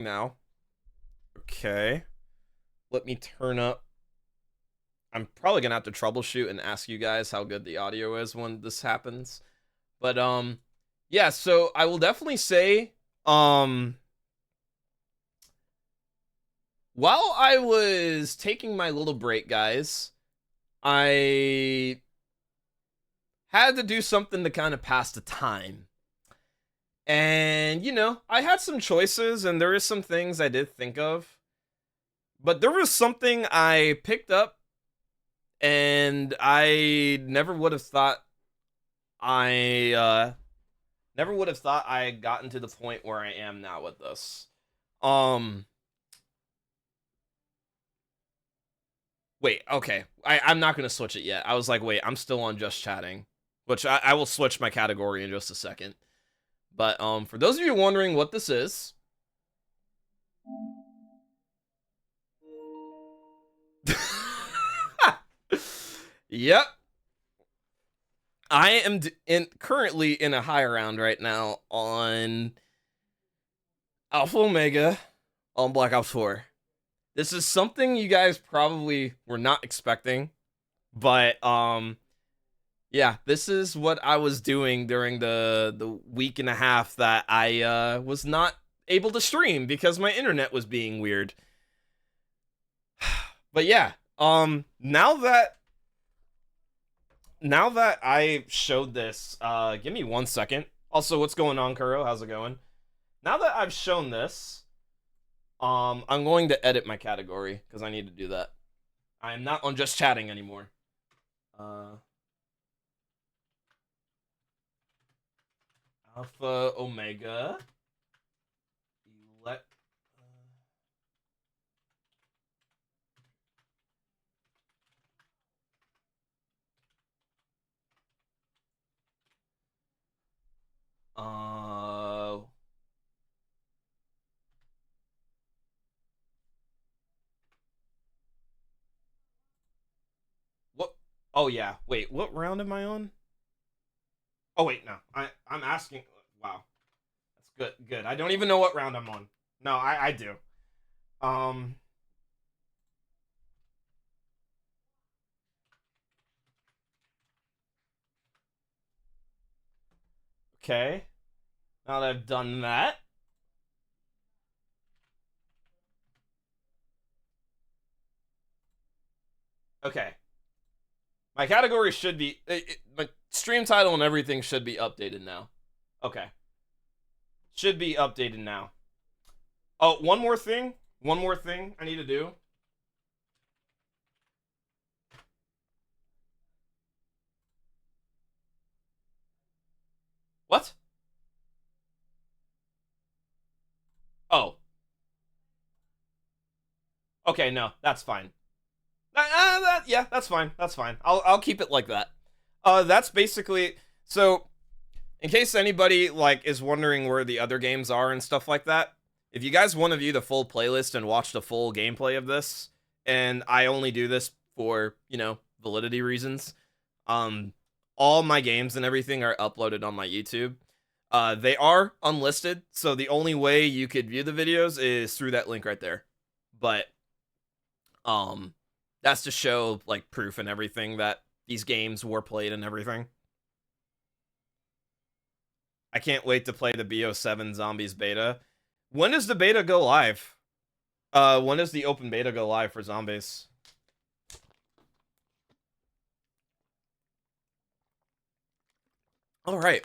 Now. Okay. Let me turn up. I'm probably gonna have to troubleshoot and ask you guys how good the audio is when this happens. But yeah, so I will definitely say, um while I was taking my little break, guys, I had to do something to kind of pass the time. And I had some choices and there is some things I did think of. But there was something I picked up and I never would have thought I had gotten to the point where I am now with this. Um Wait, okay. I'm not gonna switch it yet. I was like, wait, I'm still on just chatting. Which I will switch my category in just a second. But for those of you wondering what this is. Yep. I am currently in a high round right now on Alpha Omega on Black Ops 4. This is something you guys probably were not expecting, but yeah, this is what I was doing during the week and a half that I was not able to stream because my internet was being weird. But yeah, now that I showed this, give me 1 second. Also, what's going on, Kuro? How's it going? Now that I've shown this, I'm going to edit my category because I need to do that. I am not on just chatting anymore. Uh, Alpha Omega. Let. Uh. What? Oh yeah. Wait. What round am I on? Oh wait, no. I'm asking. Wow. That's good. Good. I don't even know what round I'm on. No, I do. Um. Okay. Now that I've done that. Okay. My category should be my stream title and everything should be updated now. Okay. Should be updated now. Oh, one more thing. One more thing I need to do. What? Oh. Okay, no, that's fine. Yeah, that's fine. That's fine. I'll keep it like that. That's basically so. In case anybody like is wondering where the other games are and stuff like that, if you guys want to view the full playlist and watch the full gameplay of this, and I only do this for validity reasons, um, all my games and everything are uploaded on my YouTube. They are unlisted, so the only way you could view the videos is through that link right there. But um, that's to show like proof and everything that these games were played and everything. I can't wait to play the BO7 Zombies beta. When does the beta go live? When does the open beta go live for Zombies? All right.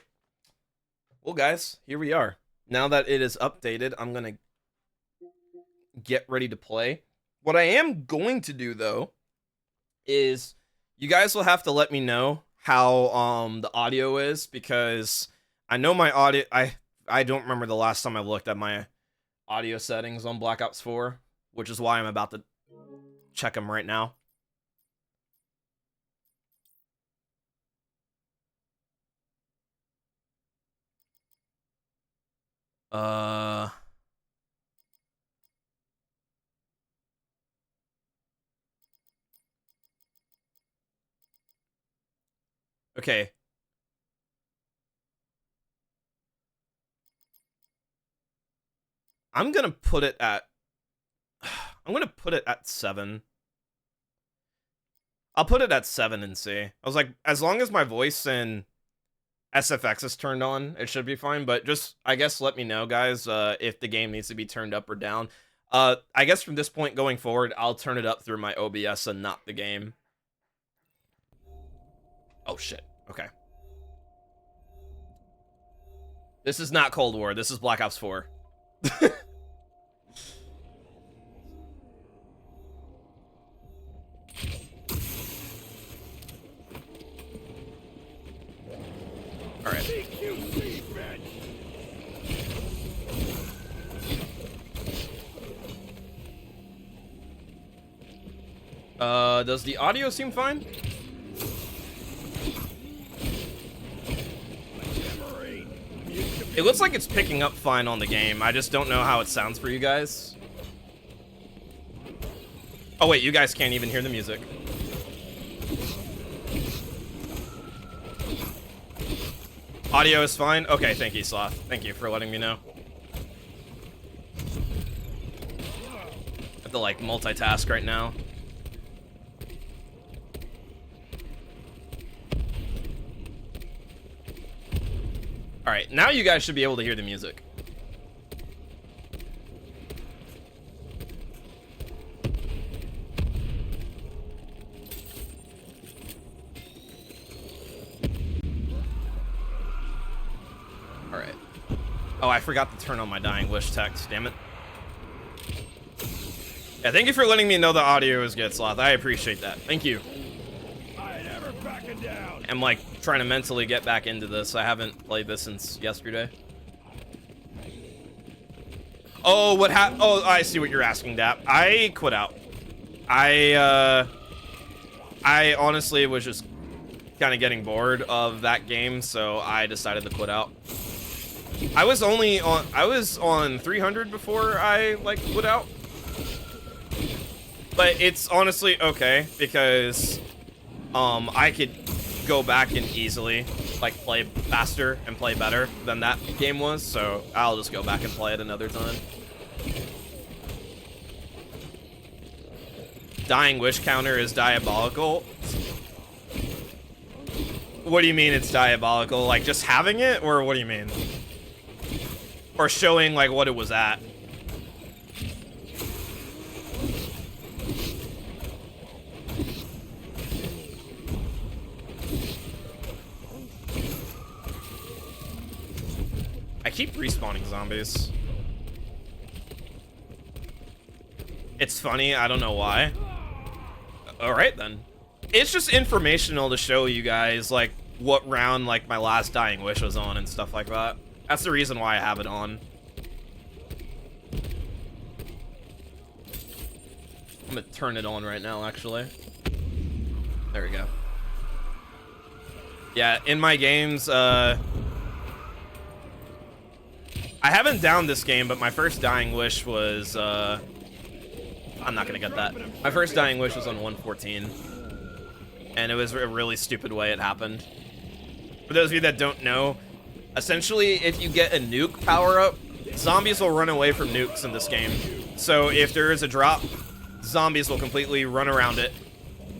Well, guys, here we are. Now that it is updated, I'm gonna get ready to play. What I am going to do though is you guys will have to let me know how the audio is because I know my audio I don't remember the last time I looked at my audio settings on Black Ops 4, which is why I'm about to check them right now. Uh okay. I'm gonna put it at 7. I'll put it at 7 and see. I was like, as long as my voice and SFX is turned on, it should be fine. But just, I guess, let me know, guys, if the game needs to be turned up or down. I guess from this point going forward, I'll turn it up through my OBS and not the game. Oh, shit. Okay. This is not Cold War. This is Black Ops 4. All right. Does the audio seem fine? It looks like it's picking up fine on the game. I just don't know how it sounds for you guys. Oh wait, you guys can't even hear the music. Audio is fine? Okay, thank you, Sloth. Thank you for letting me know. I have to, like, multitask right now. Alright, now you guys should be able to hear the music. Alright. Oh, I forgot to turn on my Dying Wish text, damn it. Yeah, thank you for letting me know the audio is good, Sloth. I appreciate that. Thank you. I'm like trying to mentally get back into this. I haven't played this since yesterday. Oh, oh, I see what you're asking, Dap. I quit out. I honestly was just kind of getting bored of that game, so I decided to quit out. I was on 300 before I like quit out. But it's honestly okay because I could go back and easily like play faster and play better than that game was, so I'll just go back and play it another time. Dying Wish counter is diabolical. What do you mean it's diabolical? Like just having it, or what do you mean? Or showing like what it was at? I keep respawning zombies. It's funny, I don't know why. Alright then. It's just informational to show you guys like what round like my last Dying Wish was on and stuff like that. That's the reason why I have it on. I'm gonna turn it on right now actually. There we go. Yeah, in my games, I haven't downed this game, but my first Dying Wish was, I'm not gonna get that. My first Dying Wish was on 114. And it was a really stupid way it happened. For those of you that don't know, essentially, if you get a nuke power-up, zombies will run away from nukes in this game. So if there is a drop, zombies will completely run around it.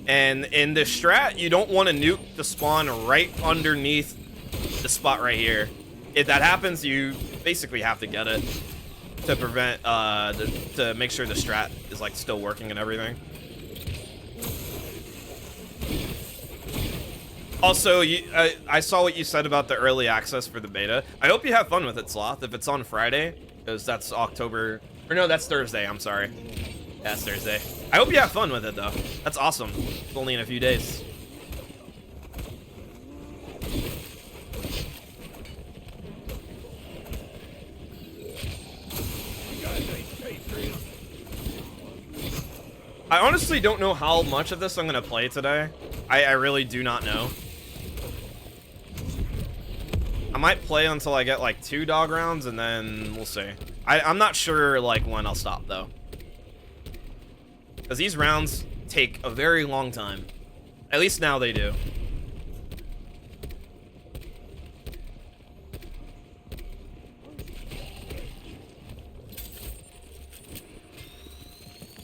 And in this strat, you don't want a nuke to spawn right underneath the spot right here. If that happens, you basically have to get it to prevent, to make sure the strat is like still working and everything. Also, I saw what you said about the early access for the beta. I hope you have fun with it, Sloth, if it's on Friday, because that's October, or no, that's Thursday, I'm sorry. Yeah, it's Thursday. I hope you have fun with it, though. That's awesome. It's only in a few days. I honestly don't know how much of this I'm going to play today. I really do not know. I might play until I get like 2 dog rounds and then we'll see. I'm not sure like when I'll stop though. Because these rounds take a very long time. At least now they do.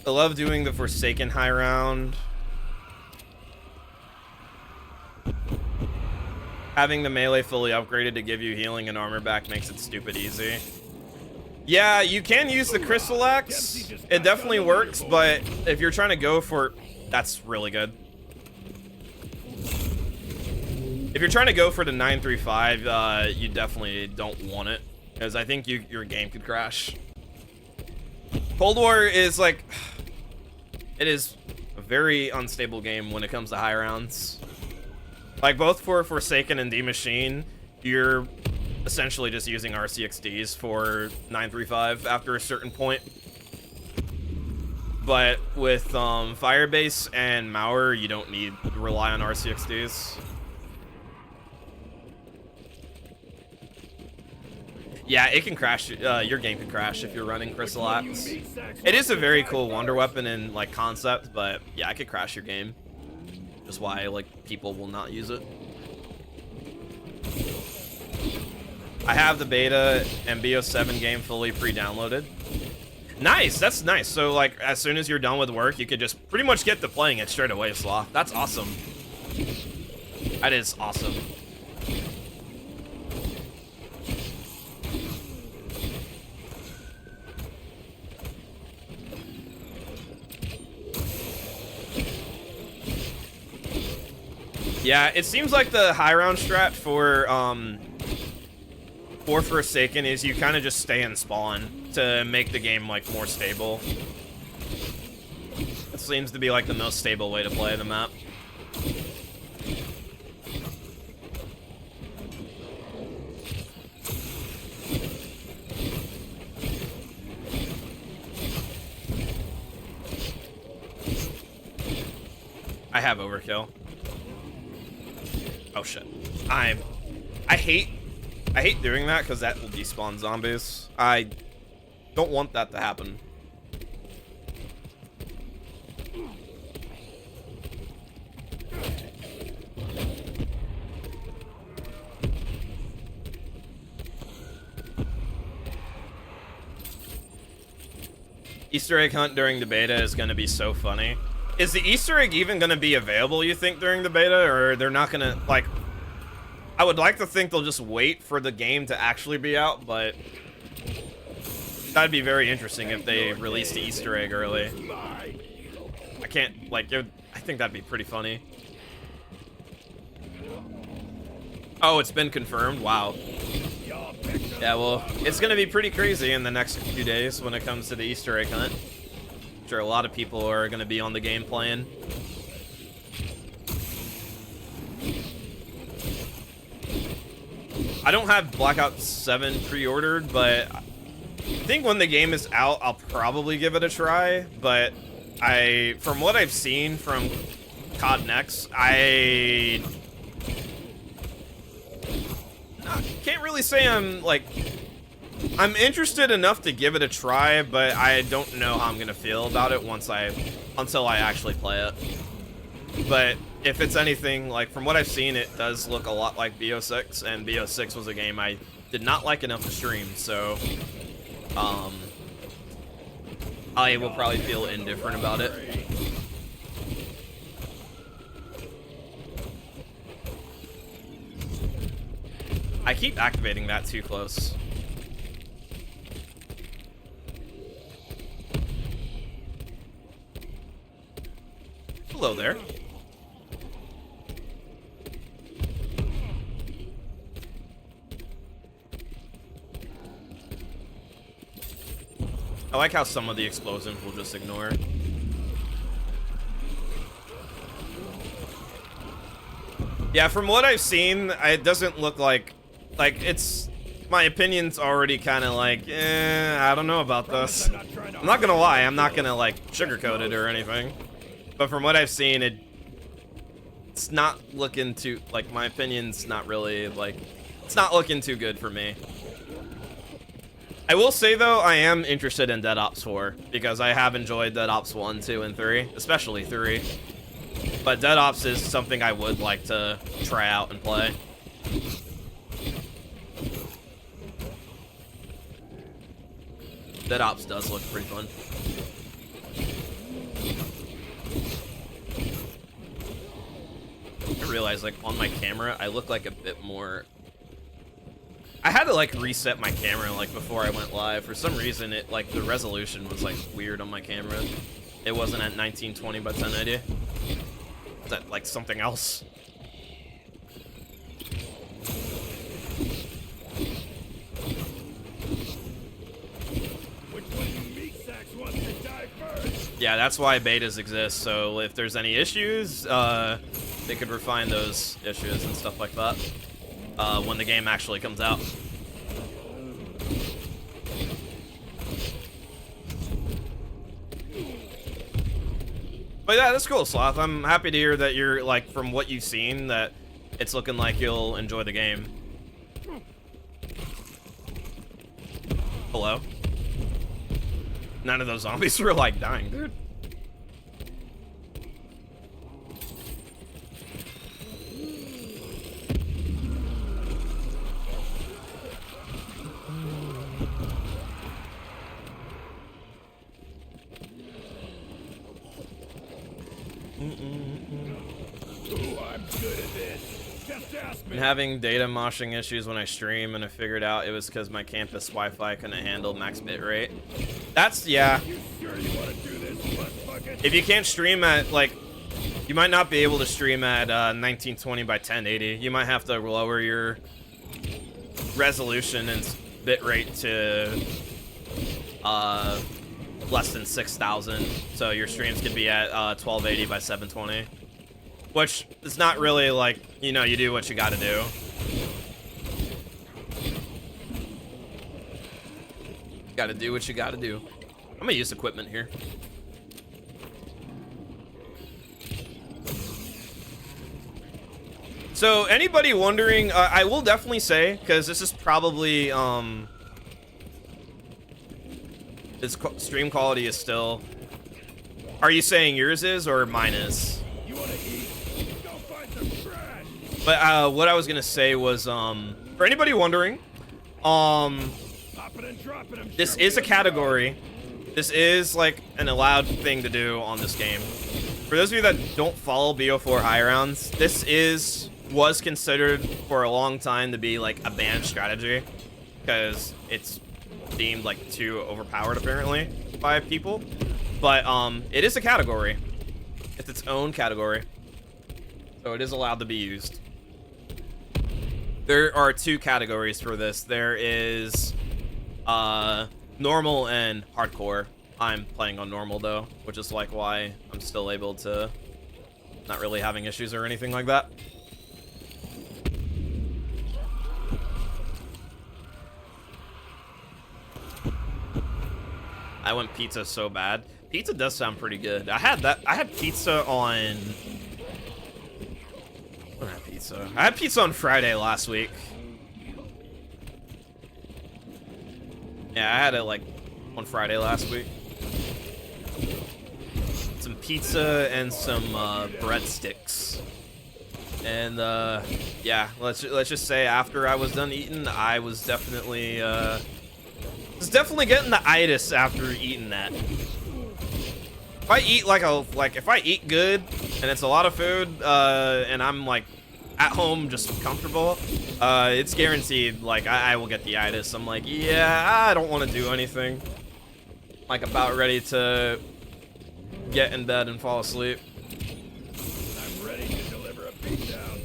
I love doing the Forsaken high round. Having the melee fully upgraded to give you healing and armor back makes it stupid easy. Yeah, you can use the Crystal Axe. It definitely works, but if you're trying to go for... That's really good. If you're trying to go for the 935, you definitely don't want it, because I think your game could crash. Cold War is like... It is a very unstable game when it comes to high rounds. Like, both for Forsaken and D Machine, you're essentially just using RCXDs for 935 after a certain point. But with Firebase and Mauer, you don't need to rely on RCXDs. Yeah, it can crash. Your game can crash if you're running Crystal Axe. It is a very cool wonder weapon in like concept, but yeah, it could crash your game. Just why like people will not use it. I have the beta and BO7 game fully pre-downloaded. Nice, that's nice. So like as soon as you're done with work, you could just pretty much get to playing it straight away, Sloth. That's awesome. That is awesome. Yeah, it seems like the high round strat for Forsaken is you kind of just stay in spawn to make the game like more stable. It seems to be like the most stable way to play the map. I have overkill. Oh shit. I hate doing that because that will despawn zombies. I don't want that to happen. Easter egg hunt during the beta is going to be so funny. Is the Easter egg even going to be available, you think, during the beta? Or they're not going to, like... I would like to think they'll just wait for the game to actually be out, but... That'd be very interesting if they released the Easter egg early. I can't, like, I think that'd be pretty funny. Oh, it's been confirmed? Wow. Yeah, well, it's going to be pretty crazy in the next few days when it comes to the Easter egg hunt. I'm sure a lot of people are going to be on the game playing. I don't have Black Ops 7 pre-ordered, but I think when the game is out, I'll probably give it a try. But from what I've seen from COD Next, I can't really say I'm interested enough to give it a try, but I don't know how I'm gonna feel about it until I actually play it. But if it's anything, like, from what I've seen, it does look a lot like BO6, and BO6 was a game I did not like enough to stream, so I will probably feel indifferent about it. I keep activating that too close. Hello there. I like how some of the explosions will just ignore. Yeah, from what I've seen, it doesn't look like it's... My opinion's already kind of like, I don't know about this. I'm not gonna lie, I'm not gonna, like, sugarcoat it or anything. But from what I've seen, it's not looking too... Like, my opinion's not really, like... It's not looking too good for me. I will say, though, I am interested in Dead Ops 4, because I have enjoyed Dead Ops 1, 2, and 3, especially 3. But Dead Ops is something I would like to try out and play. Dead Ops does look pretty fun. I realize, like, on my camera, I look like a bit more... I had to, like, reset my camera, like, before I went live. For some reason, it, like, the resolution was, like, weird on my camera. It wasn't at 1920 by 1080. Is that, like, something else? Yeah, that's why betas exist, so if there's any issues, they could refine those issues and stuff like that when the game actually comes out. But yeah, that's cool, Sloth. I'm happy to hear that you're, like, from what you've seen, that it's looking like you'll enjoy the game. Hello? None of those zombies were, like, dying, dude. Been having data moshing issues when I stream, and I figured out it was because my campus Wi-Fi couldn't handle max bitrate. That's, yeah. If you can't stream at, like, you might not be able to stream at 1920 by 1080. You might have to lower your resolution and bitrate to less than 6,000, so your streams could be at 1280 by 720. Which is not really, like, you know, you do what you gotta do. Gotta do what you gotta do. I'm gonna use equipment here. So, anybody wondering, I will definitely say, because this is probably, this stream quality is still... Are you saying yours is, or mine is? You wanna eat? Go find some trash. But, what I was gonna say was, for anybody wondering, this is a category. This is, like, an allowed thing to do on this game. For those of you that don't follow BO4 high rounds, this was considered for a long time to be, like, a banned strategy. Because it's deemed, like, too overpowered, apparently, by people. But, it is a category. It's its own category. So it is allowed to be used. There are two categories for this. There is, normal and hardcore. I'm playing on normal, though, which is, like, why I'm still able to not really having issues or anything like that. I want pizza so bad. Pizza does sound pretty good. I had pizza on... When I had pizza? I had pizza on Friday last week. Yeah, I had it, like, on Friday last week. Some pizza and some breadsticks. And, yeah, let's just say after I was done eating, I was definitely, getting the itis after eating that. If I eat if I eat good and it's a lot of food, and I'm like at home just comfortable, it's guaranteed, like, I will get the itis. I'm like, yeah, I don't want to do anything. Like, about ready to get in bed and fall asleep. I'm ready to deliver a beatdown.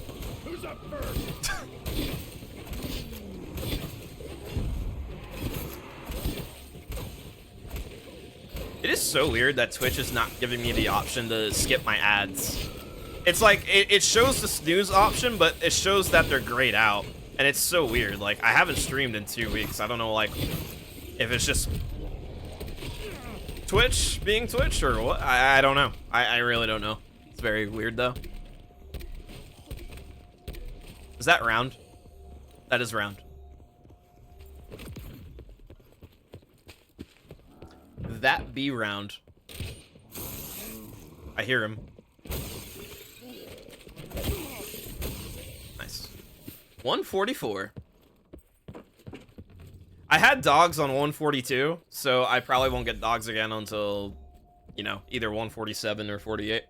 Who's up first? It is so weird that Twitch is not giving me the option to skip my ads. It's like, it shows the snooze option, but it shows that they're grayed out. And it's so weird. Like, I haven't streamed in 2 weeks. I don't know, like, if it's just Twitch being Twitch or what. I don't know. I really don't know. It's very weird, though. Is that round? That is round. That be round. I hear him. Nice. 144. I had dogs on 142, so I probably won't get dogs again until you know, either 147 or 48.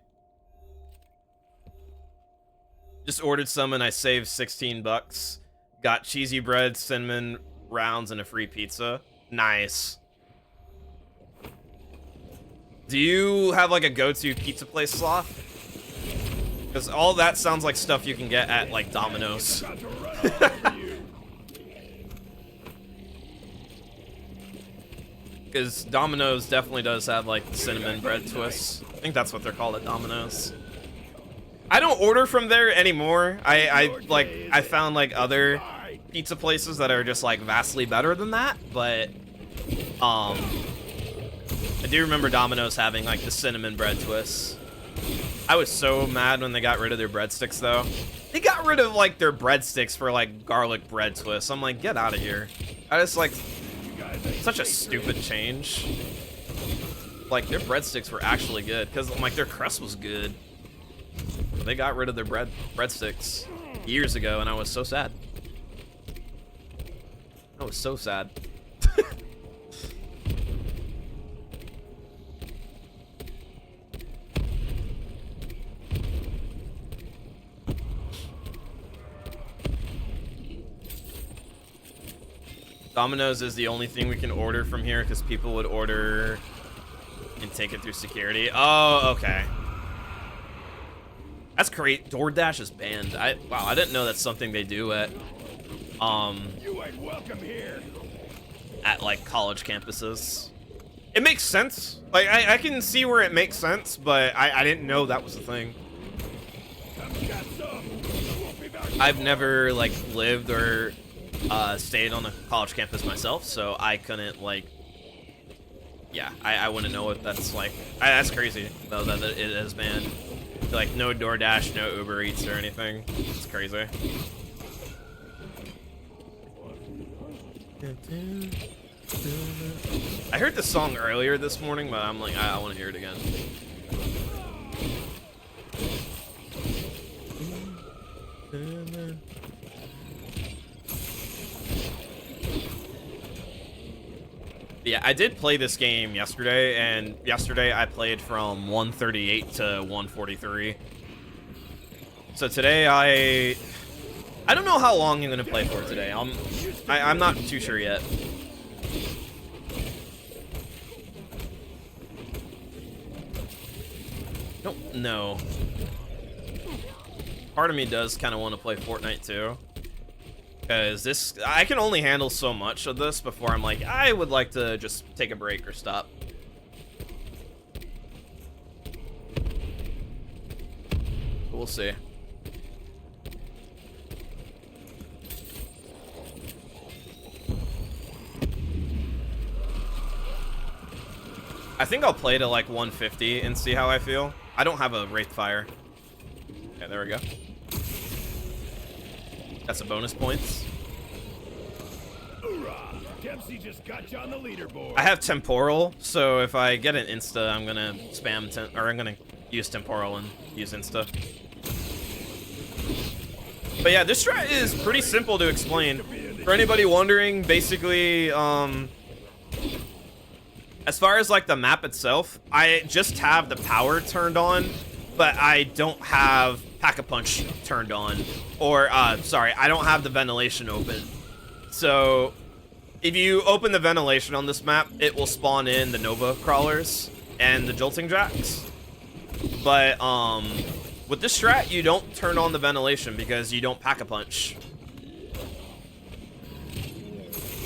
Just ordered some and I saved 16 bucks. Got cheesy bread, cinnamon rounds, and a free pizza. Nice. Do you have like a go-to pizza place, Sloth? Because all that sounds like stuff you can get at like Domino's. About to run all over you. Because Domino's definitely does have like the cinnamon bread twists. I think that's what they're called at Domino's. I don't order from there anymore. I found like other pizza places that are just like vastly better than that, but I do remember Domino's having like the cinnamon bread twists. I was so mad when they got rid of their breadsticks though. They got rid of like their breadsticks for like garlic bread twists. I'm like, get out of here. I just like such a stupid change. Like their breadsticks were actually good because like their crust was good. They got rid of their breadsticks years ago, and I was so sad. I was so sad. Domino's is the only thing we can order from here because people would order and take it through security. Oh, okay. That's great. DoorDash is banned. Wow, I didn't know that's something they do at You ain't welcome here. at like college campuses. It makes sense. Like I can see where it makes sense, but I didn't know that was a thing. Come get some. Won't be back. I've never like lived or stayed on a college campus myself, so I couldn't like. Yeah, I wouldn't know what that's like. That's crazy though that it is banned. Like no DoorDash, no Uber Eats or anything. It's crazy. I heard the song earlier this morning, but I'm like, I want to hear it again. Yeah, I did play this game yesterday, and yesterday I played from 138 to 143. So today I don't know how long I'm gonna play for today. I'm not too sure yet. Don't know. Part of me does kind of want to play Fortnite too. Because I can only handle so much of this before I'm like, I would like to just take a break or stop. We'll see. I think I'll play to like 150 and see how I feel. I don't have a Wraith Fire. Yeah, there we go. That's a bonus points. Hoorah! Dempsey just got you on the leaderboard. I have Temporal, so if I get an Insta, I'm gonna spam I'm gonna use Temporal and use Insta. But yeah, this strat is pretty simple to explain. For anybody wondering, basically, as far as like the map itself, I just have the power turned on, but I don't have Pack-a-Punch turned on. Or, sorry, I don't have the ventilation open. So, if you open the ventilation on this map, it will spawn in the Nova Crawlers and the Jolting Jacks. But, with this strat, you don't turn on the ventilation because you don't Pack-a-Punch.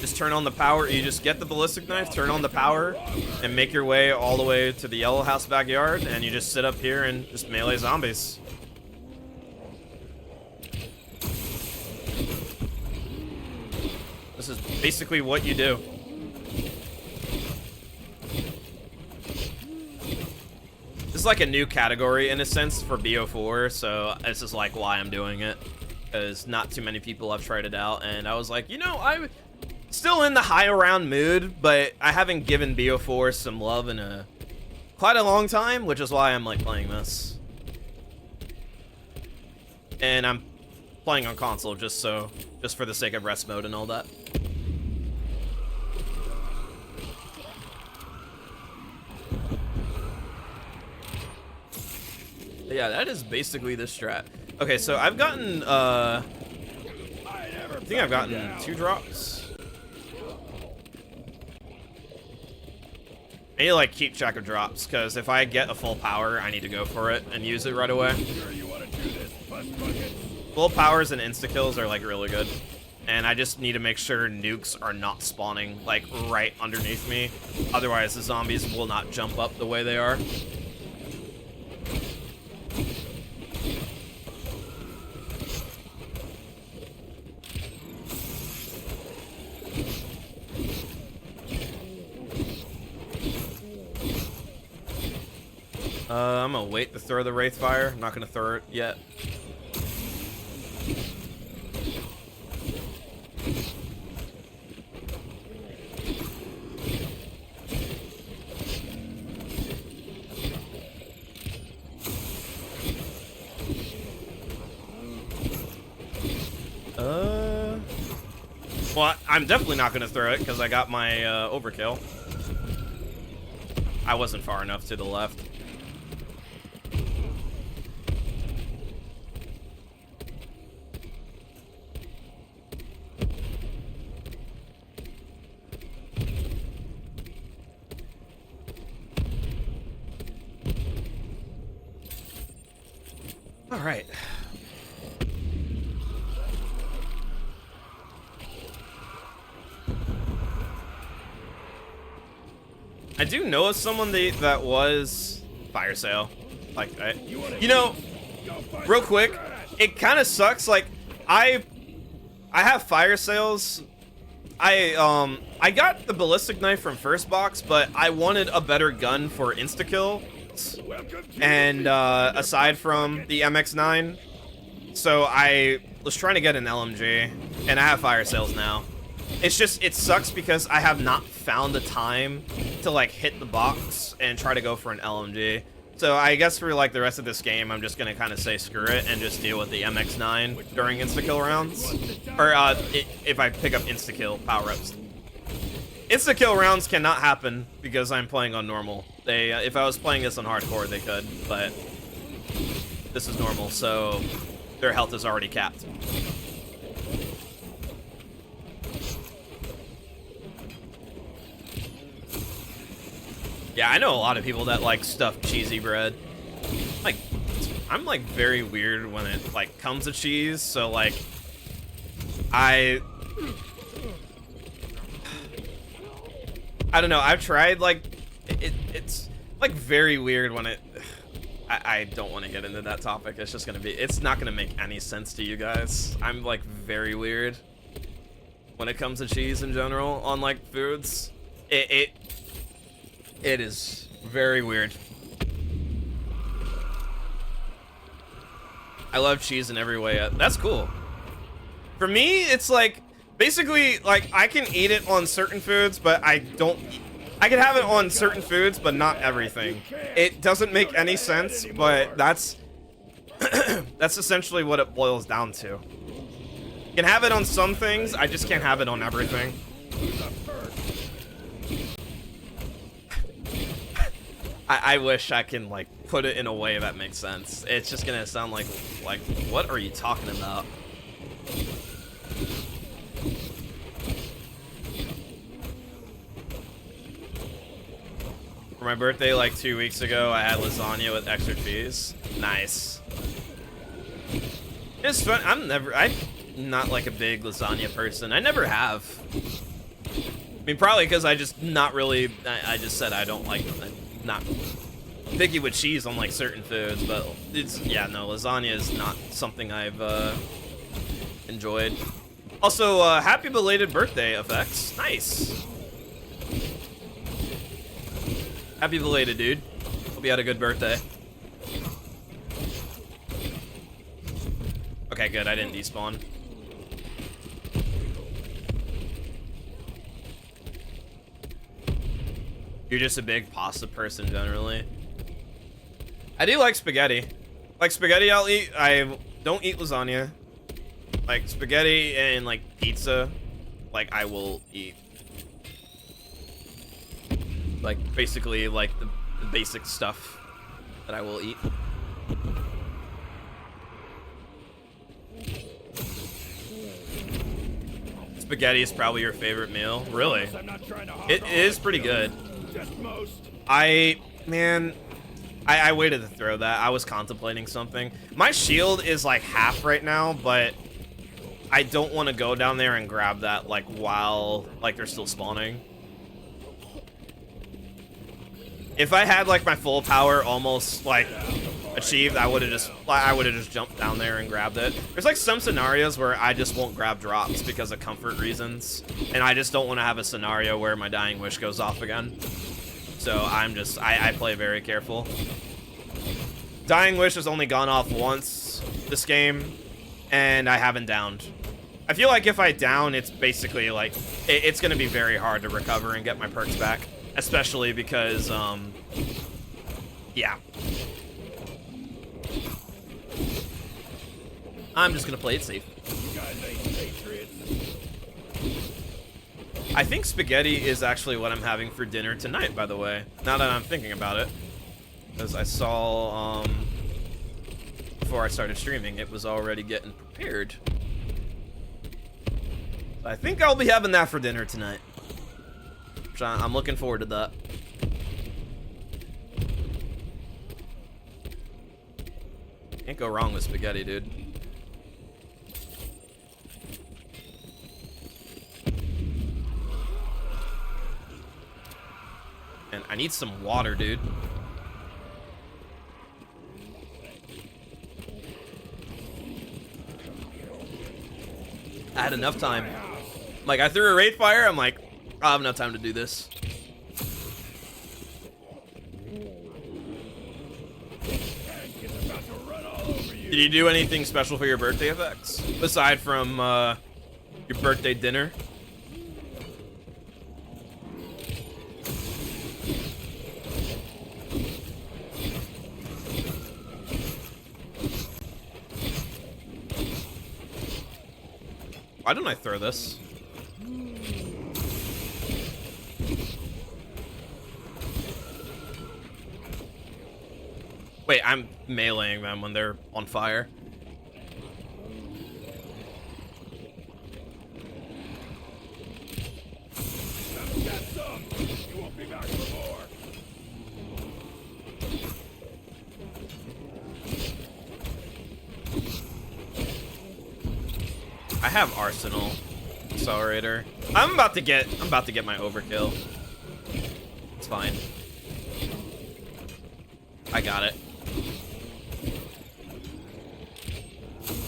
Just turn on the power, you just get the ballistic knife, turn on the power, and make your way all the way to the Yellow House backyard, and you just sit up here and just melee zombies. This is basically what you do. This is like a new category in a sense for BO4, so this is like why I'm doing it. Because not too many people have tried it out, and I was like, you know, I'm still in the high around mood, but I haven't given BO4 some love in quite a long time, which is why I'm like playing this. And I'm playing on console just for the sake of rest mode and all that. Yeah, that is basically the strat. Okay, so I've gotten, I think I've gotten 2 drops. I need to, like, keep track of drops, because if I get a full power, I need to go for it and use it right away. Full powers and insta-kills are, like, really good. And I just need to make sure nukes are not spawning, like, right underneath me. Otherwise, the zombies will not jump up the way they are. I'm gonna wait to throw the Wraith Fire. I'm not gonna throw it yet. Well, I'm definitely not gonna throw it because I got my overkill. I wasn't far enough to the left. All right. I do know of someone that was fire sale. Like, you know, real quick, it kind of sucks. Like, I have fire sales. I got the ballistic knife from first box, but I wanted a better gun for insta kill. And aside from the MX9, so I was trying to get an LMG, and I have fire sales now. It's just, it sucks because I have not found the time to, like, hit the box and try to go for an LMG. So I guess for, like, the rest of this game, I'm just gonna kind of say screw it and just deal with the MX9 during insta-kill rounds. Or, if I pick up insta-kill power-ups. Insta-kill rounds cannot happen because I'm playing on normal. They, if I was playing this on hardcore, they could, but this is normal, so their health is already capped. Yeah, I know a lot of people that like stuffed cheesy bread. Like, I'm like very weird when it like comes to cheese, so like I don't know, I've tried like it's like very weird when it I don't want to get into that topic. It's just gonna be, it's not gonna make any sense to you guys. I'm like very weird when it comes to cheese in general on like foods. It is very weird. I love cheese in every way. That's cool. For me, it's like, basically, like, I can eat it on certain foods, but I don't... I can have it on certain foods, but not everything. It doesn't make any sense, but that's... that's essentially what it boils down to. You can have it on some things, I just can't have it on everything. I wish I can, like, put it in a way that makes sense. It's just gonna sound like, what are you talking about? For my birthday, like, 2 weeks ago, I had lasagna with extra cheese. Nice. It's fun. I'm not, like, a big lasagna person. I never have. I mean, probably because I just not really, I just said I don't like, not picky with cheese on like certain foods, but it's, yeah, no, lasagna is not something I've enjoyed. Also, happy belated birthday, Effects. Nice. Happy belated, dude. Hope you had a good birthday. Okay, good, I didn't despawn. You're just a big pasta person generally. I do like spaghetti. Like spaghetti I'll eat. I don't eat lasagna. Like spaghetti and like pizza, like I will eat. Like basically like the basic stuff that I will eat. spaghetti is probably your favorite meal. Really? I'm not trying to It is pretty good. Just most. Man, I waited to throw that. I was contemplating something. My shield is like half right now, but I don't want to go down there and grab that like while like they're still spawning. If I had like my full power almost like achieved, I would have just jumped down there and grabbed it. There's like some scenarios where I just won't grab drops because of comfort reasons, and I just don't want to have a scenario where my dying wish goes off again. So I play very careful. Dying wish has only gone off once this game, and I haven't downed. I feel like if I down, it's basically like it's gonna be very hard to recover and get my perks back, especially because yeah. I'm just gonna play it safe. You guys ain't patriots. I think spaghetti is actually what I'm having for dinner tonight, by the way, now that I'm thinking about it. Because I saw, before I started streaming, it was already getting prepared. So I think I'll be having that for dinner tonight. Which I'm looking forward to that. Can't go wrong with spaghetti, dude. And I need some water, dude. I had enough time. Like, I threw a raid fire, I'm like, I'll have enough time to do this. It's about to run all over you. Did you do anything special for your birthday effects? Aside from, your birthday dinner? Why didn't I throw this? Wait, I'm meleeing them when they're on fire. Get some. You won't be back for more. I have Arsenal Accelerator. I'm about to get my overkill. It's fine. I got it.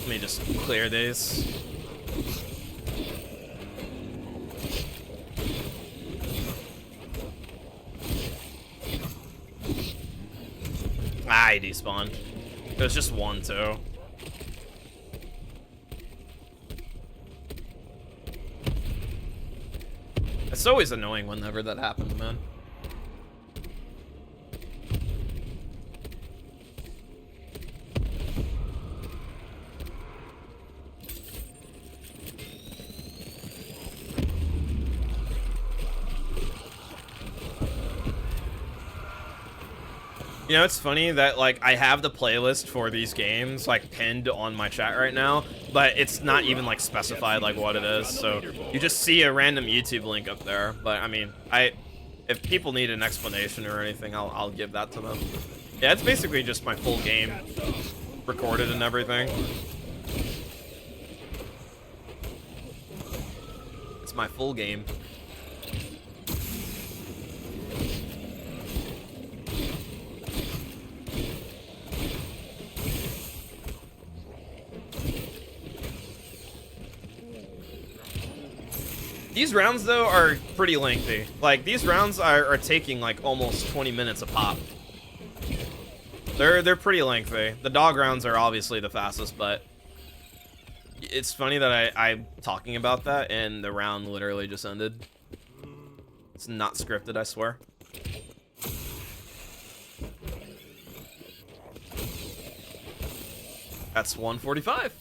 Let me just clear these. I despawned. There's just one too. It's always annoying whenever that happens, man. You know, it's funny that, like, I have the playlist for these games, like, pinned on my chat right now, but it's not even, like, specified, like, what it is, so you just see a random YouTube link up there. But, I mean, if people need an explanation or anything, I'll give that to them. Yeah, it's basically just my full game recorded and everything. It's my full game. These rounds, though, are pretty lengthy. Like, these rounds are taking, like, almost 20 minutes a pop. They're pretty lengthy. The dog rounds are obviously the fastest, but it's funny that I'm talking about that, and the round literally just ended. It's not scripted, I swear. That's 145.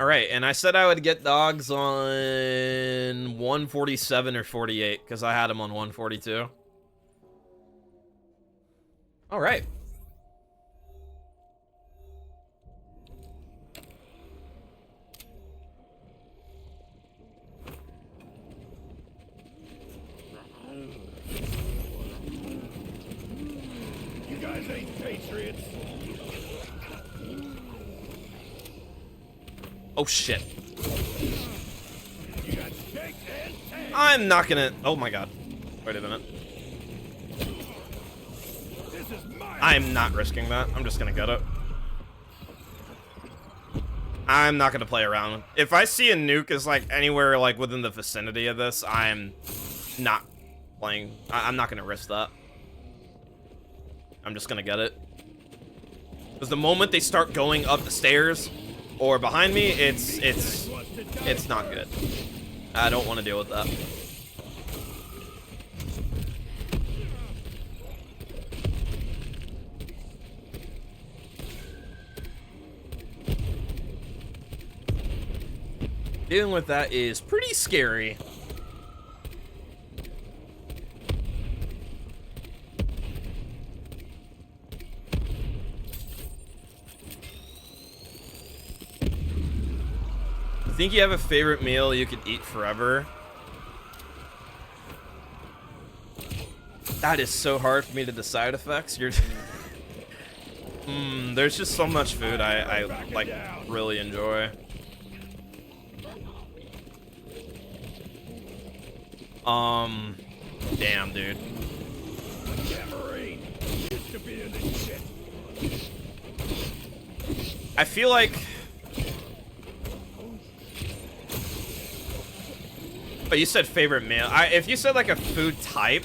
Alright, and I said I would get dogs on 147 or 48, because I had them on 142. Alright. These ain't patriots. Oh shit. You got shake and take. I'm not gonna. Oh my god. Wait a minute. This is my. I'm not risking that. I'm just gonna get it. I'm not gonna play around. If I see a nuke is like anywhere like within the vicinity of this, I'm not playing. I'm not gonna risk that. I'm just gonna get it. Because the moment they start going up the stairs or behind me, it's not good. I don't want to deal with that. Dealing with that is pretty scary. Think you have a favorite meal you could eat forever? That is so hard for me to decide, effects. You're there's just so much food I like really enjoy. Damn, dude. I feel like but you said favorite meal. If you said like a food type,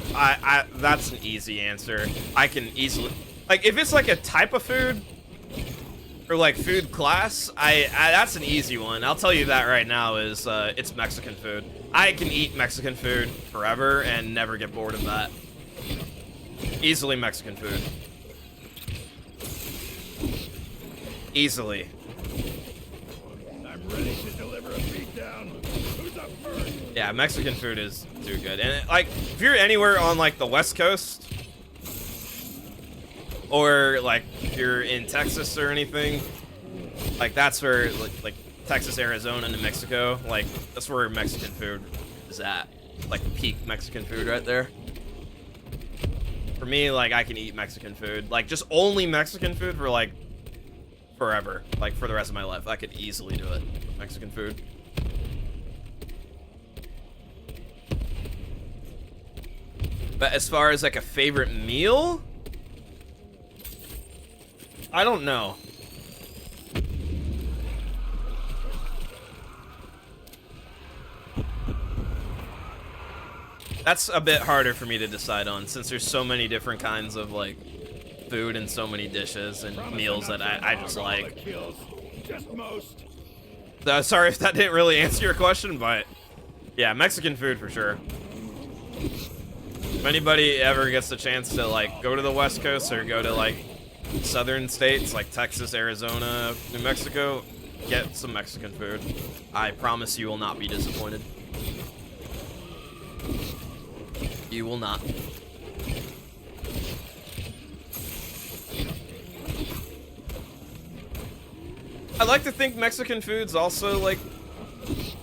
that's an easy answer. I can easily, like, if it's like a type of food or like food class, that's an easy one. I'll tell you that right now is it's Mexican food. I can eat Mexican food forever and never get bored of that. Easily Mexican food. Easily. I'm ready to deliver a beatdown. Who's up first? Yeah, Mexican food is too good. And like, if you're anywhere on like the West Coast, or like if you're in Texas or anything, like that's where like Texas, Arizona, New Mexico, like that's where Mexican food is at. Like peak Mexican food right there. For me, like I can eat Mexican food, like just only Mexican food for like forever, like for the rest of my life. I could easily do it. Mexican food. But as far as like a favorite meal, I don't know. That's a bit harder for me to decide on since there's so many different kinds of like food and so many dishes and meals that I just like. Just most. Sorry if that didn't really answer your question, but yeah, Mexican food for sure. If anybody ever gets the chance to like go to the West Coast or go to like southern states like Texas, Arizona, New Mexico, get some Mexican food. I promise you will not be disappointed. You will not. I like to think Mexican food's also like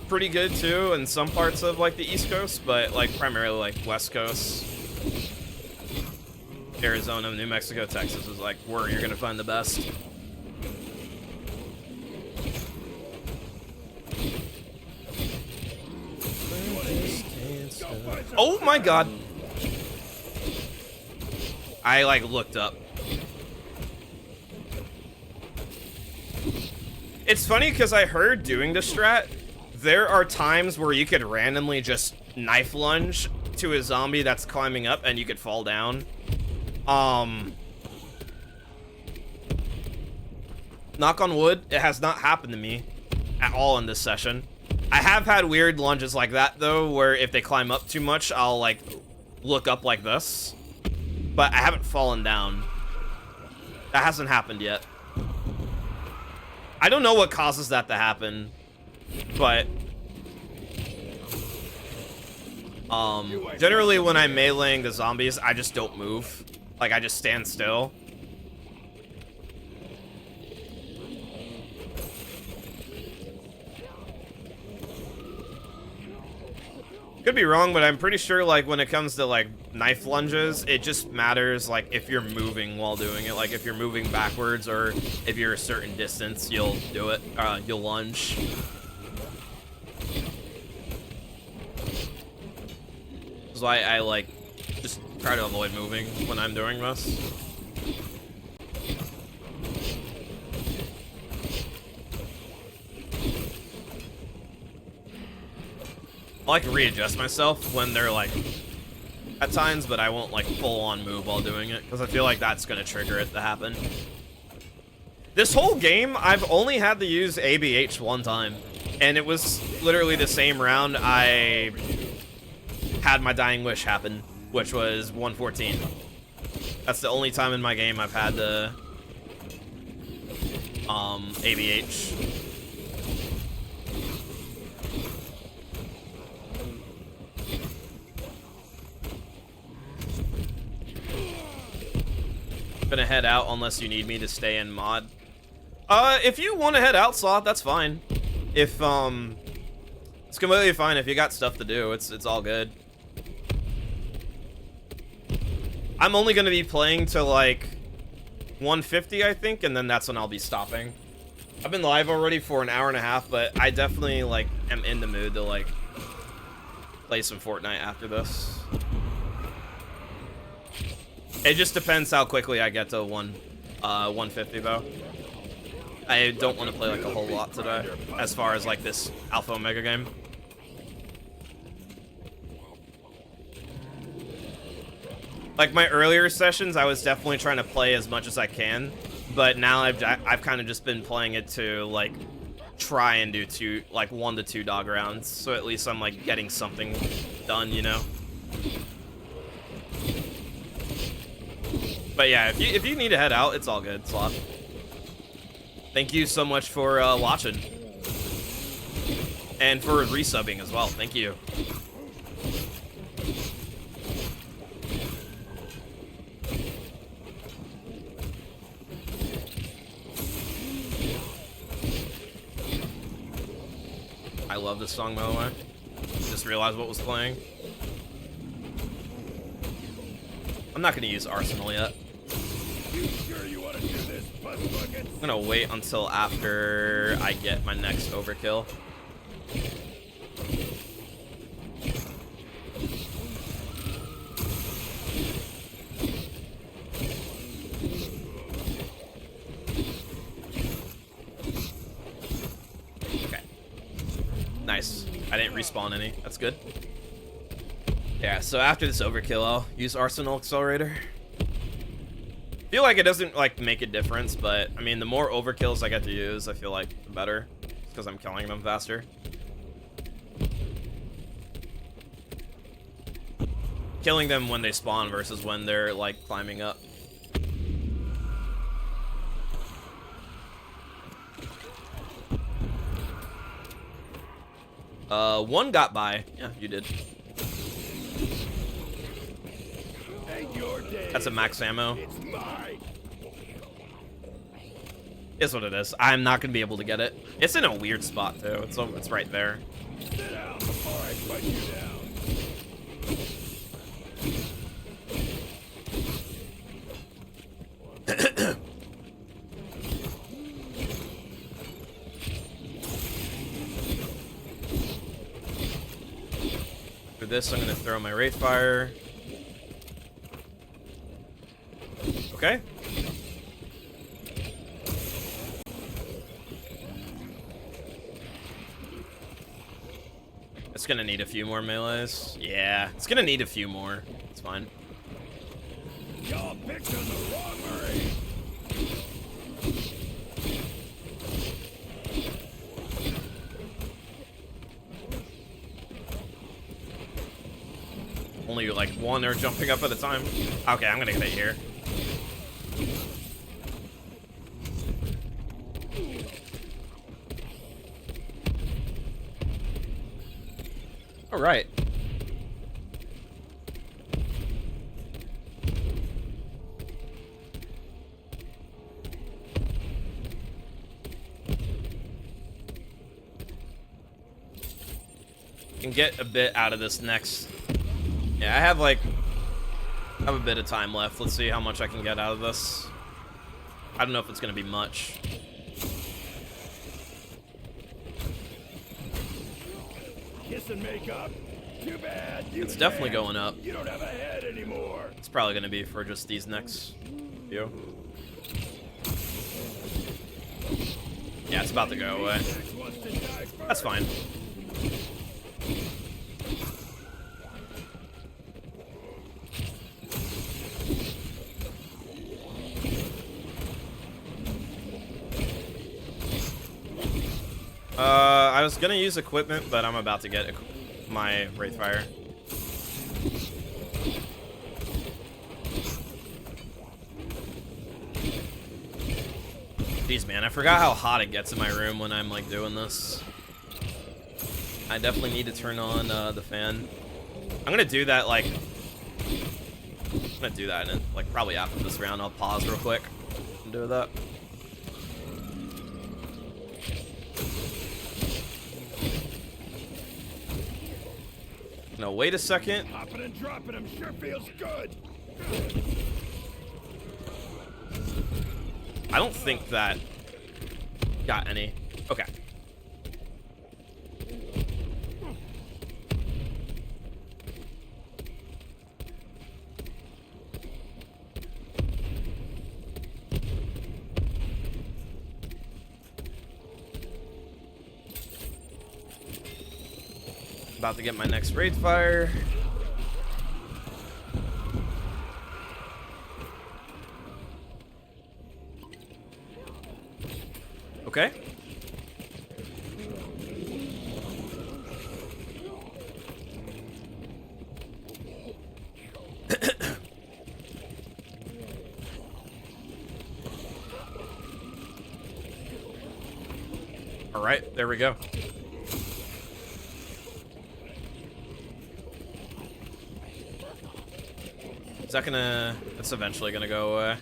pretty good too in some parts of like the East Coast, but like primarily like West Coast, Arizona, New Mexico, Texas is like where you're gonna find the best. Oh my god. I like looked up. It's funny because I heard doing the strat, there are times where you could randomly just knife lunge to a zombie that's climbing up and you could fall down. Knock on wood, it has not happened to me at all in this session. I have had weird lunges like that though, where if they climb up too much, I'll like look up like this. But I haven't fallen down. That hasn't happened yet. I don't know what causes that to happen, but generally when I'm meleeing the zombies, I just don't move. Like I just stand still. Could be wrong, but I'm pretty sure, like, when it comes to, like, knife lunges, it just matters, like, if you're moving while doing it. Like, if you're moving backwards or if you're a certain distance, you'll do it. You'll lunge. That's why I, like, just try to avoid moving when I'm doing this. I like readjust myself when they're like at times, but I won't like full on move while doing it because I feel like that's gonna trigger it to happen. This whole game, I've only had to use ABH one time, and it was literally the same round I had my dying wish happen, which was 114. That's the only time in my game I've had the ABH. Gonna head out unless you need me to stay in mod. If you want to head out, Sloth, that's fine. If it's completely fine if you got stuff to do. It's all good. I'm only gonna be playing to like 150, I think, and then that's when I'll be stopping. I've been live already for an hour and a half, but I definitely like am in the mood to like play some Fortnite after this. It just depends how quickly I get to 150 though. I don't want to play like a whole lot today, as far as like this Alpha Omega game. Like my earlier sessions, I was definitely trying to play as much as I can, but now I've kind of just been playing it to like try and do 1 to 2 dog rounds, so at least I'm like getting something done, you know. But yeah, if you need to head out, it's all good, Sloth. Thank you so much for watching. And for resubbing as well. Thank you. I love this song, by the way. Just realized what was playing. I'm not going to use Arsenal yet. You sure you want to do this, butt buckets? I'm gonna wait until after I get my next overkill. Okay. Nice. I didn't respawn any. That's good. Yeah, so after this overkill, I'll use Arsenal Accelerator. Feel like it doesn't like make a difference, but I mean the more overkills I get to use, I feel like the better, because I'm killing them faster. Killing them when they spawn versus when they're like climbing up. One got by. Yeah, you did. That's a max ammo. It's mine. Is what it is. I'm not gonna be able to get it. It's in a weird spot too. It's right there. Sit down before I put you down. For this, I'm gonna throw my Wraithfire. Okay. It's gonna need a few more melees. Yeah, it's gonna need a few more. It's fine. Y'all picked on the wrong Murray. Only like one are jumping up at a time. Okay, I'm gonna get it here. All right. can get a bit out of this next. Yeah, I have like a bit of time left. Let's see how much I can get out of this. I don't know if it's gonna be much. Kiss and make up? Too bad. It's definitely going up. You don't have a head anymore. It's probably gonna be for just these next few. Yeah, it's about to go away. That's fine. I was gonna use equipment, but I'm about to get my Wraithfire. Jeez, man, I forgot how hot it gets in my room when I'm like doing this. I definitely need to turn on the fan. I'm gonna do that like. I'm gonna do that and like probably after this round. I'll pause real quick and do that. No, wait a second. Hopping and dropping him sure feels good. I don't think that got any. Okay. About to get my next Wraithfire. Okay. All right, there we go. Is that gonna... That's eventually gonna go away.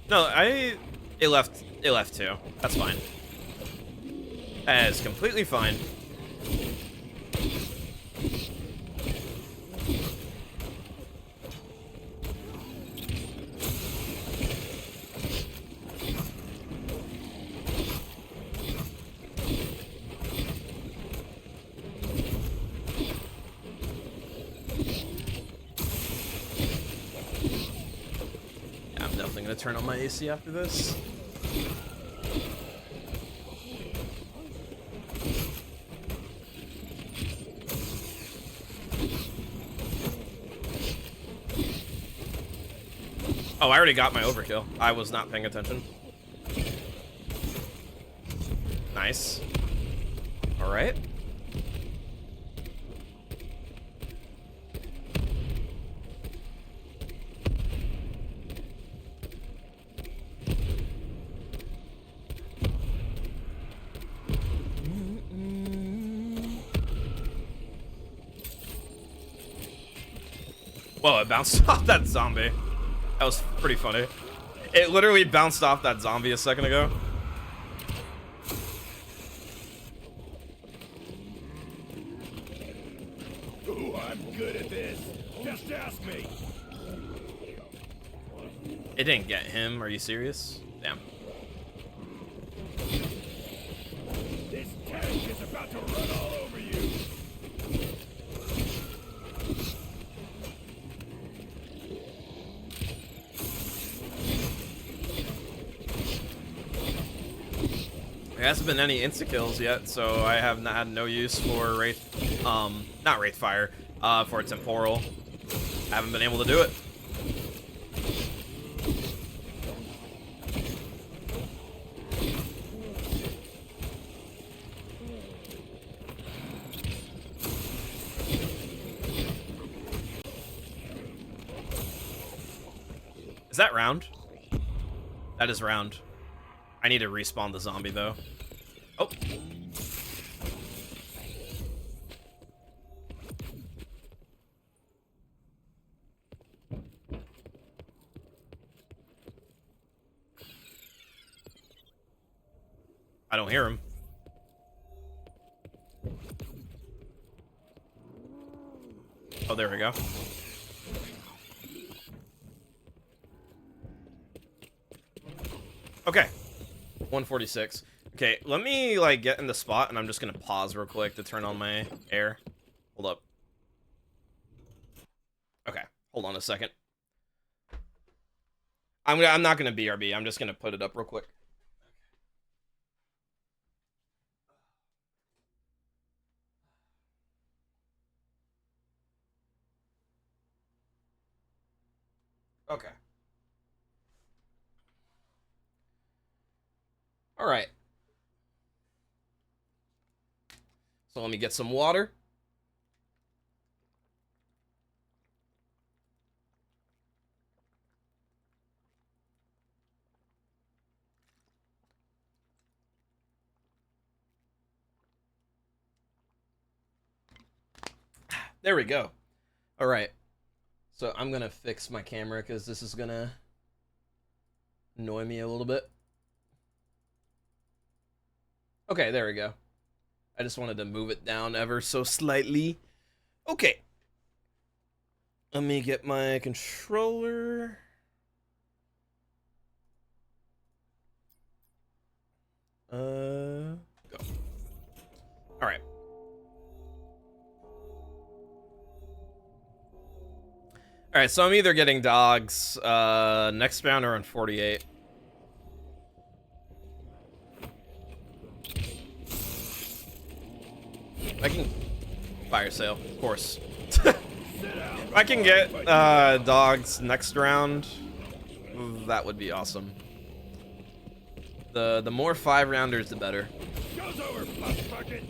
No, It left too. That's fine. That is completely fine. I'm definitely gonna turn on my AC after this. Oh, I already got my overkill. I was not paying attention. Nice. All right. Whoa, it bounced off that zombie. That was pretty funny. It literally bounced off that zombie a second ago. Ooh, I'm good at this. Just ask me. It didn't get him. Are you serious? Damn. This tank is about to run all over you. There hasn't been any insta-kills yet, so I have not had no use for Wraith, not Wraithfire, for Temporal. I haven't been able to do it. Is that round? That is round. I need to respawn the zombie, though. Oh. I don't hear him. Oh, there we go. Okay. 146. Okay, let me, like, get in the spot, and I'm just gonna pause real quick to turn on my air. Hold up. Okay, hold on a second. I'm not gonna BRB, I'm just gonna put it up real quick. Okay. Alright. So let me get some water. There we go. Alright. So I'm gonna fix my camera because this is gonna annoy me a little bit. Okay, there we go. I just wanted to move it down ever so slightly. Okay. Let me get my controller. Go. Alright. Alright, so I'm either getting dogs, next round or on 48. I can fire sale, of course. I can get dogs next round. That would be awesome. The more 5-rounders, the better. Goes over, puff bucket.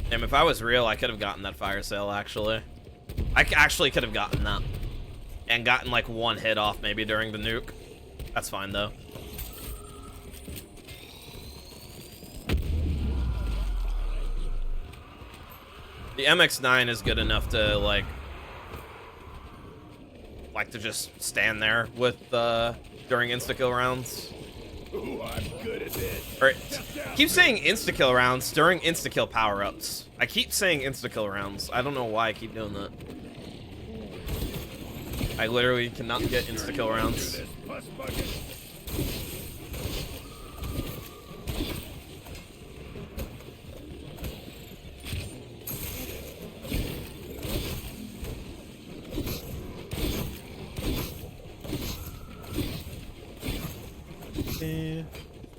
Damn, if I was real, I could have gotten that fire sale, actually. I actually could have gotten that. And gotten, like, one hit off, maybe, during the nuke. That's fine, though. The MX-9 is good enough to, like, to just stand there with, during insta-kill rounds. Ooh, I'm good at this. Or, keep saying insta-kill rounds during insta-kill power-ups. I keep saying insta-kill rounds. I don't know why I keep doing that. I literally cannot get insta-kill rounds. Puff bucket.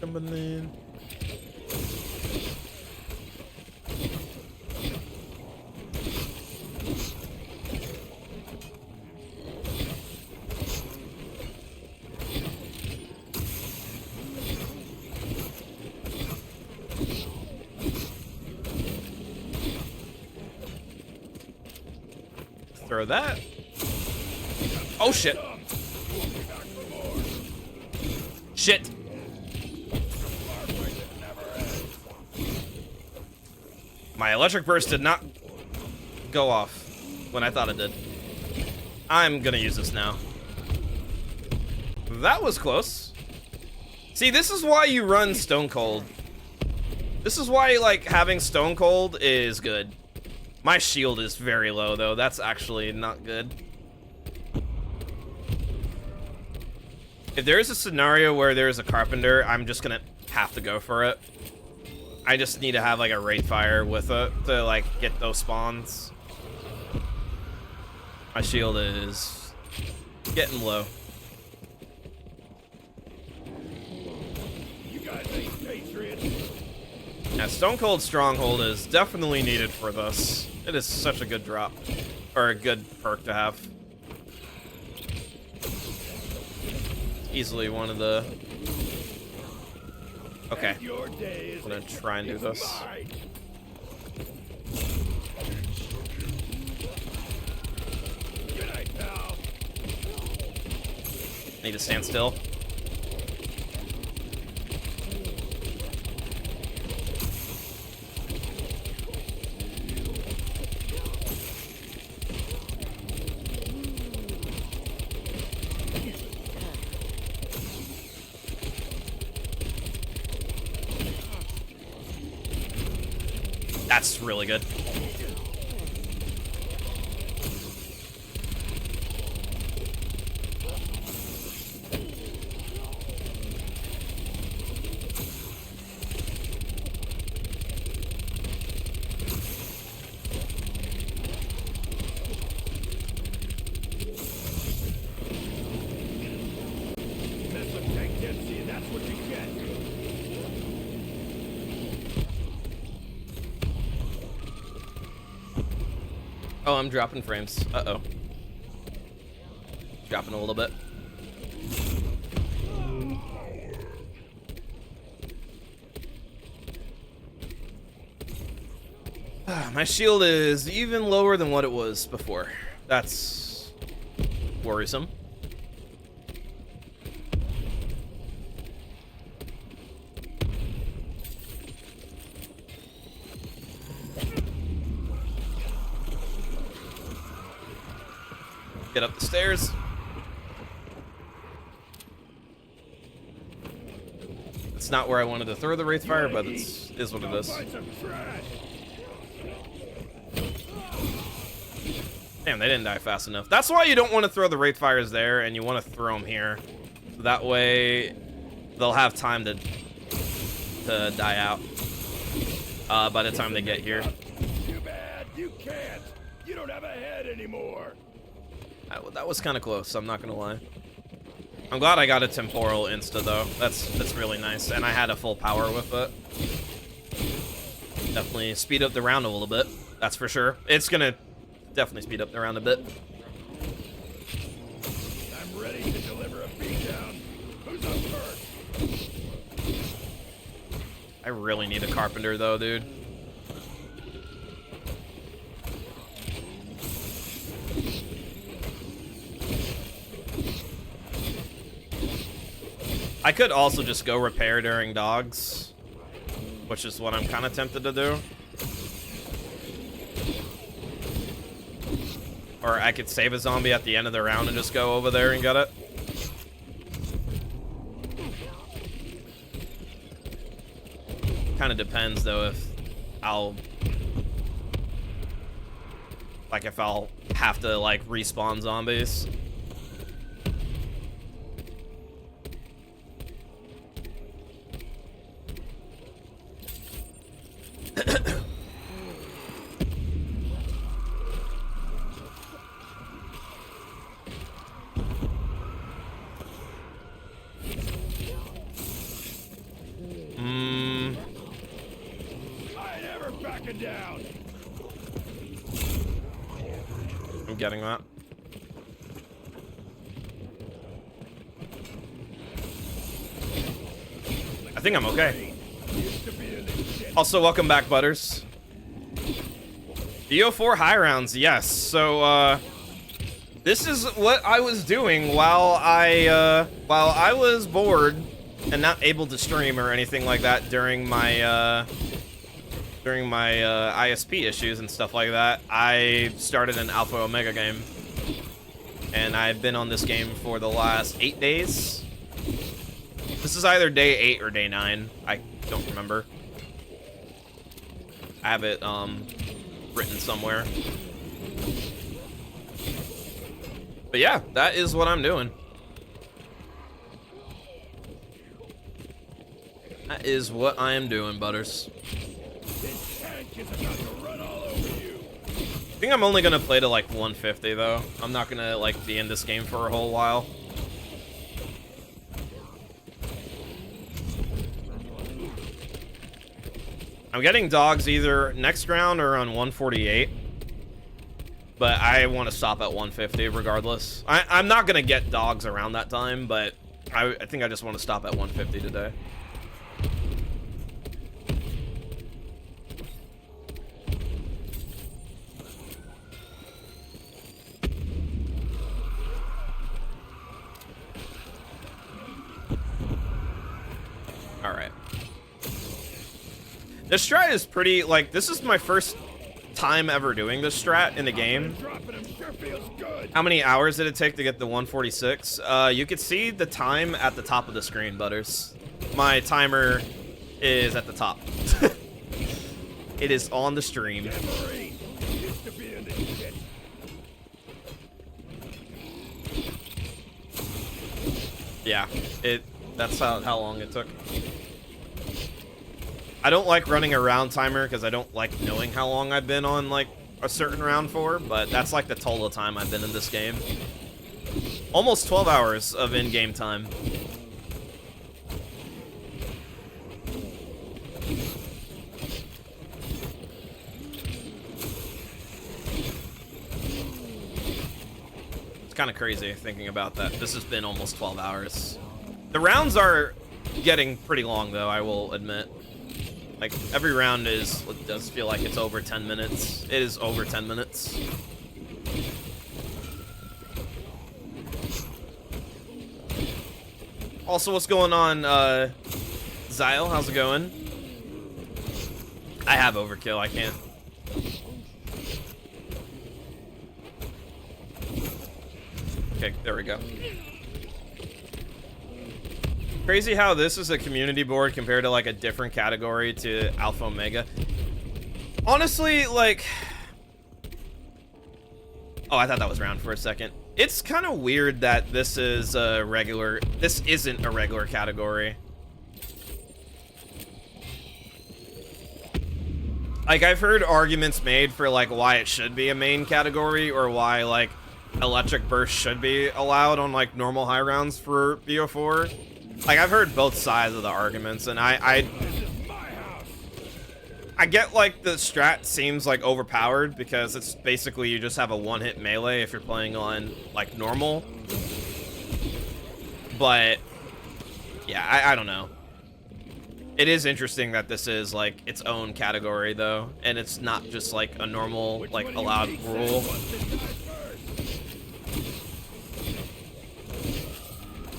Jumping in. Throw that. Oh shit. Shit. My electric burst did not go off when I thought it did. I'm gonna use this now. That was close. See, this is why you run Stone Cold. This is why, like, having Stone Cold is good. My shield is very low, though. That's actually not good. If there is a scenario where there's a Carpenter, I'm just gonna have to go for it. I just need to have, like, a Wraith Fire with it to, like, get those spawns. My shield is getting low. You guys ain't patriots. Yeah, Stone Cold Stronghold is definitely needed for this. It is such a good drop. Or a good perk to have. Easily one of the... Okay. Your day is I'm gonna try and do this. mine. Good night, pal. Need to stand still. That's really good. Oh, I'm dropping frames. Uh-oh. Dropping a little bit. My shield is even lower than what it was before. That's worrisome. Get up the stairs. It's not where I wanted to throw the Wraithfire, but it is what it is. Damn, they didn't die fast enough. That's why you don't want to throw the Wraithfires there, and you want to throw them here. That way, they'll have time to die out by the time they get here. Too bad, you can't. You don't have a head anymore. That was kind of close, I'm not gonna lie. I'm glad I got a temporal insta though. That's really nice, and I had a full power with it. Definitely speed up the round a little bit. That's for sure. It's gonna definitely speed up the round a bit. I'm ready to deliver a beatdown. Who's up first? I really need a carpenter though, dude. I could also just go repair during dogs, which is what I'm kind of tempted to do. Or I could save a zombie at the end of the round and just go over there and get it. Kind of depends though if I'll have to like respawn zombies. Down. I'm getting that. I think I'm okay. Also, welcome back, Butters. DO4 high rounds, yes. So, this is what I was doing while I was bored and not able to stream or anything like that during my ISP issues and stuff like that. I started an Alpha Omega game, and I've been on this game for the last 8 days. This is either day 8 or day 9. I don't remember. I have it written somewhere. But yeah, that is what I'm doing. That is what I am doing, Butters. I think I'm only gonna play to like 150 though. I'm not gonna like be in this game for a whole while. I'm getting dogs either next round or on 148. But I want to stop at 150 regardless. I'm not gonna get dogs around that time, but I think I just want to stop at 150 today. Alright. This strat is pretty, like, this is my first time ever doing this strat in the game. How many hours did it take to get the 146? You could see the time at the top of the screen, Butters. My timer is at the top. It is on the stream. Marine used to be in this shit. Yeah, that's how long it took. I don't like running a round timer because I don't like knowing how long I've been on like a certain round for, but that's like the total time I've been in this game. Almost 12 hours of in-game time. It's kind of crazy thinking about that. This has been almost 12 hours. The rounds are getting pretty long though, I will admit. Like, every round does feel like it's over 10 minutes. It is over 10 minutes. Also, what's going on, Zyle? How's it going? I have overkill, I can't. Okay, there we go. Crazy how this is a community board compared to like a different category to Alpha Omega. Honestly, like... Oh, I thought that was round for a second. It's kind of weird that this is a regular... This isn't a regular category. Like, I've heard arguments made for like why it should be a main category or why like Electric Burst should be allowed on like normal high rounds for BO4. Like, I've heard both sides of the arguments, and I get, like, the strat seems, like, overpowered, because it's basically you just have a one-hit melee if you're playing on, like, normal. But, yeah, I don't know. It is interesting that this is, like, its own category, though, and it's not just, like, a normal, like, allowed rule.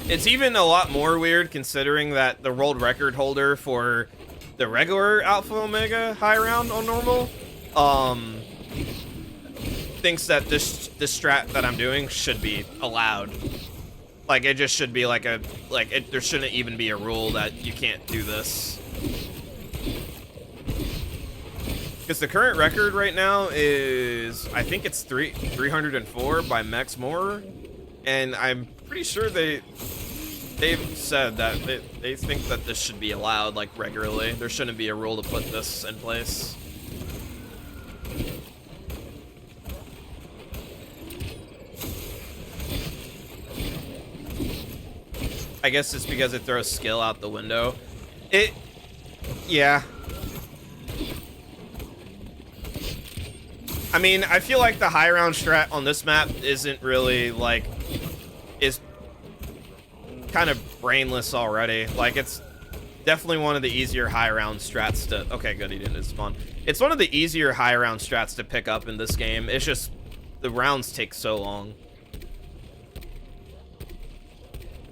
It's even a lot more weird considering that the world record holder for the regular Alpha Omega high round on normal, thinks that this strat that I'm doing should be allowed. Like, it just should be like there shouldn't even be a rule that you can't do this. Because the current record right now is, I think it's 304 by Max Moore, and I'm pretty sure they've said that they think that this should be allowed, like, regularly. There shouldn't be a rule to put this in place. I guess it's because it throws skill out the window. Yeah. I mean, I feel like the high round strat on this map isn't really, like, is kind of brainless already. Like, it's definitely one of the easier high round strats to... Okay, good, he didn't spawn. It's one of the easier high round strats to pick up in this game. It's just the rounds take so long.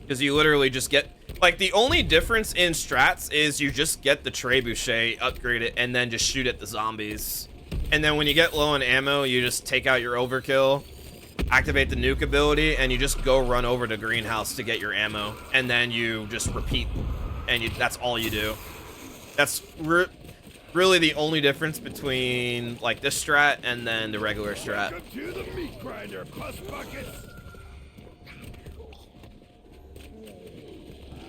Because you literally just get... Like, the only difference in strats is you just get the trebuchet, upgrade it, and then just shoot at the zombies. And then when you get low on ammo, you just take out your overkill, activate the nuke ability, and you just go run over to greenhouse to get your ammo. And then you just repeat, and that's all you do. That's really the only difference between, like, this strat and then the regular strat. Welcome to the meat grinder, puss buckets.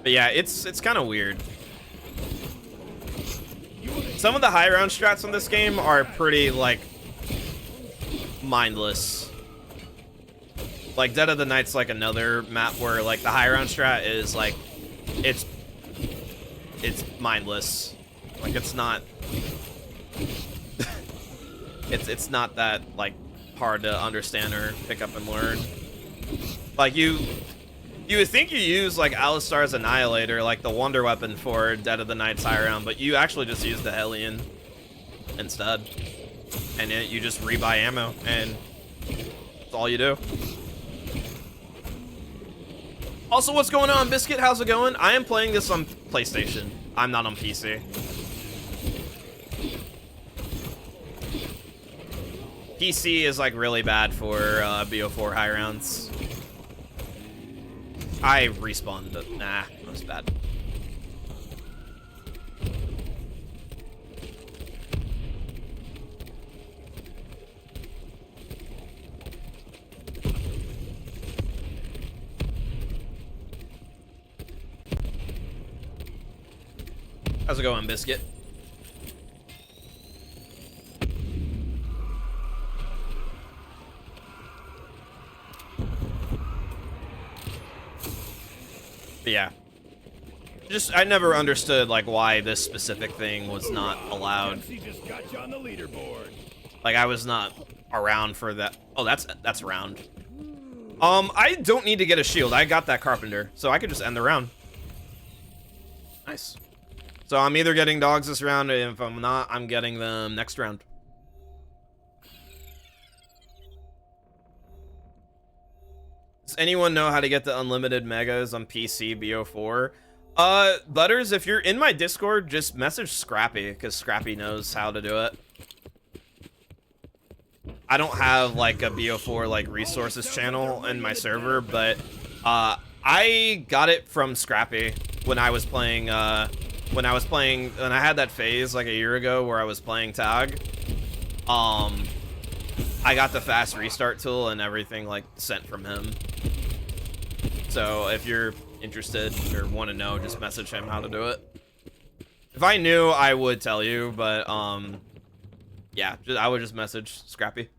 But yeah, it's kind of weird. Some of the high round strats on this game are pretty, like, mindless. Like, Dead of the Night's like another map where, like, the high round strat is, like, it's mindless. Like, it's not... it's not that, like, hard to understand or pick up and learn. Like, you would think you use, like, Alistar's Annihilator, like the wonder weapon for Dead of the Night's high round, but you actually just use the Hellion instead. And you just rebuy ammo, and that's all you do. Also, what's going on, Biscuit? How's it going? I am playing this on PlayStation. I'm not on PC. PC is, like, really bad for BO4 high rounds. I respawned, but nah, that was bad. How's it going, Biscuit? But yeah. I never understood, like, why this specific thing was not allowed. MC just got you on the leaderboard. Like, I was not around for that. Oh, that's round. I don't need to get a shield. I got that carpenter, so I could just end the round. Nice. So I'm either getting dogs this round, and if I'm not, I'm getting them next round. Does anyone know how to get the unlimited megas on PC BO4? Butters, if you're in my Discord, just message Scrappy, because Scrappy knows how to do it. I don't have, like, a BO4, like, resources channel in my server, but, I got it from Scrappy when I was playing, when I had that phase, like, a year ago where I was playing tag. I got the fast restart tool and everything, like, sent from him. So, if you're interested or want to know, just message him how to do it. If I knew, I would tell you, but, yeah, I would just message Scrappy.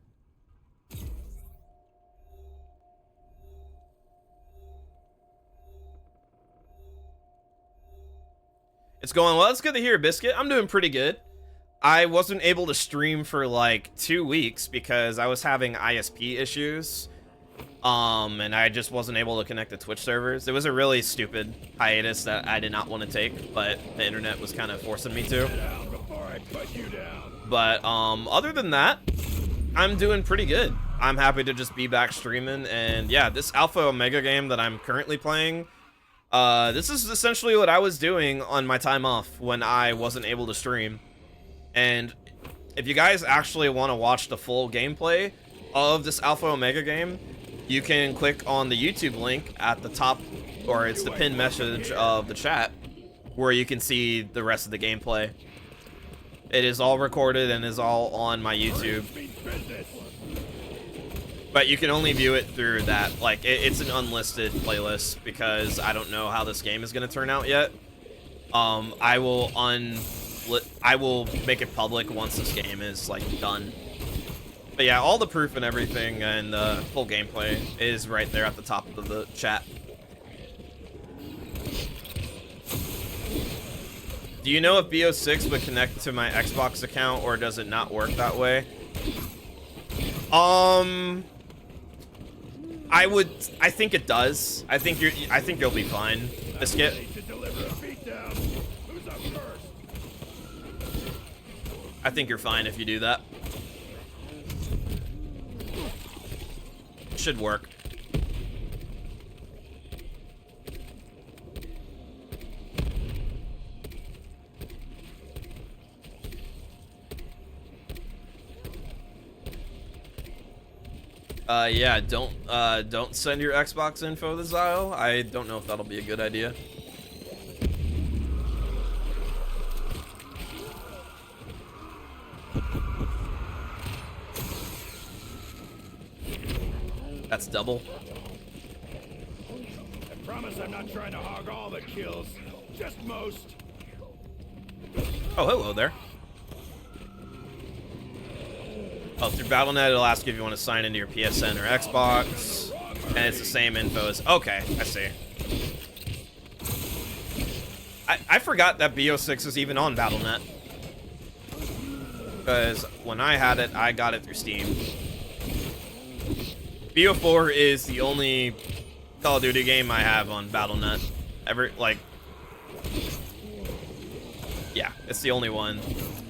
It's going well. It's good to hear, Biscuit. I'm doing pretty good. I wasn't able to stream for like 2 weeks because I was having ISP issues. And I just wasn't able to connect to Twitch servers. It was a really stupid hiatus that I did not want to take, but the internet was kind of forcing me to. But other than that, I'm doing pretty good. I'm happy to just be back streaming, and yeah, this Alpha Omega game that I'm currently playing, this is essentially what I was doing on my time off when I wasn't able to stream. And if you guys actually want to watch the full gameplay of this Alpha Omega game, you can click on the YouTube link at the top, or it's the pinned message of the chat, where you can see the rest of the gameplay. It is all recorded and is all on my YouTube. But you can only view it through that. Like, it's an unlisted playlist because I don't know how this game is going to turn out yet. I will make it public once this game is, like, done. But yeah, all the proof and everything and the full gameplay is right there at the top of the chat. Do you know if BO6 would connect to my Xbox account, or does it not work that way? I think it does. I think you'll be fine, Biscuit. I think you're fine if you do that. Should work. Yeah, don't send your Xbox info to Zyle. I don't know if that'll be a good idea. That's double. I promise I'm not trying to hog all the kills, just most. Oh, hello there. Oh, through Battle.net, it'll ask you if you want to sign into your PSN or Xbox, and it's the same info as... Okay, I see. I forgot that BO6 is even on Battle.net. Because when I had it, I got it through Steam. BO4 is the only Call of Duty game I have on Battle.net. Yeah, it's the only one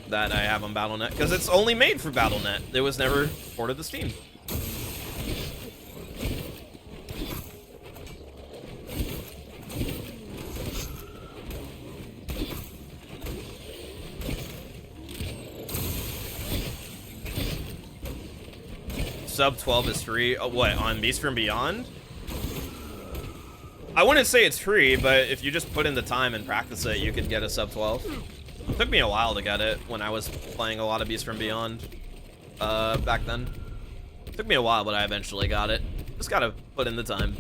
that I have on Battle.net, because it's only made for Battle.net. It was never ported to Steam. Sub 12 is free. Oh, what, on Beast from Beyond? I wouldn't say it's free, but if you just put in the time and practice it, you could get a sub 12. It took me a while to get it when I was playing a lot of Beast from Beyond back then. It took me a while, but I eventually got it. Just gotta put in the time.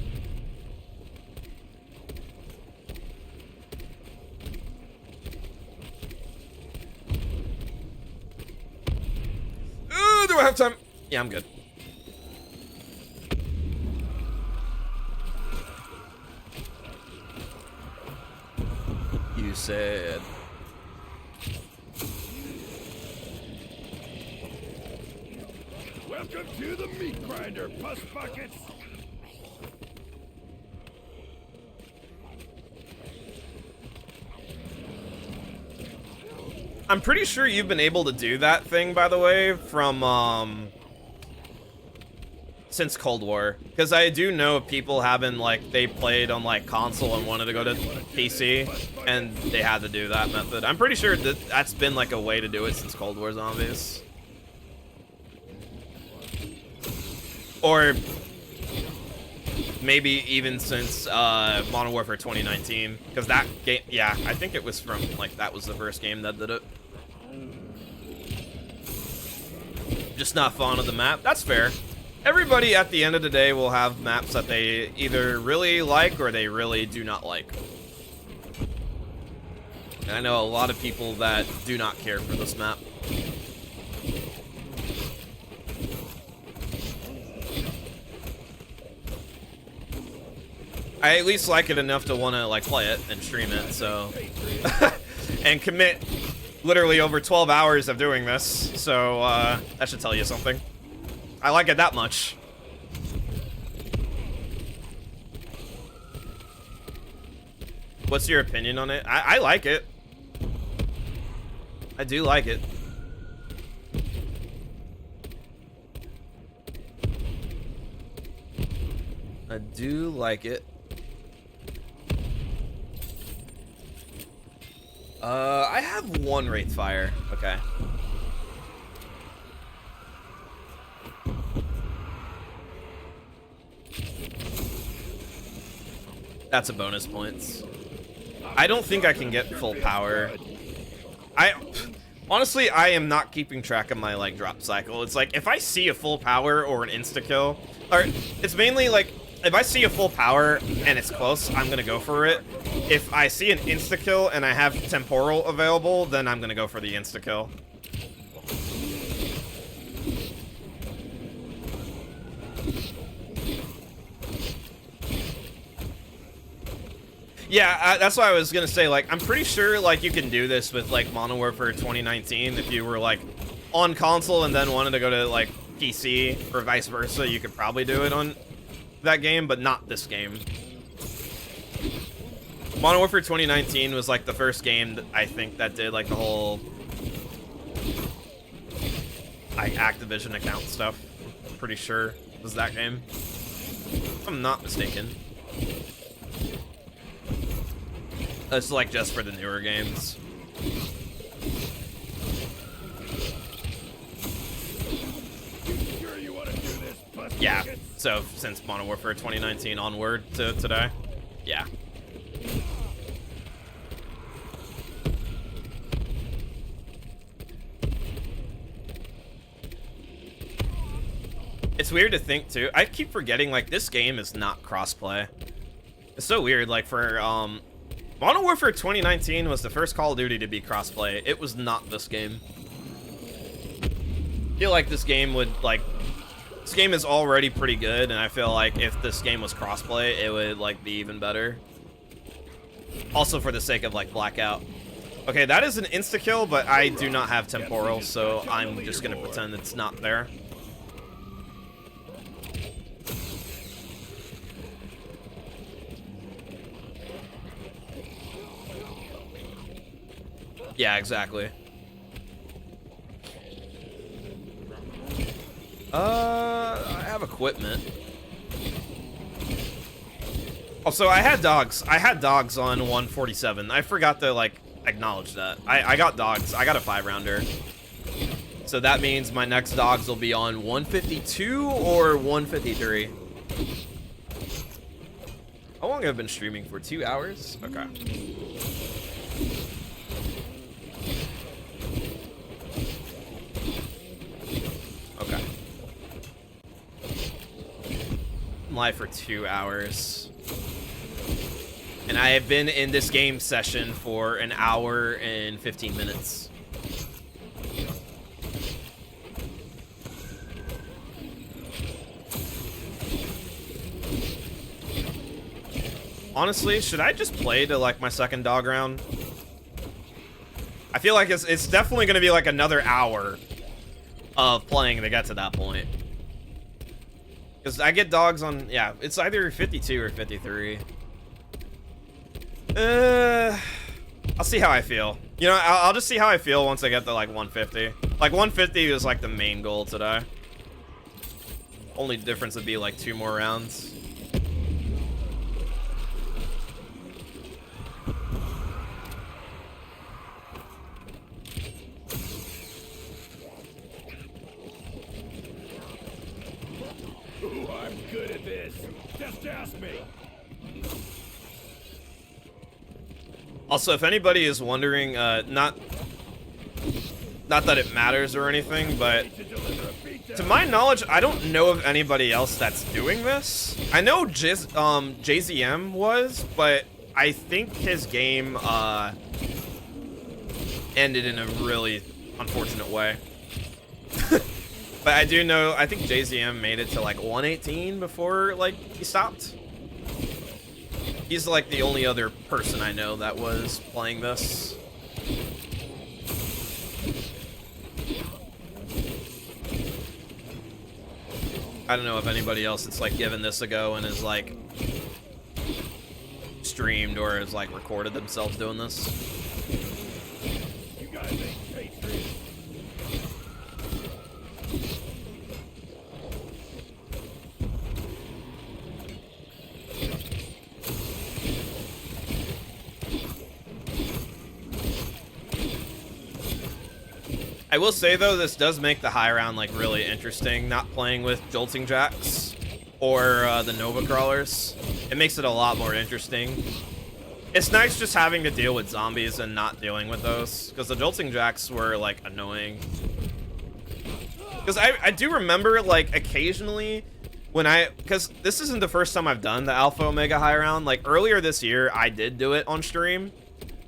revive time. Yeah, I'm good. You said. Welcome to the meat grinder, puss buckets. I'm pretty sure you've been able to do that thing, by the way, from, since Cold War. Because I do know of people having, like, they played on, like, console and wanted to go to PC, and they had to do that method. I'm pretty sure that that's been, like, a way to do it since Cold War Zombies. Or maybe even since Modern Warfare 2019, because that game, yeah, I think it was from, like, that was the first game that did it. Just not fond of the map. That's fair. Everybody at the end of the day will have maps that they either really like or they really do not like. And I know a lot of people that do not care for this map. I at least like it enough to want to like play it and stream it, so and commit literally over 12 hours of doing this, so that should tell you something. I like it that much. What's your opinion on it? I like it. I do like it. I do like it. I have one Wraithfire. Okay. That's a bonus points. I don't think I can get full power. Honestly, I am not keeping track of my, like, drop cycle. It's like, if I see a full power or an insta-kill, or it's mainly, like, if I see a full power and it's close, I'm gonna go for it. If I see an insta-kill and I have temporal available, then I'm gonna go for the insta-kill. Yeah, that's what I was gonna say. Like, I'm pretty sure, like, you can do this with, like, Modern Warfare 2019. If you were, like, on console and then wanted to go to, like, PC or vice versa, you could probably do it on that game, but not this game. Modern Warfare 2019 was, like, the first game that I think that did, like, the whole, like, Activision account stuff. I'm pretty sure it was that game, if I'm not mistaken. It's like just for the newer games. Sure you want to do this, puss Yeah, buckets? so since Modern Warfare 2019 onward to today. Yeah. It's weird to think too. I keep forgetting, like, this game is not crossplay. It's so weird, like, for Modern Warfare 2019 was the first Call of Duty to be crossplay. It was not this game. I feel like this game would, like, this game is already pretty good, and I feel like if this game was crossplay, it would, like, be even better. Also for the sake of, like, Blackout. Okay, that is an insta-kill, but I do not have temporal, so I'm just gonna pretend it's not there. Yeah, exactly. I have equipment. Also, I had dogs. I had dogs on 147. I forgot to, like, acknowledge that. I got dogs. I got a 5-rounder. So that means my next dogs will be on 152 or 153. How long have I been streaming for? 2 hours? Okay. Okay. I'm live for 2 hours. And I have been in this game session for 1 hour and 15 minutes. Honestly, should I just play to like my second dog round? I feel like it's definitely gonna be like another hour of playing to get to that point. Because I get dogs on, yeah, it's either 52 or 53. I'll see how I feel. You know, I'll just see how I feel once I get to like 150. Like 150 is like the main goal today. Only difference would be like 2 more rounds. Ooh, I'm good at this. Just ask me. Also, if anybody is wondering, not that it matters or anything, but to my knowledge, I don't know of anybody else that's doing this. I know JZM was, but I think his game ended in a really unfortunate way. But I do know, I think JZM made it to like 118 before like he stopped. He's like the only other person I know that was playing this. I don't know if anybody else that's like given this a go and is like streamed or has like recorded themselves doing this. You guys ain't Patriots. I will say though, this does make the high round like really interesting, not playing with Jolting Jacks or the Nova Crawlers. It makes it a lot more interesting. It's nice just having to deal with zombies and not dealing with those, because the Jolting Jacks were like annoying. Because I do remember like occasionally when because this isn't the first time I've done the Alpha Omega high round. Like earlier this year, I did do it on stream,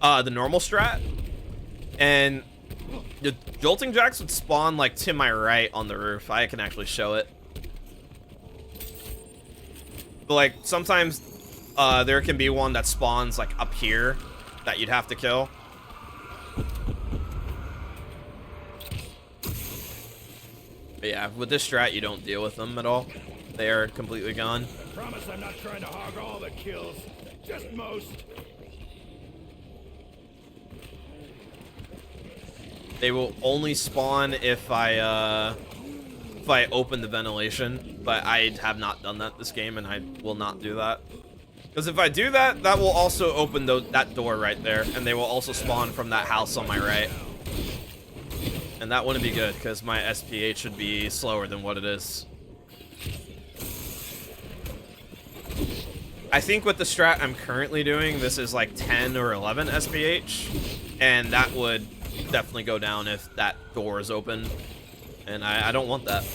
the normal strat, and the Jolting Jacks would spawn like to my right on the roof. I can actually show it. But like sometimes there can be one that spawns like up here that you'd have to kill. But yeah, with this strat you don't deal with them at all. They are completely gone. I promise I'm not trying to hog all the kills, just most. They will only spawn if I open the ventilation, but I have not done that this game, and I will not do that. Because if I do that, that will also open that door right there, and they will also spawn from that house on my right. And that wouldn't be good, because my SPH should be slower than what it is. I think with the strat I'm currently doing, this is like 10 or 11 SPH, and that would definitely go down if that door is open, and I don't want that.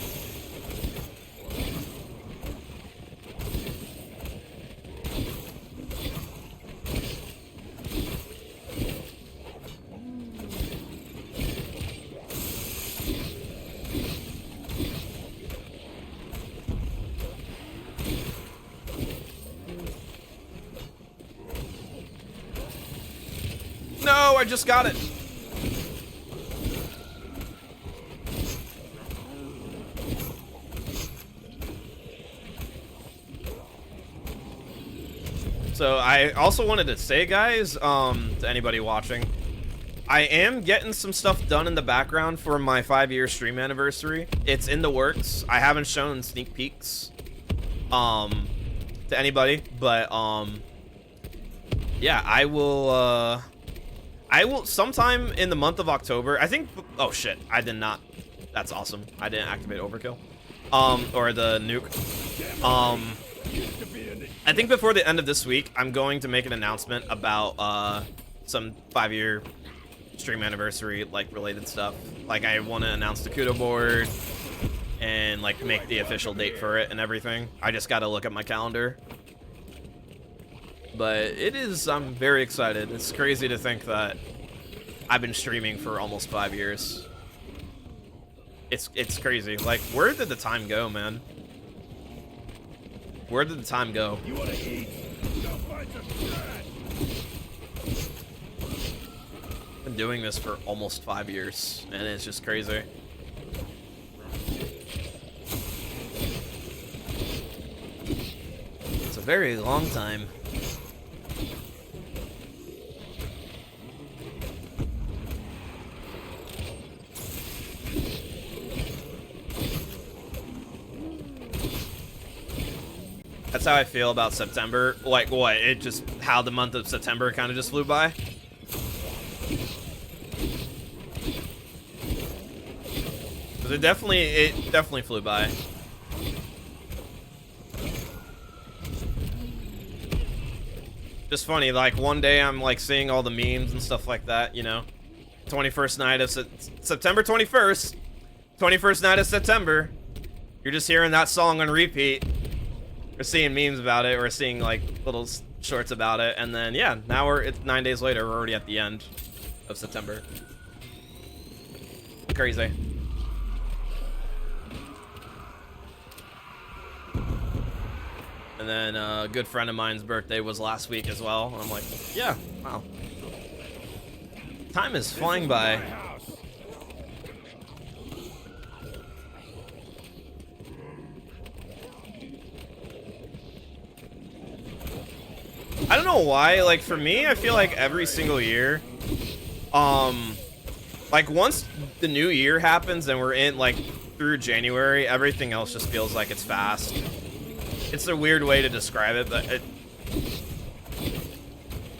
No, I just got it. So I also wanted to say, guys, to anybody watching, I am getting some stuff done in the background for my 5-year stream anniversary. It's in the works. I haven't shown sneak peeks to anybody, but yeah, I will sometime in the month of October. I think, oh shit, I did not. That's awesome. I didn't activate overkill. Or the nuke. I think before the end of this week, I'm going to make an announcement about some 5-year stream anniversary like related stuff. Like I want to announce the Kudo board and like make the official date for it and everything. I just got to look at my calendar. But it is, I'm very excited. It's crazy to think that I've been streaming for almost 5 years. It's crazy. Like, where did the time go, man? Where did the time go? You want to eat? Go find bunch of trash. Been doing this for almost 5 years, and it's just crazy. It's a very long time. That's how I feel about September. Like, what? It just, how the month of September kind of just flew by? It definitely flew by. Just funny, like, one day I'm, like, seeing all the memes and stuff like that, you know? 21st night of September 21st. 21st night of September. You're just hearing that song on repeat. We're seeing memes about it, or seeing like little shorts about it, and then yeah, now it's 9 days later, we're already at the end of September. Crazy. And then a good friend of mine's birthday was last week as well. I'm like, yeah, wow. Time is flying by. I don't know why, like, for me, I feel like every single year, like, once the new year happens and we're in, like, through January, everything else just feels like it's fast. It's a weird way to describe it, but I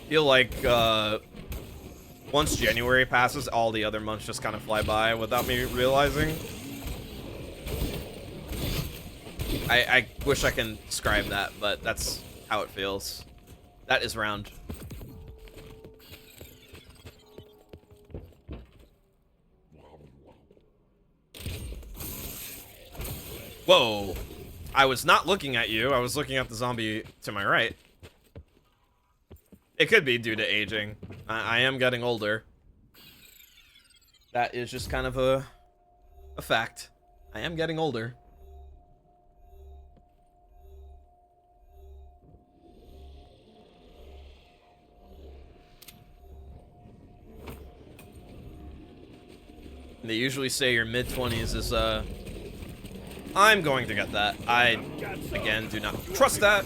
feel like, once January passes, all the other months just kind of fly by without me realizing. I wish I can describe that, but that's how it feels. That is round. Whoa. I was not looking at you. I was looking at the zombie to my right. It could be due to aging. I am getting older. That is just kind of a fact. I am getting older. They usually say your mid-20s is, I'm going to get that. I, again, do not trust that.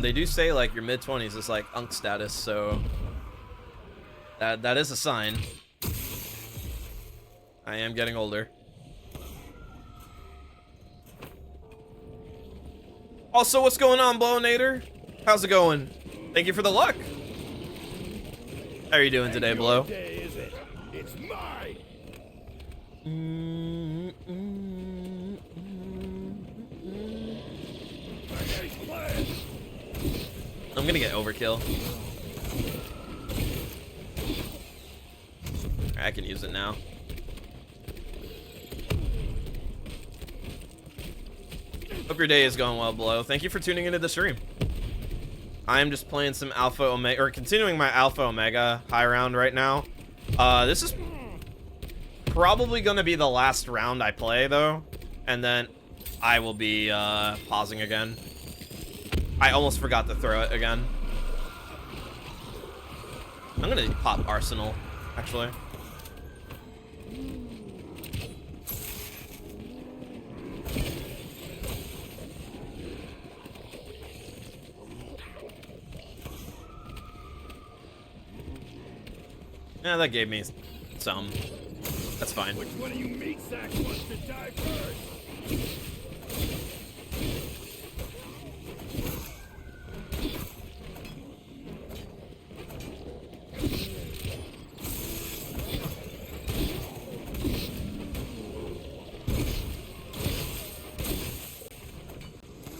They do say, like, your mid-20s is, like, unk status, so... That is a sign. I am getting older. Also, what's going on, Blowinator? How's it going? Thank you for the luck. How are you doing today, Blow? It's mine. I'm gonna get overkill. I can use it now. Hope your day is going well, Blow. Thank you for tuning into the stream. I am just playing some Alpha Omega, or continuing my Alpha Omega high round right now. This is probably gonna be the last round I play, though, and then I will be pausing again. I almost forgot to throw it again. I'm gonna pop Arsenal, actually. Yeah, that gave me some. That's fine. Which one of you meat sacks wants to die first?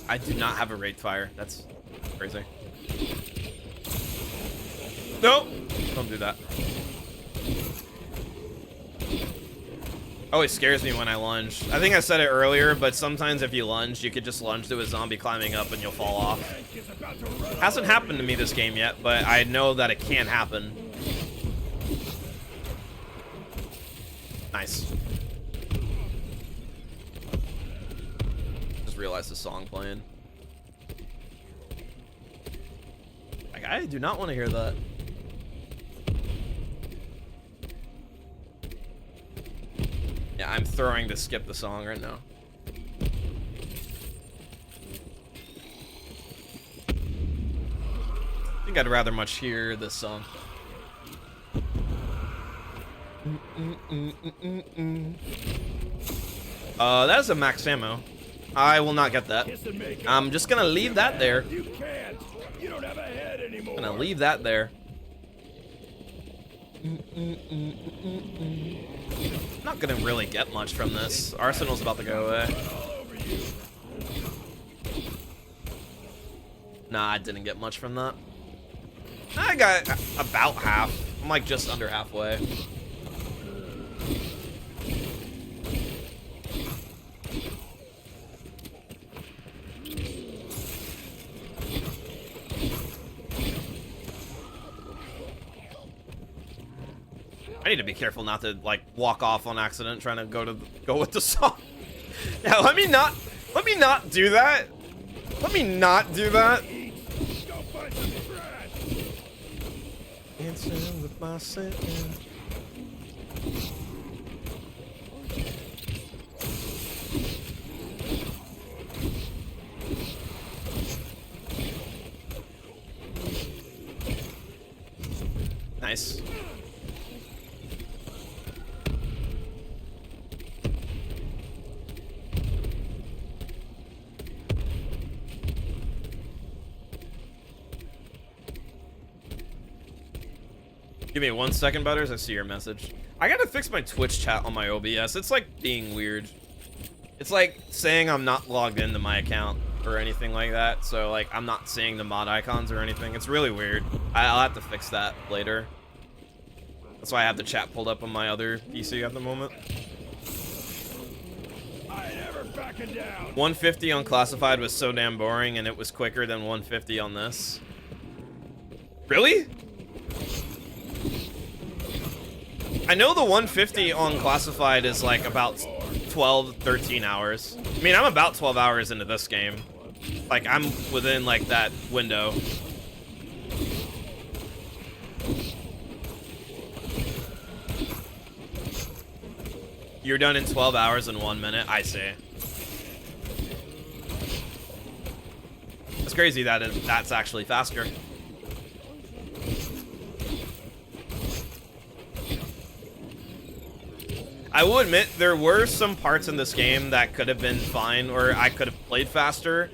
I do not have a rate fire. That's crazy. Nope. Don't do that. Always scares me when I lunge. I think I said it earlier, but sometimes if you lunge, you could just lunge to a zombie climbing up and you'll fall off. Hasn't happened to me this game yet, but I know that it can happen. Nice. Just realized the song playing. like, I do not want to hear that. Yeah, I'm throwing to skip the song right now. I think I'd rather much hear this song. That is a max ammo. I will not get that. I'm just gonna leave that there. You can't. You don't have a head anymore. Gonna leave that there. Not gonna really get much from this. Arsenal's about to go away. Nah, I didn't get much from that. I got about half. I'm like just under halfway. I need to be careful not to like walk off on accident trying to go with the song. Yeah, let me not do that. Let me not do that. Dancing with my sin. Nice. Give me 1 second, Butters. I see your message. I gotta fix my Twitch chat on my OBS. It's like being weird. It's like saying I'm not logged into my account or anything like that. So like I'm not seeing the mod icons or anything. It's really weird. I'll have to fix that later. That's why I have the chat pulled up on my other PC at the moment. I ain't ever backing down. 150 on classified was so damn boring, and it was quicker than 150 on this. Really? I know the 150 on classified is like about 12, 13 hours. I mean, I'm about 12 hours into this game. Like, I'm within like that window. You're done in 12 hours and 1 minute, I see. It's crazy that that's actually faster. I will admit, there were some parts in this game that could have been fine, or I could have played faster.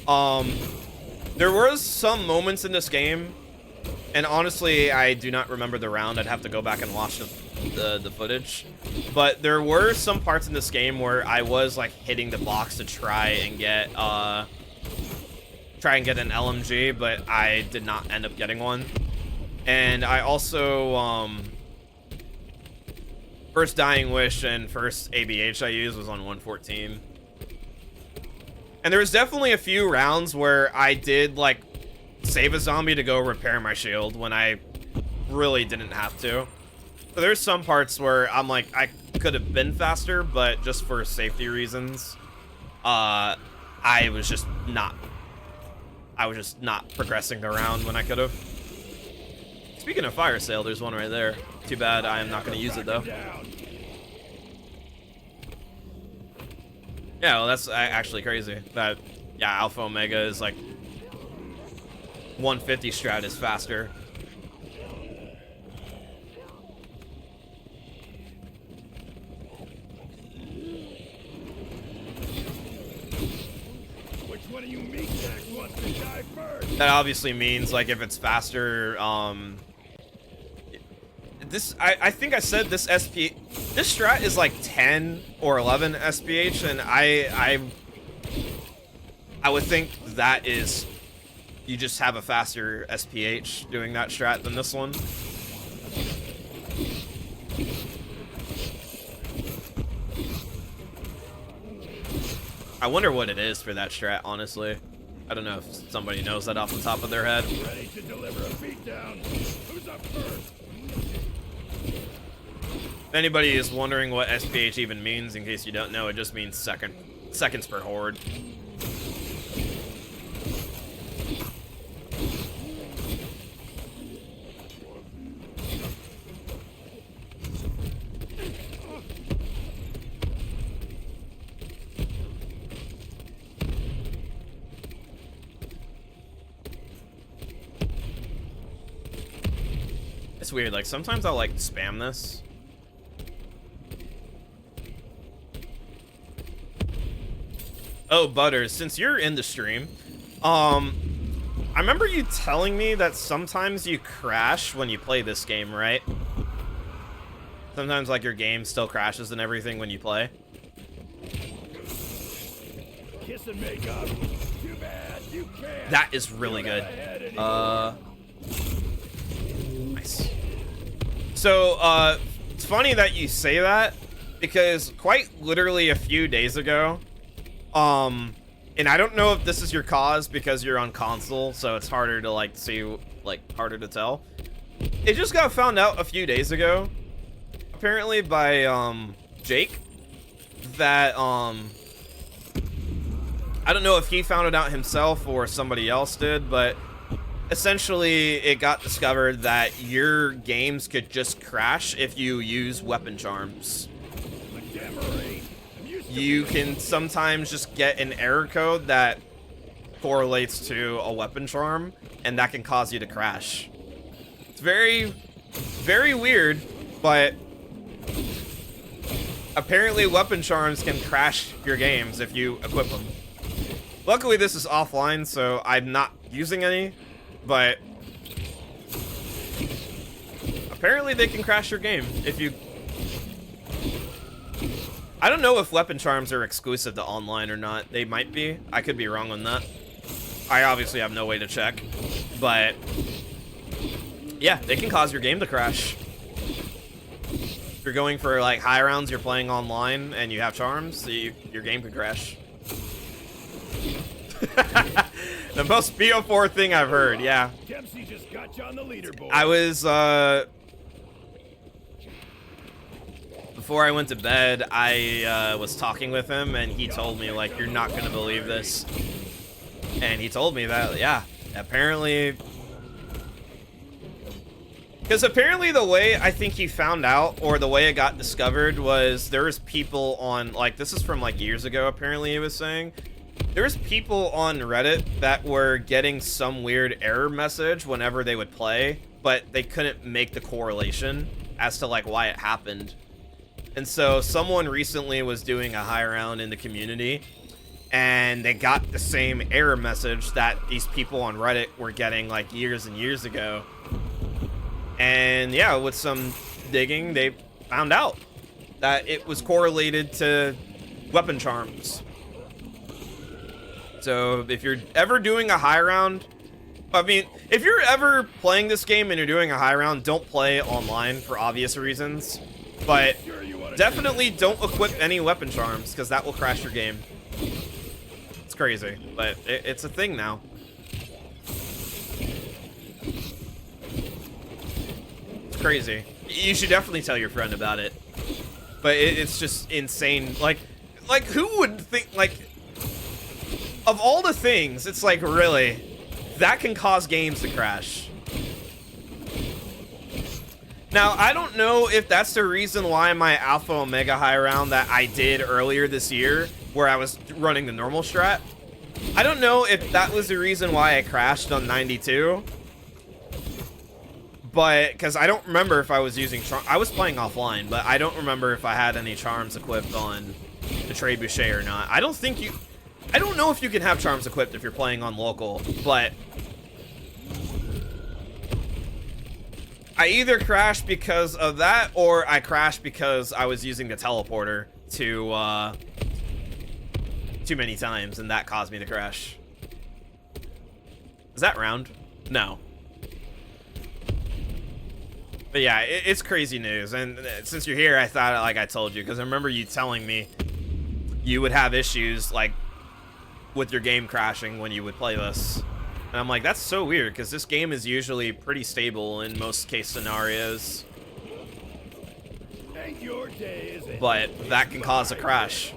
There were some moments in this game, and honestly, I do not remember the round. I'd have to go back and watch the footage. But there were some parts in this game where I was like hitting the box to try and get an LMG, but I did not end up getting one. And I also first Dying Wish and first ABH I used was on 114. And there was definitely a few rounds where I did like save a zombie to go repair my shield when I really didn't have to. So there's some parts where I'm like, I could have been faster, but just for safety reasons, I was just not progressing the round when I could have. Speaking of fire sale, there's one right there. Too bad I am not going to use it though. Yeah, well, that's actually crazy. That, yeah, Alpha Omega is like 150 strat is faster. Which one of you meatbacks wants to die first? That obviously means like if it's faster, I think I said this this strat is like 10 or 11 SPH, and I would think that is, you just have a faster SPH doing that strat than this one. I wonder what it is for that strat, honestly. I don't know if somebody knows that off the top of their head. Ready to deliver a beatdown. Who's up first? If anybody is wondering what SPH even means, in case you don't know, it just means seconds per horde. It's weird, like sometimes I'll like spam this. Oh, Butters, since you're in the stream, I remember you telling me that sometimes you crash when you play this game, right? Sometimes like your game still crashes and everything when you play. Kiss and make up. Too bad you can't. That is really good. Nice. So, it's funny that you say that because quite literally a few days ago, and I don't know if this is your cause because you're on console, so it's harder to like see, like harder to tell. It just got found out a few days ago, apparently by Jake, that I don't know if he found it out himself or somebody else did, but essentially it got discovered that your games could just crash if you use weapon charms. You can sometimes just get an error code that correlates to a weapon charm, and that can cause you to crash. It's very, very weird, but apparently weapon charms can crash your games if you equip them. Luckily, this is offline, so I'm not using any, but apparently they can crash your game if you... I don't know if weapon charms are exclusive to online or not. They might be. I could be wrong on that. I obviously have no way to check, but yeah, they can cause your game to crash. If you're going for like high rounds, you're playing online, and you have charms, your game could crash. The most BO4 thing I've heard, yeah. Dempsey just got you on the leaderboard. I was, before I went to bed, I was talking with him, and he told me, like, you're not gonna believe this. And he told me that, yeah, apparently... Because apparently the way I think he found out, or the way it got discovered, was there was people on, like, this is from, like, years ago, apparently he was saying. There was people on Reddit that were getting some weird error message whenever they would play, but they couldn't make the correlation as to, like, why it happened. And so someone recently was doing a high round in the community, and they got the same error message that these people on Reddit were getting like years and years ago. And yeah, with some digging, they found out that it was correlated to weapon charms. So if you're ever doing a high round, I mean, if you're ever playing this game and you're doing a high round, don't play online for obvious reasons. But definitely don't equip any weapon charms, because that will crash your game. It's crazy, but it's a thing now. It's crazy. You should definitely tell your friend about it. But it's just insane. Like who would think, like, of all the things, it's like, really, that can cause games to crash. Now, I don't know if that's the reason why my Alpha Omega high round that I did earlier this year, where I was running the normal strat, I don't know if that was the reason why I crashed on 92. But, because I don't remember if I was using charms. I was playing offline, but I don't remember if I had any charms equipped on the Trebuchet or not. I don't know if you can have charms equipped if you're playing on local, but I either crashed because of that, or I crashed because I was using the teleporter too many times, and that caused me to crash. Is that round? No. But yeah, it's crazy news, and since you're here, I thought, like I told you, because I remember you telling me you would have issues, like, with your game crashing when you would play this. And I'm like, that's so weird, because this game is usually pretty stable in most case scenarios. But that can cause a crash.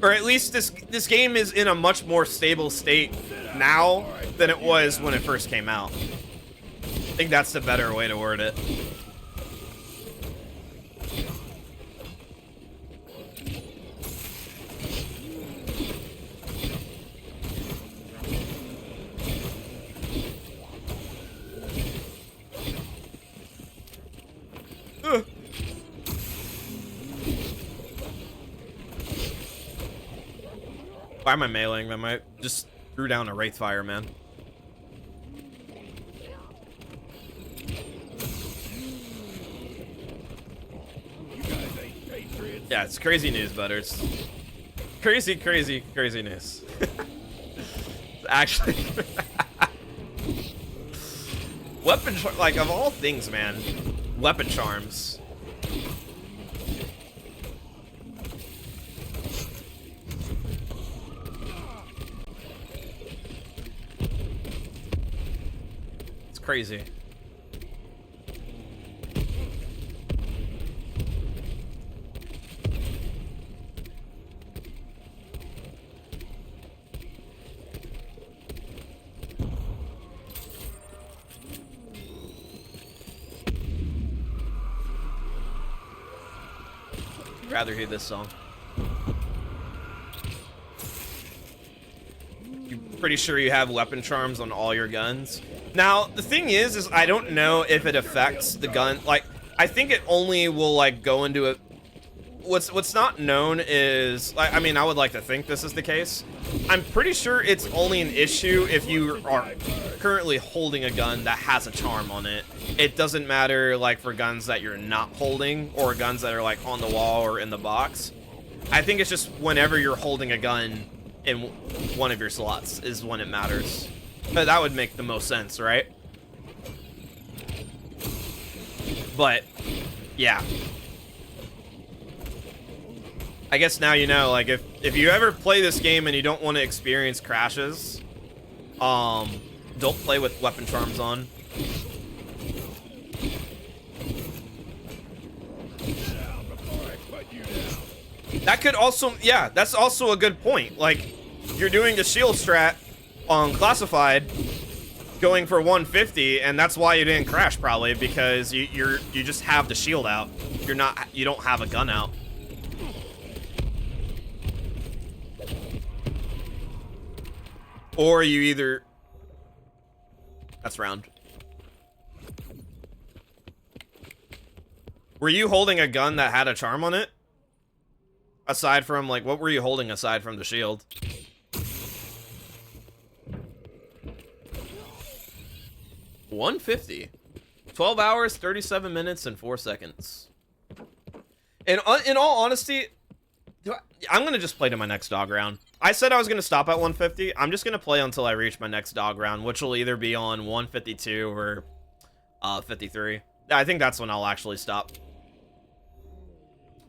Or at least this game is in a much more stable state now than it was when it first came out. I think that's the better way to word it. Why am I meleeing them? I just threw down a Wraithfire, man. You guys ain't patriots. Yeah, it's crazy news, Butters. Crazy, crazy, crazy news. Actually, like, of all things, man, weapon charms. It's crazy. I'd rather hear this song. You're pretty sure you have weapon charms on all your guns? Now, the thing is I don't know if it affects the gun. Like, I think it only will, like, go into it. What's not known is, I mean, I would like to think this is the case. I'm pretty sure it's only an issue if you are currently holding a gun that has a charm on it. It doesn't matter, like, for guns that you're not holding or guns that are, like, on the wall or in the box. I think it's just whenever you're holding a gun in one of your slots is when it matters. But that would make the most sense, right? But, yeah. I guess now you know, like, if you ever play this game and you don't want to experience crashes, don't play with weapon charms on. That could also, yeah, that's also a good point. Like, you're doing the shield strat on Classified, going for 150, and that's why you didn't crash, probably, because you just have the shield out. You don't have a gun out. Or you either... That's round. Were you holding a gun that had a charm on it? Aside from, like, what were you holding aside from the shield? $150. 12 hours, 37 minutes, and 4 seconds. And in all honesty, I'm going to just play to my next dog round. I said I was going to stop at 150. I'm just going to play until I reach my next dog round, which will either be on 152 or 53. I think that's when I'll actually stop.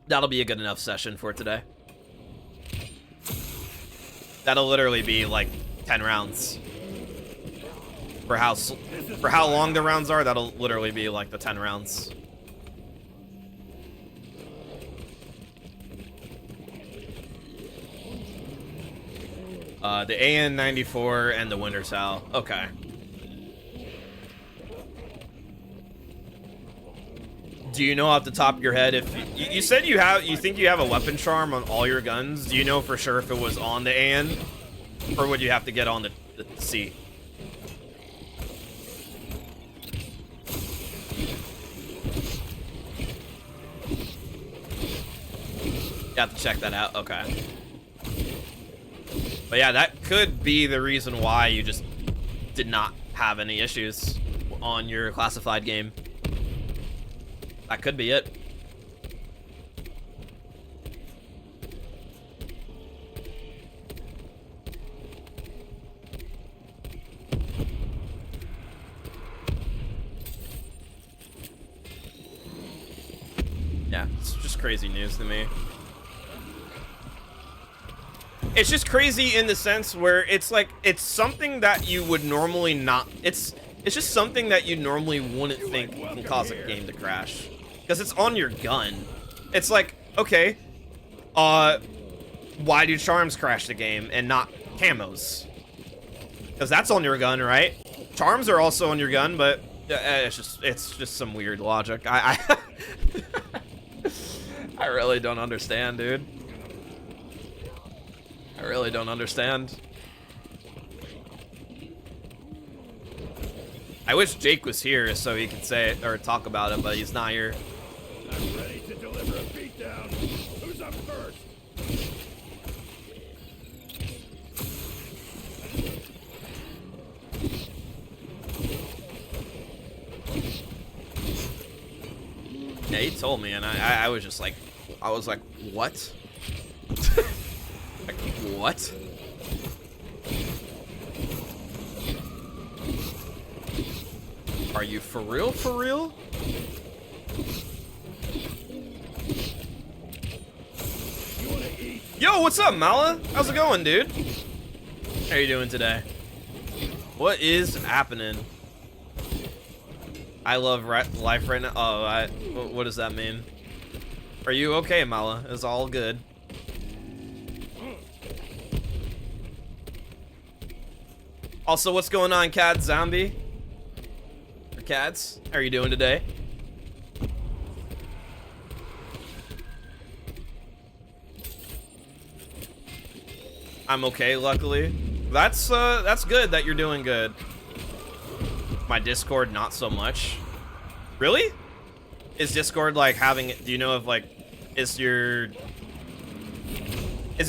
That'll be a good enough session for today. That'll literally be like 10 rounds. For how long the rounds are, that'll literally be like the 10 rounds. The AN-94 and the Winter's Howl. Okay. Do you know off the top of your head if you said you think you have a weapon charm on all your guns? Do you know for sure if it was on the AN, or would you have to get on the C? You have to check that out. Okay. But yeah, that could be the reason why you just did not have any issues on your Classified game. That could be it. Yeah, it's just crazy news to me. It's just crazy in the sense where it's like, it's something that you would normally not, it's just something that you normally wouldn't think can cause a game to crash. Because it's on your gun. It's like, okay, why do charms crash the game and not camos? Because that's on your gun, right? Charms are also on your gun, but it's just some weird logic. I really don't understand, dude. I really don't understand. I wish Jake was here so he could say it or talk about it, but he's not here. I'm ready to deliver a beatdown. Who's up first? Yeah, he told me, and I was just like, I was like, what? Like, what? Are you for real? For real? Yo, what's up, Mala? How's it going, dude? How you doing today? What is happening? I love life right now. Oh, what does that mean? Are you okay, Mala? Is all good? Also, what's going on, Cad Zombie? Or Cads? How are you doing today? I'm okay, luckily. That's good that you're doing good. My Discord, not so much. Really? Is Discord like having? Do you know if like, is it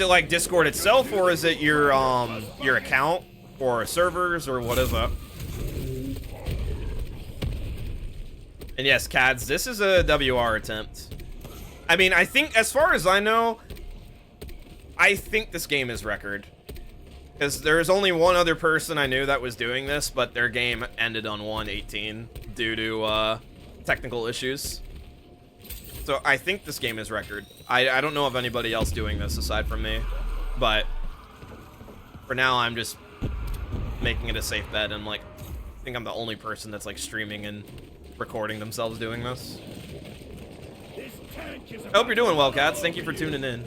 like Discord itself, or is it your account or servers, or what is up? And yes, Cads, this is a WR attempt. I mean, I think, as far as I know, I think this game is record. Because there's only one other person I knew that was doing this, but their game ended on 1:18 due to technical issues. So I think this game is record. I don't know of anybody else doing this aside from me, but for now I'm just making it a safe bet, and like, I think I'm the only person that's like streaming and recording themselves doing this. I hope you're doing well, Cats. Thank you for tuning in.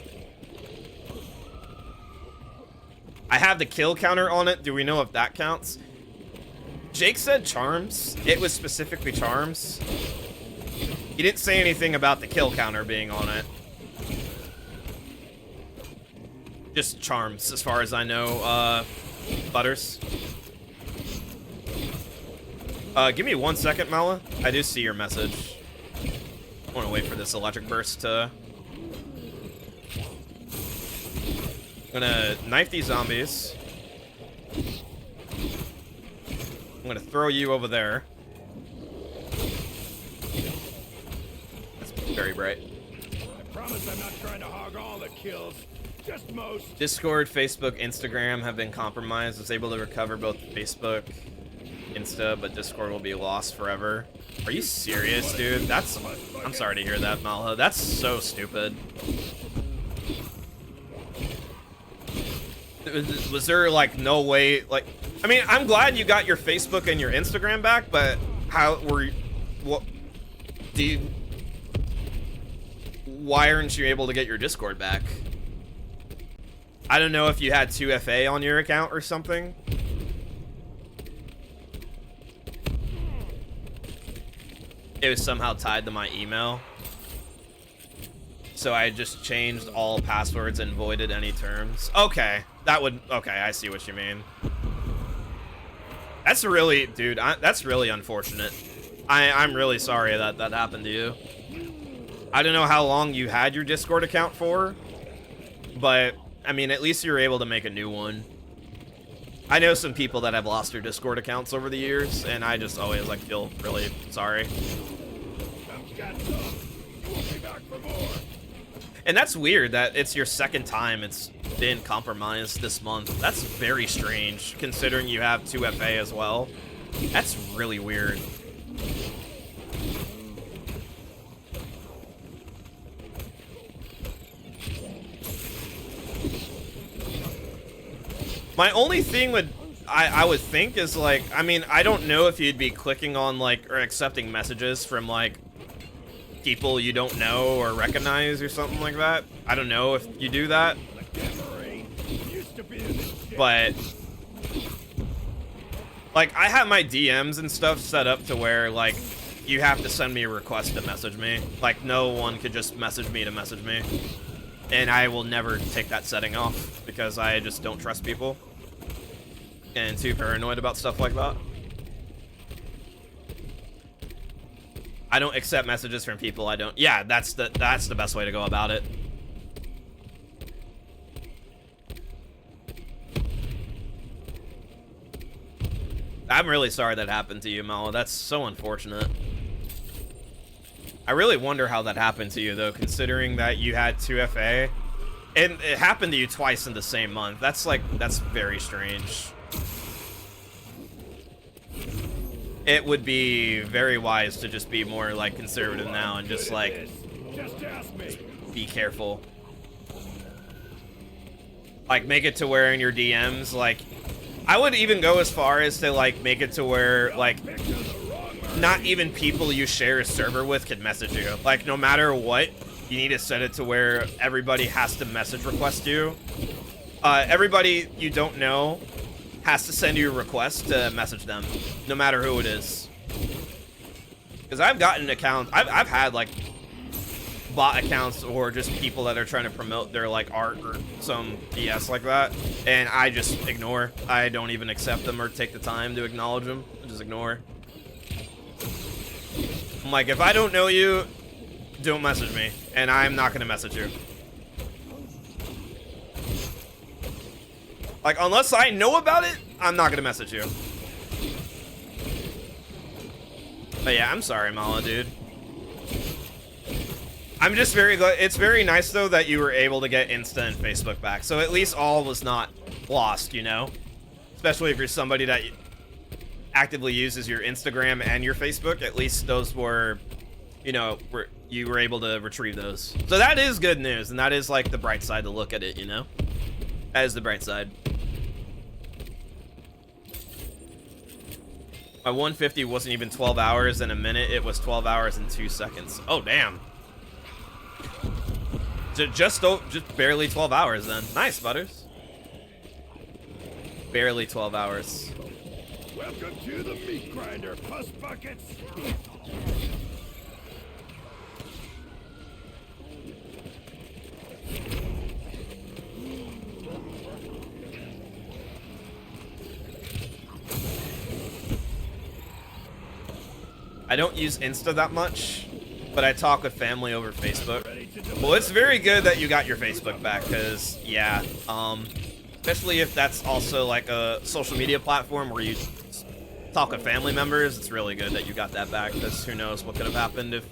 I have the kill counter on it. Do we know if that counts? Jake said charms. It was specifically charms. He didn't say anything about the kill counter being on it. Just charms, as far as I know. Butters. Give me 1 second, Mala. I do see your message. I want to wait for this electric burst to... I'm gonna knife these zombies. I'm gonna throw you over there. That's very bright. I promise I'm not trying to hog all the kills, just most. Discord, Facebook, Instagram have been compromised. I was able to recover both Facebook, Insta, but Discord will be lost forever. Are you serious, dude? That's... I'm sorry to hear that, Malha. That's so stupid. Was there, like, no way, like... I mean, I'm glad you got your Facebook and your Instagram back, but how were you... What... Do you... Why aren't you able to get your Discord back? I don't know if you had 2FA on your account or something. It was somehow tied to my email. So I just changed all passwords and voided any terms. Okay. That would... Okay, I see what you mean. That's really... Dude, that's really unfortunate. I'm really sorry that that happened to you. I don't know how long you had your Discord account for, but, I mean, at least you were able to make a new one. I know some people that have lost their Discord accounts over the years, and I just always, like, feel really sorry. And that's weird that it's your second time it's been compromised this month. That's very strange, considering you have 2FA as well. That's really weird. My only thing I would think is, like, I mean, I don't know if you'd be clicking on, like, or accepting messages from, like, people you don't know or recognize or something like that. I don't know if you do that. But, like, I have my DMs and stuff set up to where, like, you have to send me a request to message me. Like, no one could just message me to message me. And I will never take that setting off because I just don't trust people. And too paranoid about stuff like that. I don't accept messages from people I don't... Yeah, that's the best way to go about it. I'm really sorry that happened to you, Mala. That's so unfortunate. I really wonder how that happened to you, though, considering that you had 2FA. And it happened to you twice in the same month. That's very strange. It would be very wise to just be more, like, conservative now and just, like, be careful. Like, make it to where in your DMs, like, I would even go as far as to, like, make it to where, like, not even people you share a server with can message you. Like, no matter what, you need to set it to where everybody has to message request you. Everybody you don't know has to send you a request to message them, no matter who it is. Because I've gotten accounts, I've had, like, bot accounts or just people that are trying to promote their, like, art or some BS like that, and I just ignore. I don't even accept them or take the time to acknowledge them. I just ignore. I'm like, if I don't know you, don't message me, and I'm not gonna message you. Like, unless I know about it, I'm not gonna message you. But yeah, I'm sorry, Mala, dude. I'm just very glad. It's very nice, though, that you were able to get Insta and Facebook back. So at least all was not lost, you know? Especially if you're somebody that actively uses your Instagram and your Facebook. At least those were, you know, you were able to retrieve those. So that is good news, and that is, like, the bright side to look at it, you know? That is the bright side. My 150 wasn't even 12 hours in a minute. It was 12 hours and 2 seconds. Oh, damn. Just barely 12 hours, then. Nice, Butters. Barely 12 hours. Welcome to the meat grinder, puss buckets. I don't use Insta that much, but I talk with family over Facebook. Well, it's very good that you got your Facebook back, because, yeah, especially if that's also, like, a social media platform where you talk with family members, it's really good that you got that back, because who knows what could have happened if,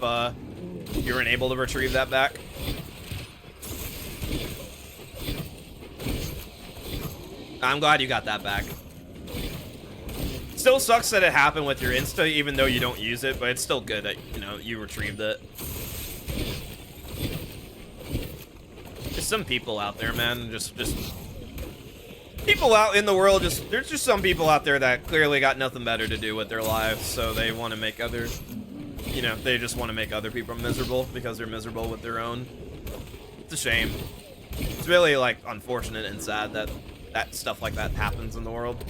you weren't able to retrieve that back. I'm glad you got that back. Still sucks that it happened with your Insta, even though you don't use it, but it's still good that, you know, you retrieved it. There's some people out there, man, just people out in the world, there's just some people out there that clearly got nothing better to do with their lives, so they want to make other, you know, they just want to make other people miserable because they're miserable with their own. It's a shame. It's really, like, unfortunate and sad that stuff like that happens in the world.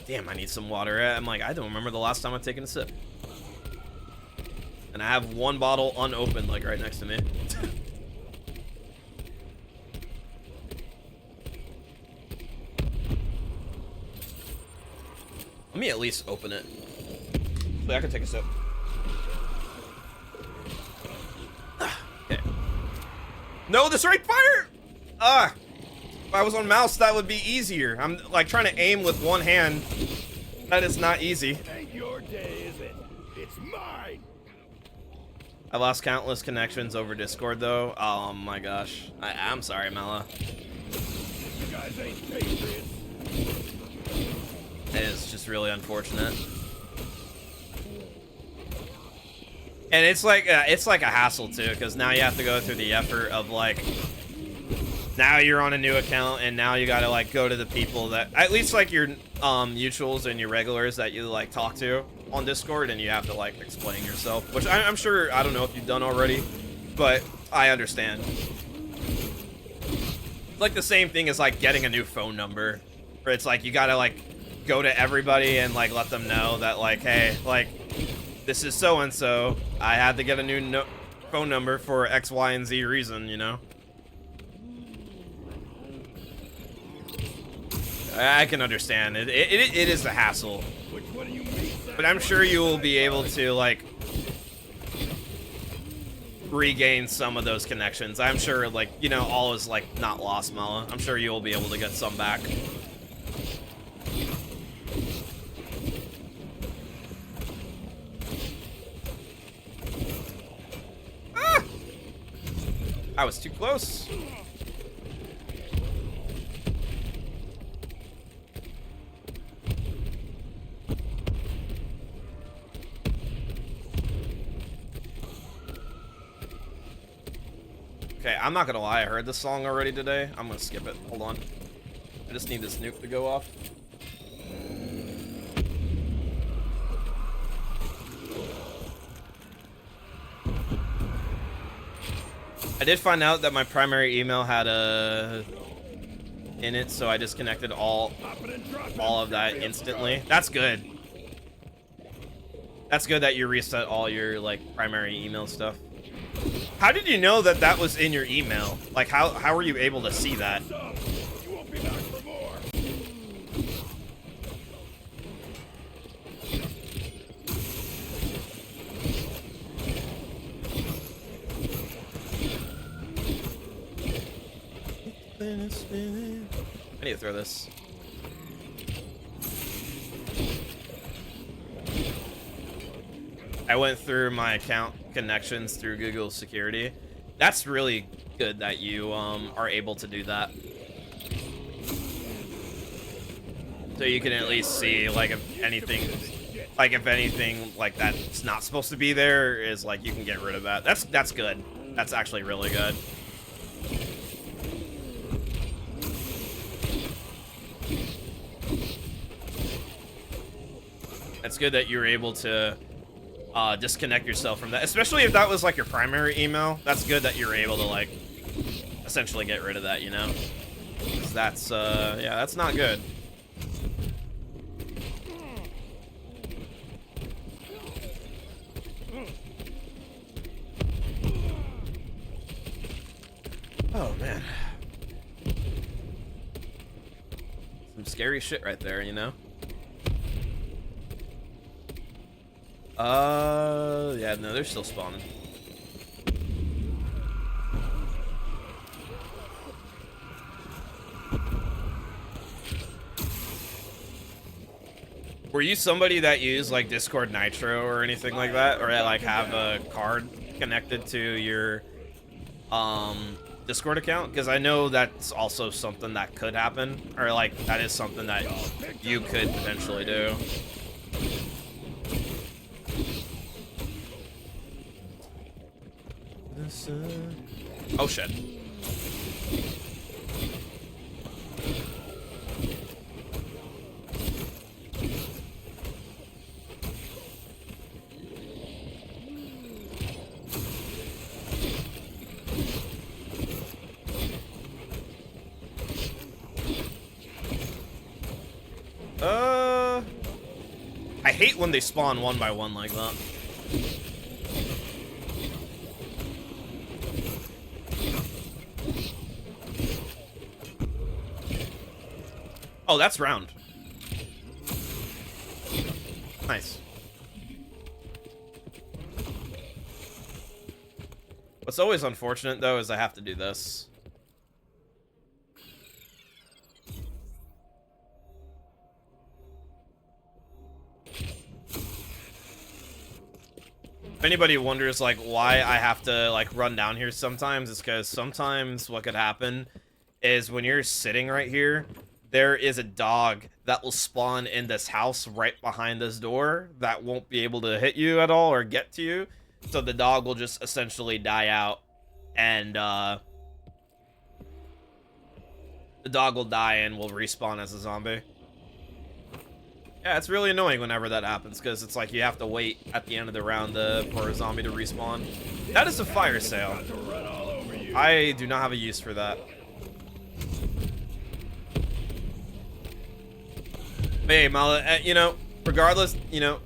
Damn, I need some water. I'm like, I don't remember the last time I've taken a sip. And I have one bottle unopened, like, right next to me. Let me at least open it. So I can take a sip. Okay. No, the straight fire! If I was on mouse, that would be easier. I'm, like, trying to aim with one hand. That is not easy. Ain't your day, is it? It's mine. I lost countless connections over Discord, though. Oh my gosh. I'm sorry, Mala. You guys ain't patriots. It is just really unfortunate. And it's like a hassle, too, because now you have to go through the effort of, like, now you're on a new account, and now you gotta, like, go to the people that, at least, like, your mutuals and your regulars that you, like, talk to on Discord, and you have to, like, explain yourself, which I'm sure, I don't know if you've done already, but I understand. It's like the same thing as, like, getting a new phone number, where it's like you gotta, like, go to everybody and, like, let them know that, like, hey, like, this is so-and-so, I had to get a new phone number for X, Y, and Z reason, you know? I can understand. It is a hassle. But I'm sure you will be able to, like, regain some of those connections. I'm sure, like, you know, all is, like, not lost, Mala. I'm sure you will be able to get some back. I was too close. Okay, I'm not gonna lie, I heard this song already today. I'm gonna skip it. Hold on. I just need this nuke to go off. I did find out that my primary email had a in it, so I disconnected all of that instantly. That's good. That's good that you reset all your like primary email stuff. How did you know that that was in your email? Like how were you able to see that? You won't be back for more. I need to throw this. I went through my account connections through Google Security. That's really good that you are able to do that. So you can at least see like if anything like that's not supposed to be there is like you can get rid of that. That's good. That's actually really good. It's good that you were able to disconnect yourself from that, especially if that was like your primary email. That's good that you're able to like essentially get rid of that, you know? 'Cause that's yeah, that's not good. Oh man, some scary shit right there, you know? Yeah, no, they're still spawning. Were you somebody that used like Discord Nitro or anything like that, or like have a card connected to your Discord account? Because I know that's also something that could happen, or like that is something that you could potentially do. Oh shit. I hate when they spawn one by one like that. Oh, that's round. Nice. What's always unfortunate, though, is I have to do this. If anybody wonders, like, why I have to, like, run down here sometimes, it's because sometimes what could happen is when you're sitting right here, there is a dog that will spawn in this house right behind this door that won't be able to hit you at all or get to you. So the dog will just essentially die out, and the dog will die and will respawn as a zombie. Yeah, it's really annoying whenever that happens, because it's like you have to wait at the end of the round for a zombie to respawn. That is a fire sale. I do not have a use for that. But hey, Mala, you know, regardless, you know,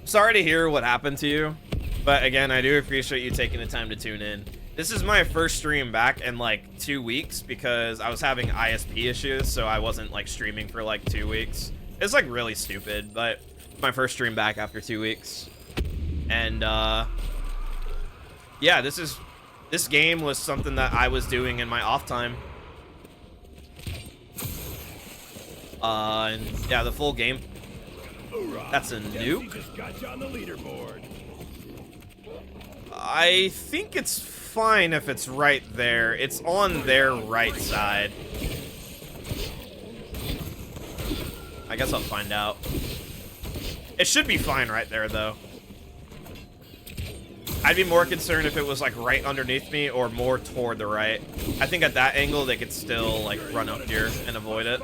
sorry to hear what happened to you. But again, I do appreciate you taking the time to tune in. This is my first stream back in like 2 weeks because I was having ISP issues, so I wasn't like streaming for like 2 weeks. It's like really stupid, but my first stream back after 2 weeks. And yeah, this game was something that I was doing in my off time. And yeah, the full game. That's a nuke. Just got you on the leaderboard. I think it's fine if it's right there. It's on their right side. I guess I'll find out. It should be fine right there, though. I'd be more concerned if it was, like, right underneath me or more toward the right. I think at that angle, they could still, like, run up here and avoid it.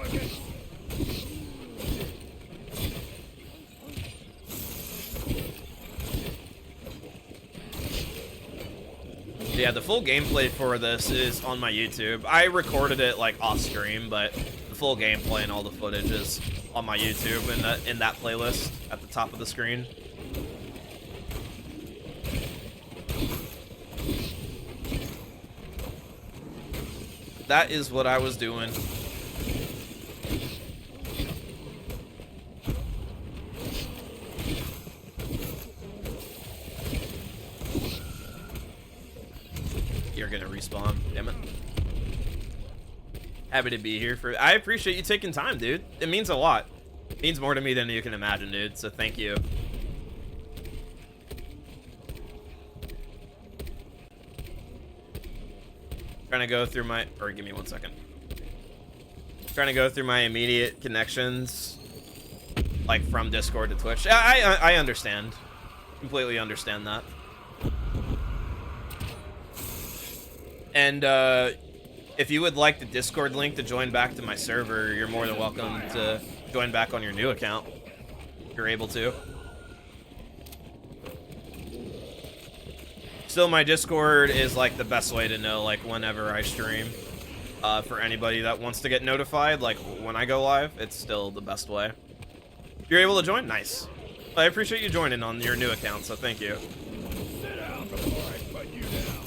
Yeah, the full gameplay for this is on my YouTube. I recorded it, like, off-stream, but the full gameplay and all the footage is on my YouTube in that playlist at the top of the screen. That is what I was doing. You're gonna respawn, damn it. Happy to be here for. I appreciate you taking time, dude. It means a lot. It means more to me than you can imagine, dude. So thank you. Trying to go through my, or give me 1 second. Trying to go through my immediate connections, like from Discord to Twitch. I understand. Completely understand that. And if you would like the Discord link to join back to my server, you're more than welcome to join back on your new account if you're able to. Still, my Discord is like the best way to know like whenever I stream. For anybody that wants to get notified, like when I go live, it's still the best way. If you're able to join, nice. I appreciate you joining on your new account, so thank you. Sit down before I put you down.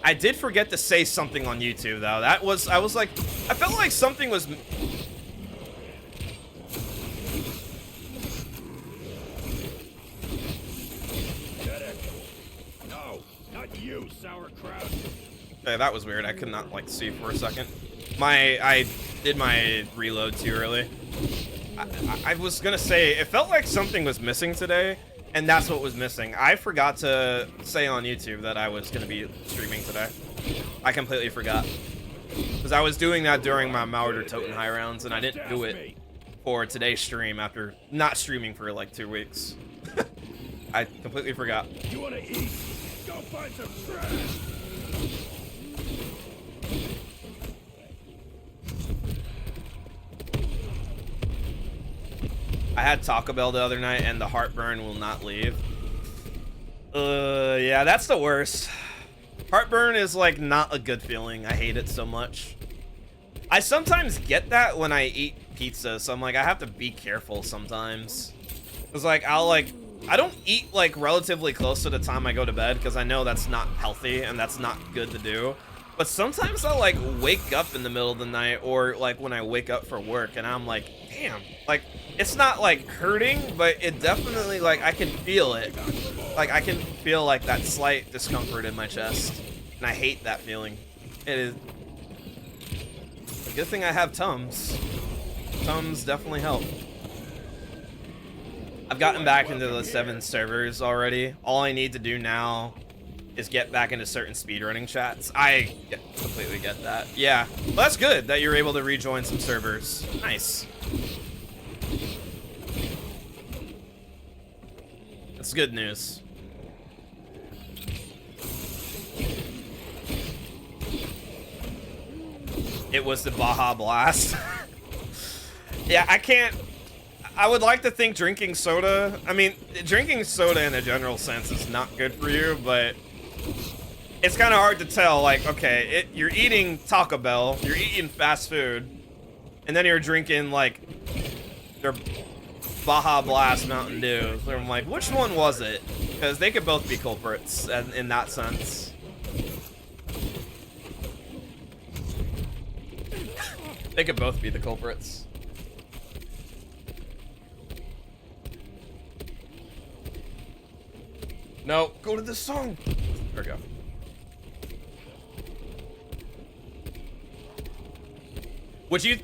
I did forget to say something on YouTube though. I was like, I felt like something was. No, not you, sauerkraut. Okay, that was weird. I could not like see for a second. I did my reload too early. I was gonna say it felt like something was missing today, and that's what was missing. I forgot to say on YouTube that I was gonna be streaming today. I completely forgot because I was doing that during my Mauer Toten high rounds, and I didn't do it for today's stream after not streaming for like 2 weeks. I completely forgot. You wanna eat? Go find some trash. I had Taco Bell the other night, and the heartburn will not leave. Yeah, that's the worst. Heartburn is, like, not a good feeling. I hate it so much. I sometimes get that when I eat pizza, so I'm like, I have to be careful sometimes. Because, like, I don't eat, like, relatively close to the time I go to bed, because I know that's not healthy, and that's not good to do. But sometimes I'll, like, wake up in the middle of the night, or, like, when I wake up for work, and I'm like, damn, like, it's not, like, hurting, but it definitely, like, I can feel it. Like, I can feel, like, that slight discomfort in my chest. And I hate that feeling. It is... a good thing I have Tums. Tums definitely help. I've gotten back into the 7 servers already. All I need to do now is get back into certain speedrunning chats. I completely get that. Yeah. Well, that's good that you're able to rejoin some servers. Nice. That's good news. It was the Baja Blast. Yeah, I would like to think drinking soda, I mean, drinking soda in a general sense is not good for you, but it's kind of hard to tell, like, okay, you're eating Taco Bell, you're eating fast food, and then you're drinking, like, their Baja Blast Mountain Dew. So I'm like, which one was it? Because they could both be culprits in that sense. They could both be the culprits. No, go to this song. There we go. Would you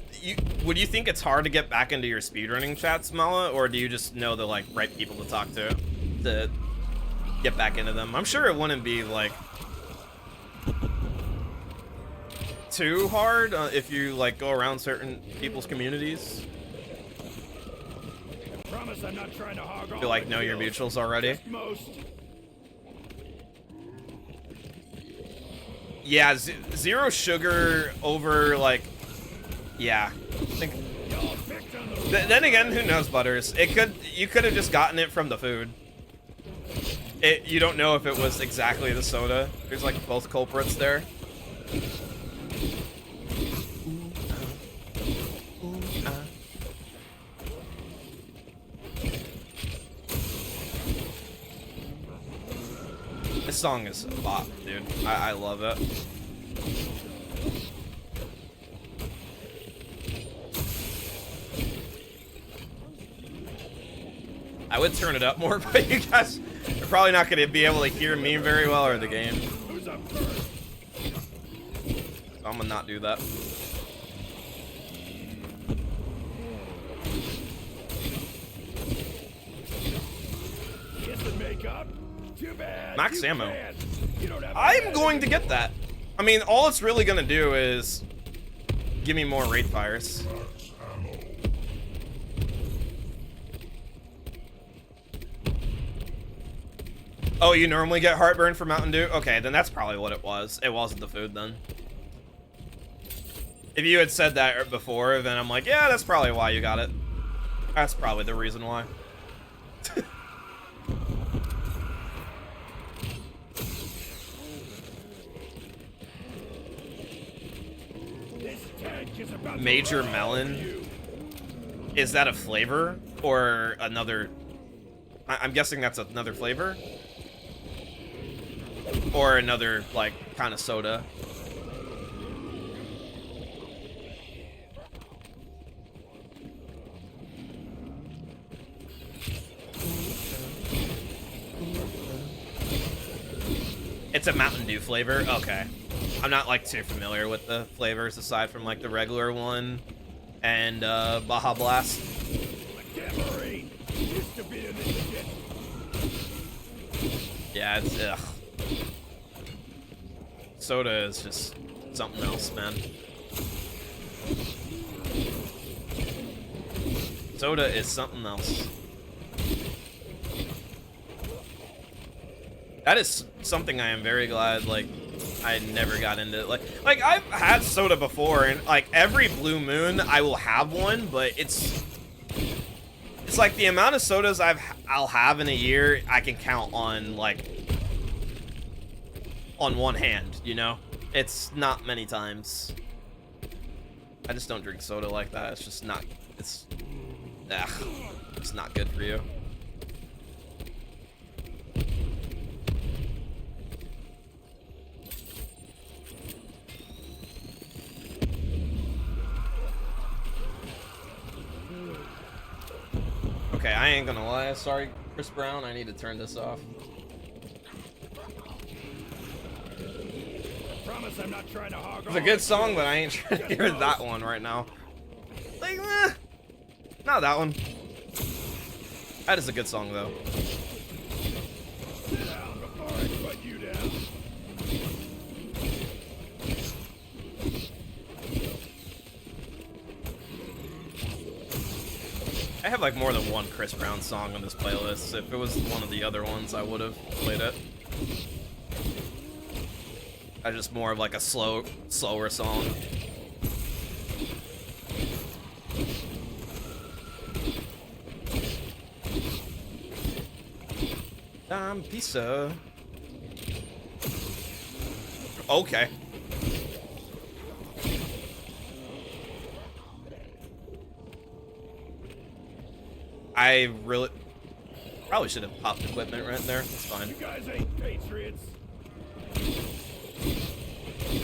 would you think it's hard to get back into your speedrunning chats, Mala, or do you just know the like right people to talk to get back into them? I'm sure it wouldn't be like too hard if you like go around certain people's communities. I promise I'm not trying to hog all You like the know your kills. mutuals already. Just most. Yeah, zero sugar over like, yeah. I think. Y'all picked on the Then again, who knows, Butters? You could have just gotten it from the food. You don't know if it was exactly the soda. There's like both culprits there. This song is a bop, dude. I love it. I would turn it up more, but you guys are probably not going to be able to hear me very well or the game. Who's up first? So I'm going to not do that. Kiss and makeup? Too bad. Max you ammo. can't. You don't have I'm going to get that. I mean, all it's really going to do is give me more rate fires. Oh, you normally get heartburn for Mountain Dew? Okay, then that's probably what it was. It wasn't the food then. If you had said that before, then I'm like, yeah, that's probably why you got it. That's probably the reason why. This tank is about to Major run Melon? over you. Is that a flavor or another? I'm guessing that's another flavor or another like kind of soda. It's a Mountain Dew flavor. Okay, I'm not like too familiar with the flavors aside from like the regular one and Baja Blast. Damn Marine. Used to be in this shit. Yeah, it's ugh. Soda is just something else, man. Soda is something else. That is something I am very glad, like, I never got into. Like I've had soda before, and like every blue moon I will have one, but it's like the amount of sodas I'll have in a year I can count on like on one hand, you know? It's not many times. I just don't drink soda like that. It's just not, it's not good for you. Okay, I ain't gonna lie. Sorry, Chris Brown. I need to turn this off. Promise I'm not trying to hog It's a good song, but I ain't trying to hear that one right now. Like, not that one. That is a good song, though. Sit down before I put you down. I have like more than one Chris Brown song on this playlist. If it was one of the other ones, I would have played it. I just more of like a slower song. Pizza. Okay. I really probably should have popped equipment right there. That's fine. You guys ain't patriots.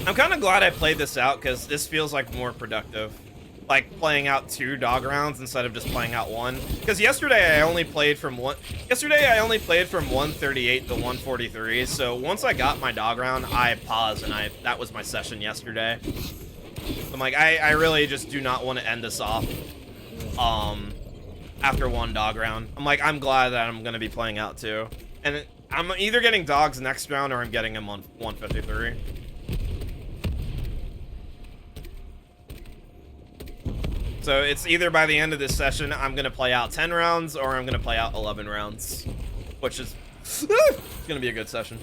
I'm kind of glad I played this out because this feels like more productive. Like playing out 2 dog rounds instead of just playing out 1. Because yesterday I only played from 138 to 143. So once I got my dog round, I paused and that was my session yesterday. I'm like, I really just do not want to end this off after one dog round. I'm like, I'm glad that I'm gonna be playing out too, and I'm either getting dogs next round or I'm getting him on 153. So it's either by the end of this session I'm gonna play out 10 rounds or I'm gonna play out 11 rounds, which is it's gonna be a good session.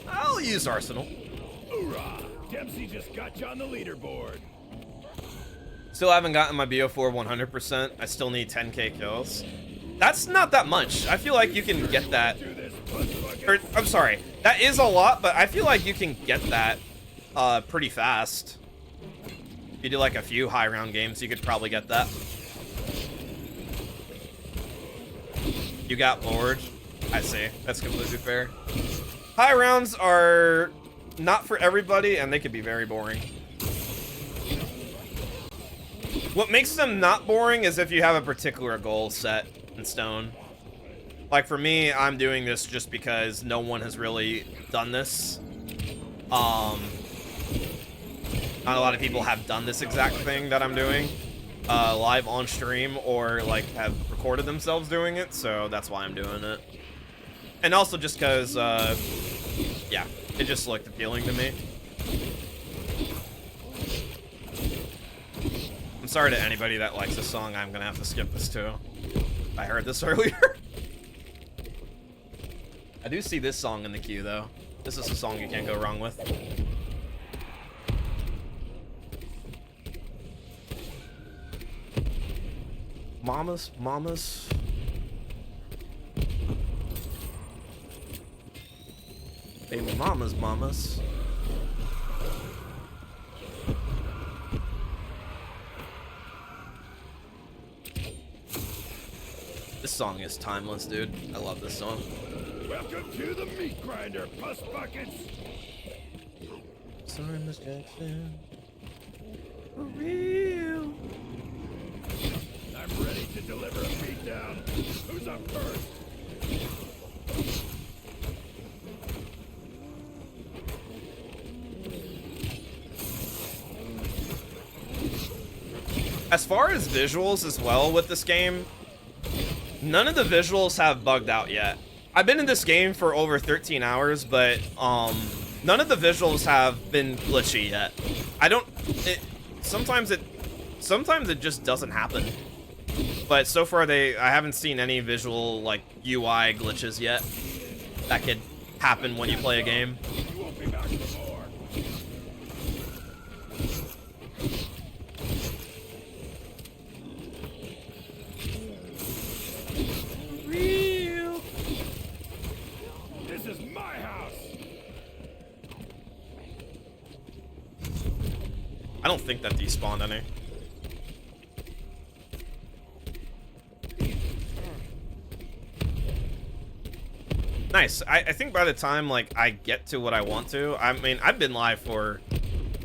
I'll use Arsenal. Hoorah! Dempsey just got you on the leaderboard. Still haven't gotten my BO4 100%. I still need 10k kills. That's not that much. I feel like you can get that. Do this, puss bucket. Or, I'm sorry. That is a lot, but I feel like you can get that pretty fast. If you do like a few high round games, you could probably get that. You got bored. I see. That's completely fair. High rounds are not for everybody, and they could be very boring. What makes them not boring is if you have a particular goal set in stone. Like for me, I'm doing this just because no one has really done this. Not a lot of people have done this exact thing that I'm doing live on stream or like have recorded themselves doing it, so that's why I'm doing it. And also just because, yeah, it just looked appealing to me. I'm sorry to anybody that likes this song. I'm gonna have to skip this too. I heard this earlier. I do see this song in the queue though. This is a song you can't go wrong with. Mamas, mamas. Baby mamas, mamas. This song is timeless, dude. I love this song. Welcome to the meat grinder, puss buckets. Sorry, Miss Jackson. For real. I'm ready to deliver a beatdown. Who's up first? As far as visuals as well with this game, none of the visuals have bugged out yet. I've been in this game for over 13 hours, but none of the visuals have been glitchy yet. Sometimes it just doesn't happen. But so far I haven't seen any visual like UI glitches yet that could happen when you play a game. You won't be back for more. Real. This is my house. I don't think that despawned any. Nice. I think by the time like I get to what I want to, I mean I've been live for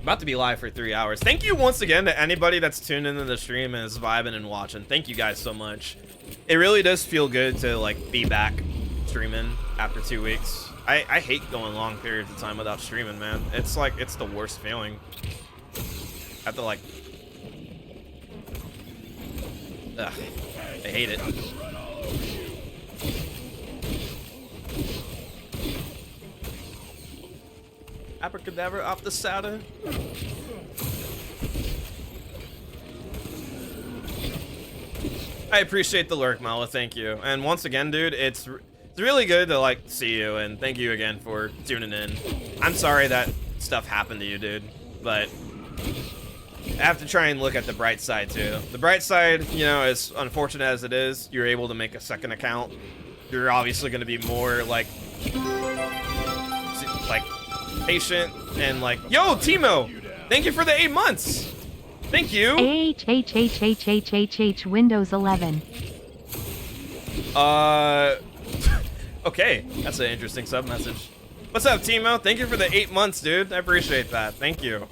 about to be live for 3 hours. Thank you once again to anybody that's tuned into the stream and is vibing and watching. Thank you guys so much. It really does feel good to like be back streaming after 2 weeks. I hate going long periods of time without streaming, man. It's like it's the worst feeling. I have to like ugh, I hate it. Run all over you. Abracadabra off the Saturn. I appreciate the lurk, Mala. Thank you. And once again, dude, it's really good to like see you, and thank you again for tuning in. I'm sorry that stuff happened to you, dude, but I have to try and look at the bright side too. The bright side, you know, as unfortunate as it is, you're able to make a second account. You're obviously going to be more like patient and like, yo, Timo, thank you for the 8 months. Thank you. Windows 11. Okay, that's an interesting sub message. What's up, Timo? Thank you for the 8 months, dude. I appreciate that. Thank you.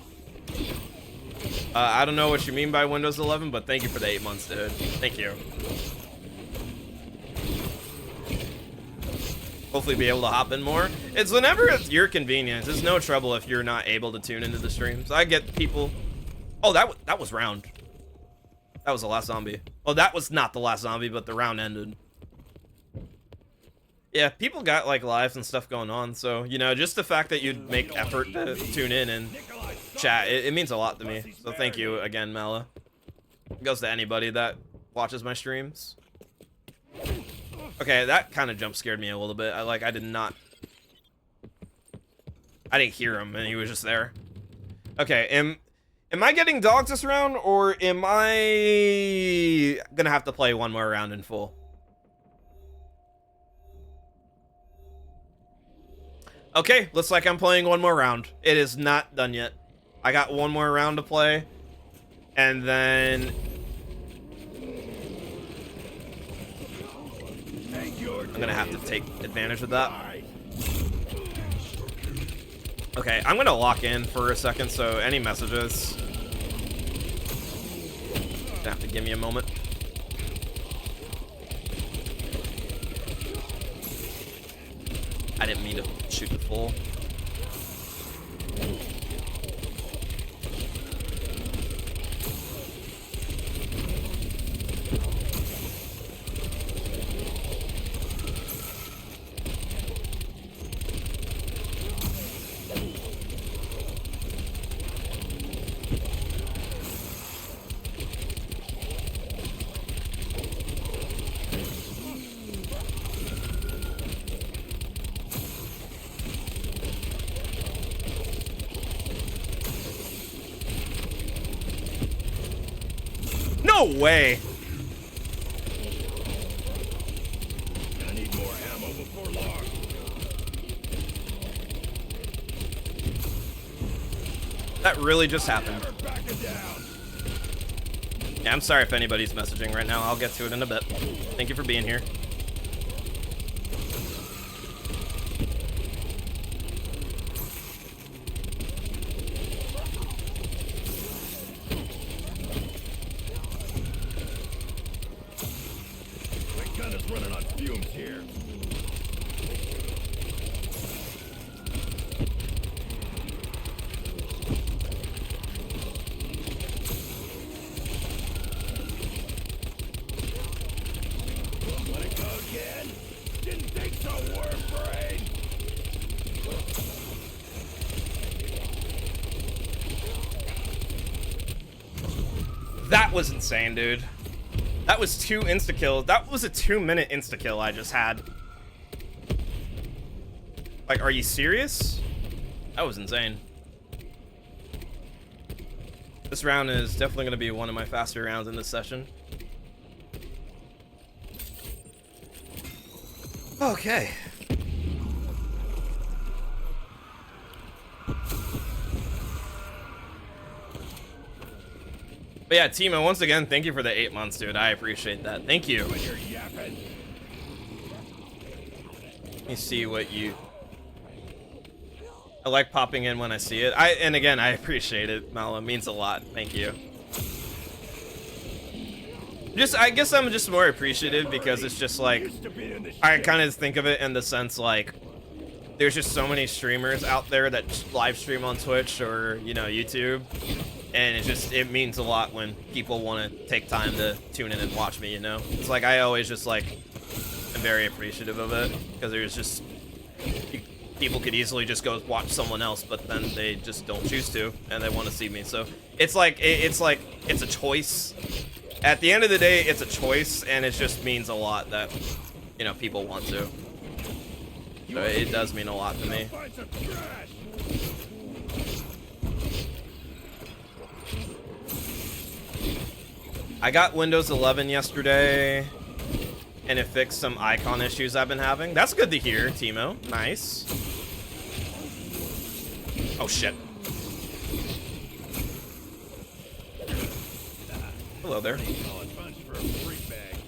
I don't know what you mean by Windows 11, but thank you for the 8 months, dude. Thank you. Hopefully be able to hop in more. It's whenever it's your convenience. It's no trouble if you're not able to tune into the streams. I get people... Oh, that was round. That was the last zombie. Oh, that was not the last zombie, but the round ended. Yeah, people got, like, lives and stuff going on, so, you know, just the fact that you'd make effort to tune in and chat, it means a lot to me. So thank you again, Mala. It goes to anybody that watches my streams. Okay, that kind of jump scared me a little bit. I didn't hear him, and he was just there. Okay, am I getting dogs this round, or am I gonna have to play one more round in full? Okay, looks like I'm playing one more round. It is not done yet. I got one more round to play, and then I'm gonna have to take advantage of that. Okay, I'm gonna lock in for a second, so any messages, gonna have to give me a moment. I didn't mean to shoot the full. No way! I need more ammo before long. That really just happened. Never backing down. Yeah, I'm sorry if anybody's messaging right now. I'll get to it in a bit. Thank you for being here. My gun is running on fumes here. Let it go again. Didn't think so, Warframe. That was insane, dude. That was 2 insta-kills. That was a 2-minute insta-kill I just had. Like, are you serious? That was insane. This round is definitely going to be one of my faster rounds in this session. Okay. But yeah, Timo, once again, thank you for the 8 months, dude. I appreciate that. Thank you. When you're yapping. Let me see what you... I like popping in when I see it. And again, I appreciate it, Mala. It means a lot. Thank you. I guess I'm just more appreciative because it's just like... Used to be in the I shit. kind of think of it in the sense like... There's just so many streamers out there that live stream on Twitch or, you know, YouTube. And it means a lot when people want to take time to tune in and watch me, you know? It's like, I always just, like, am very appreciative of it, because there's just, people could easily just go watch someone else, but then they just don't choose to, and they want to see me, so it's like, it's a choice. At the end of the day, it's a choice, and it just means a lot that, you know, people want to. So it does mean a lot to me. Find some trash. I got Windows 11 yesterday, and it fixed some icon issues I've been having. That's good to hear, Timo. Nice. Oh, shit. Hello there. Solid bunch for a freak bag.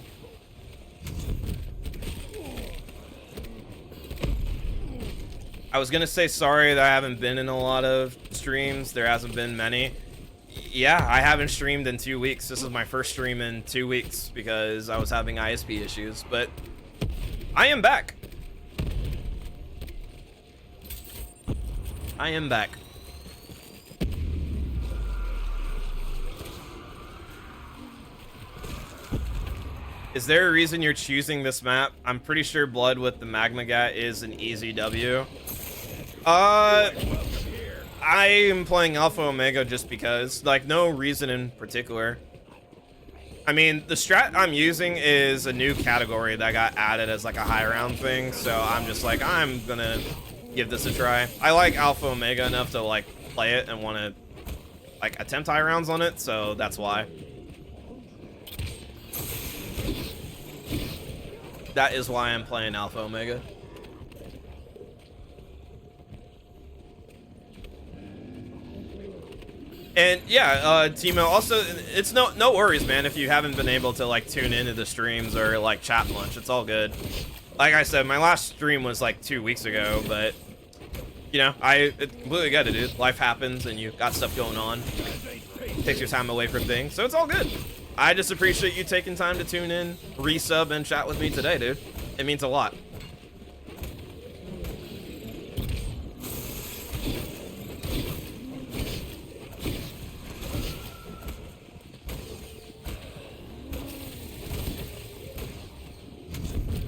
I was gonna say sorry that I haven't been in a lot of streams. There hasn't been many. Yeah, I haven't streamed in 2 weeks. This is my first stream in 2 weeks because I was having ISP issues, but I am back. I am back. Is there a reason you're choosing this map? I'm pretty sure Blood with the Magmagat is an easy W. I am playing Alpha Omega just because. Like, no reason in particular. I mean, the strat I'm using is a new category that got added as like a high round thing, so I'm just like, I'm gonna give this a try. I like Alpha Omega enough to like play it and want to like attempt high rounds on it, so that's why. That is why I'm playing Alpha Omega. And yeah, Timo, also, it's no worries, man, if you haven't been able to like tune into the streams or like chat much. It's all good. Like I said, my last stream was like 2 weeks ago, but you know, I completely get it, dude. Life happens and you got stuff going on. Takes your time away from things, so it's all good. I just appreciate you taking time to tune in, resub, and chat with me today, dude. It means a lot.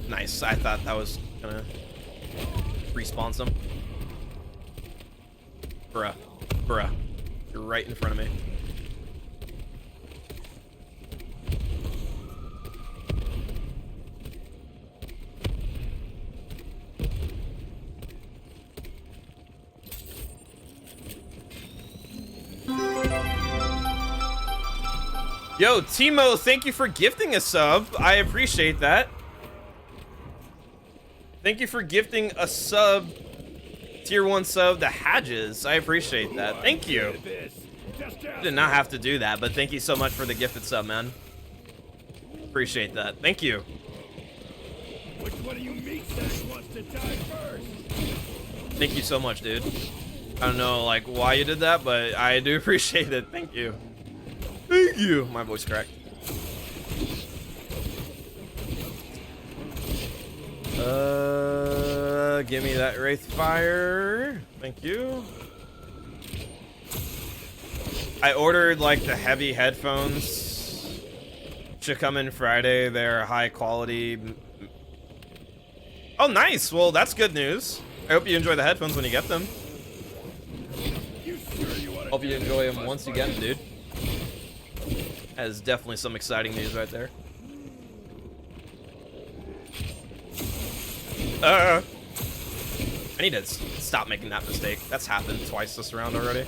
Nice. I thought that was gonna respawn some. Bruh. Bruh. You're right in front of me. Yo, Timo, thank you for gifting a sub. I appreciate that. Thank you for gifting a sub, tier 1 sub to Hadges. I appreciate that. Thank you. You did not have to do that, but thank you so much for the gifted sub, man. Appreciate that. Thank you. Which one of you meat sacks wants to die first? Thank you so much, dude. I don't know, like, why you did that, but I do appreciate it. Thank you. Thank you. My voice cracked. Give me that Wraithfire. Thank you. I ordered like the heavy headphones. Should come in Friday. They're high quality. Oh, nice. Well, that's good news. I hope you enjoy the headphones when you get them. Hope you enjoy them once you get them, dude. That is definitely some exciting news right there. I need to stop making that mistake. That's happened twice this round already.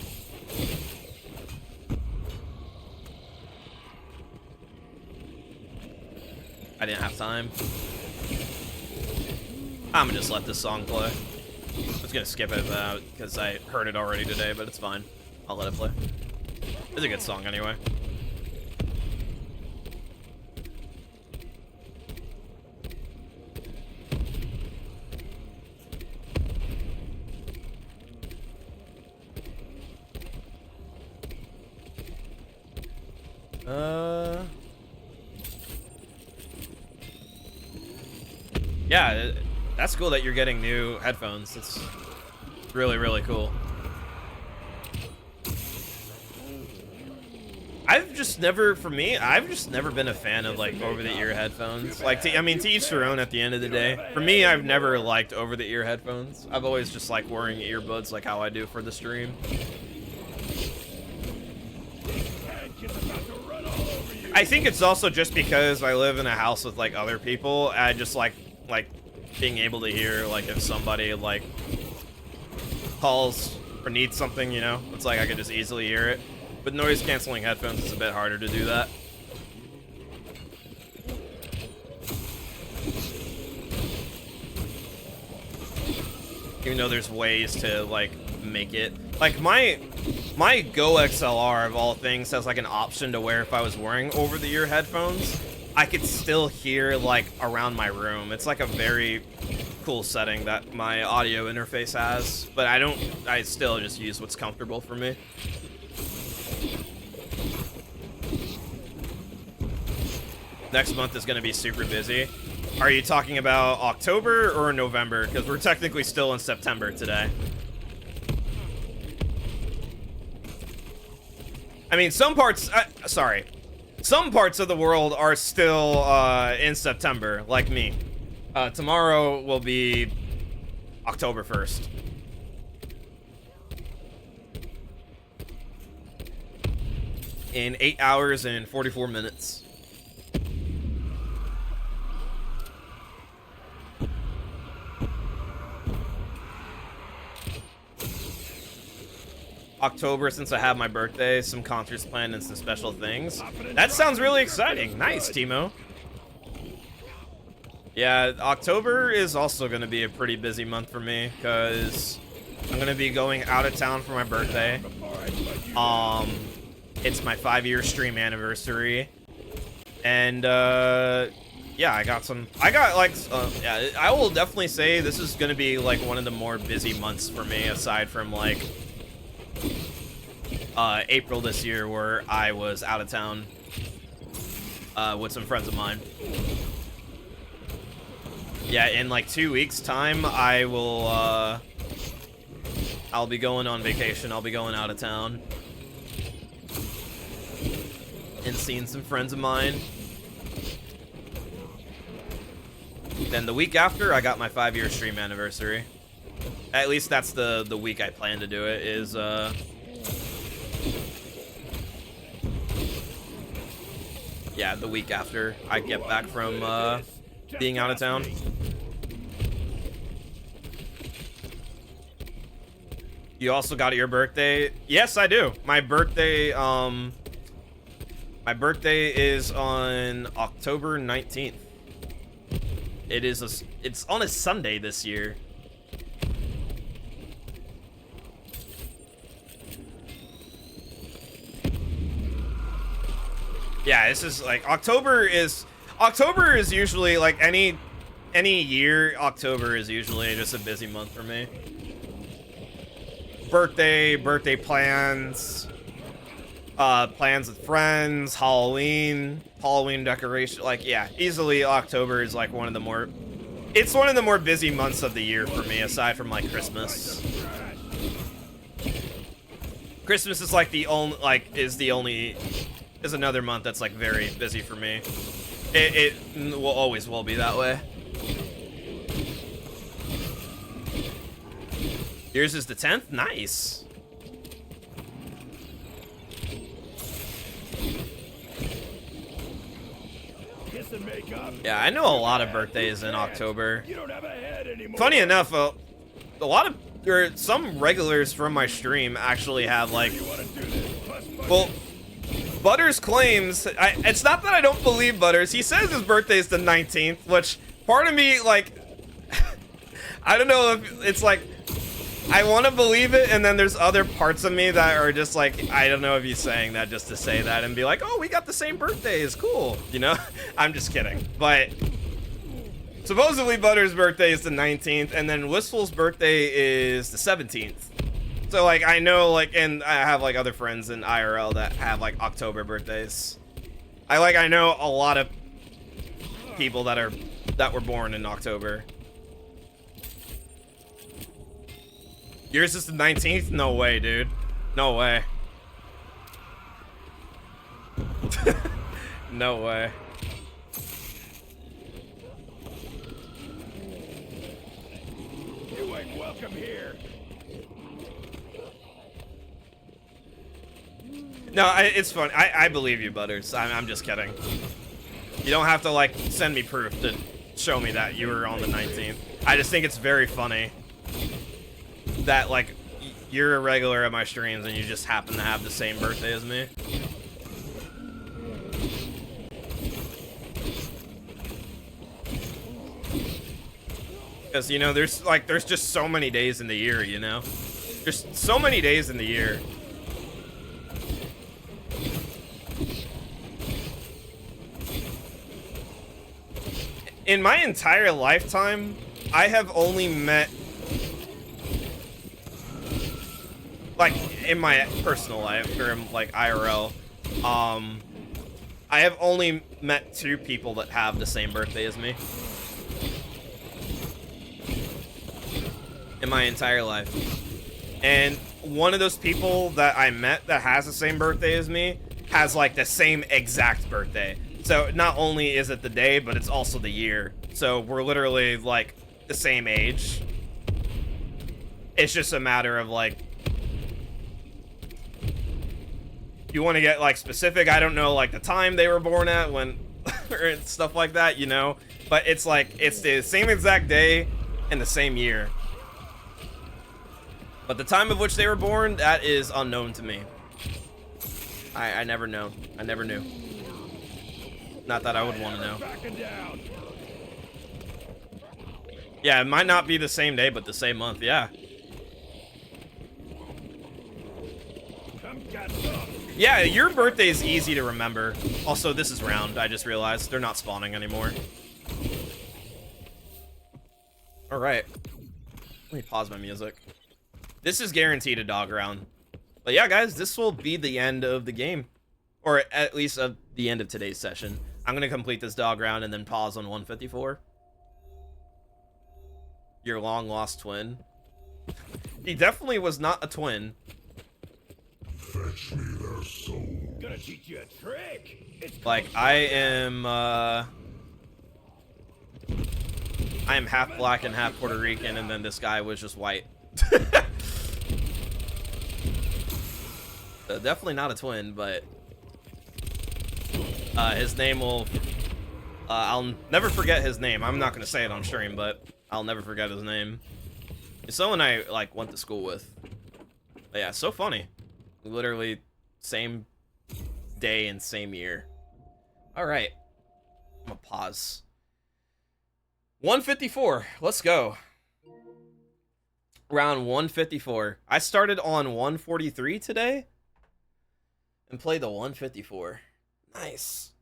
I didn't have time. I'm gonna just let this song play. I was gonna skip it because I heard it already today, but it's fine. I'll let it play. It's a good song anyway. Yeah, that's cool that you're getting new headphones. It's really, really cool. I've just never been a fan of like over-the-ear headphones. Like, I mean, to each their own at the end of the day. For me, I've never liked over-the-ear headphones. I've always just liked wearing earbuds like how I do for the stream. I think it's also just because I live in a house with like other people. I just like being able to hear like if somebody like calls or needs something, you know. It's like I could just easily hear it. With noise canceling headphones, it's a bit harder to do that. Even though there's ways to like make it like my Go XLR of all things has like an option to where if I was wearing over-the-ear headphones, I could still hear like around my room. It's like a very cool setting that my audio interface has, but I still just use what's comfortable for me. Next month is going to be super busy. Are you talking about October or November? Because we're technically still in September today. I mean, some parts... sorry. Some parts of the world are still in September, like me. Tomorrow will be October 1st. In 8 hours and 44 minutes. October, since I have my birthday, some concerts planned and some special things. That sounds really exciting. Nice, Timo. Yeah, October is also going to be a pretty busy month for me because I'm going to be going out of town for my birthday. It's my 5-year stream anniversary. And, yeah, I will definitely say this is going to be, like, one of the more busy months for me, aside from, like, April this year, where I was out of town, with some friends of mine. Yeah, in, like, 2 weeks' time, I'll be going on vacation. I'll be going out of town. And seeing some friends of mine. Then the week after, I got my 5-year stream anniversary. At least that's the week I plan to do it, is, yeah, the week after I get back from, being out of town. You also got your birthday? Yes, I do. My birthday is on October 19th. It's on a Sunday this year. Yeah, this is like October is usually like any year. October is usually just a busy month for me. Birthday plans, plans with friends, Halloween decoration. Like, yeah, easily October is like one of the more busy months of the year for me, aside from like Christmas. Christmas is like is another month that's like very busy for me. It will always be that way. Yours is the 10th? Nice. Yeah, I know a lot of birthdays in October. Funny enough, some regulars from my stream actually have like, well, Butters claims, it's not that I don't believe Butters. He says his birthday is the 19th, which part of me, like, I don't know if it's like, I want to believe it, and then there's other parts of me that are just like, I don't know if he's saying that just to say that and be like, oh, we got the same birthdays, cool, you know? I'm just kidding. But supposedly Butters' birthday is the 19th, and then Wistful's birthday is the 17th. So, like, I know, like, and I have, like, other friends in IRL that have, like, October birthdays. I know a lot of people that were born in October. Yours is the 19th? No way, dude. No way. No way. You ain't welcome here. No, it's fun. I believe you, Butters. I'm just kidding. You don't have to, like, send me proof to show me that you were on the 19th. I just think it's very funny that, like, you're a regular at my streams and you just happen to have the same birthday as me. Because, you know, there's just so many days in the year, you know? There's so many days in the year. In my entire lifetime, I have only met, like, in my personal life, or like IRL, I have only met 2 people that have the same birthday as me in my entire life. And one of those people that I met that has the same birthday as me has like the same exact birthday. So not only is it the day, but it's also the year. So we're literally like the same age. It's just a matter of like, you want to get like specific, I don't know like the time they were born at when or stuff like that, you know, but it's like it's the same exact day and the same year. But the time of which they were born, that is unknown to me. I never know. I never knew. Not that I would want to know. Backing down. Yeah, it might not be the same day, but the same month, yeah. Come get some. Yeah, your birthday is easy to remember. Also, this is round, I just realized. They're not spawning anymore. Alright. Let me pause my music. This is guaranteed a dog round. But yeah, guys, this will be the end of the game. Or at least of the end of today's session. I'm going to complete this dog round and then pause on 154. Your long-lost twin. He definitely was not a twin. Fetch me their soul. Gonna teach you a trick. It's Like, I am half black and half Puerto Rican, and then this guy was just white. Definitely not a twin, but his name will... I'll never forget his name. I'm not going to say it on stream, but I'll never forget his name. It's someone I, like, went to school with. But yeah, so funny. Literally same day and same year. Alright. I'm gonna pause. 154. Let's go. Round 154. I started on 143 today and played the 154. Nice.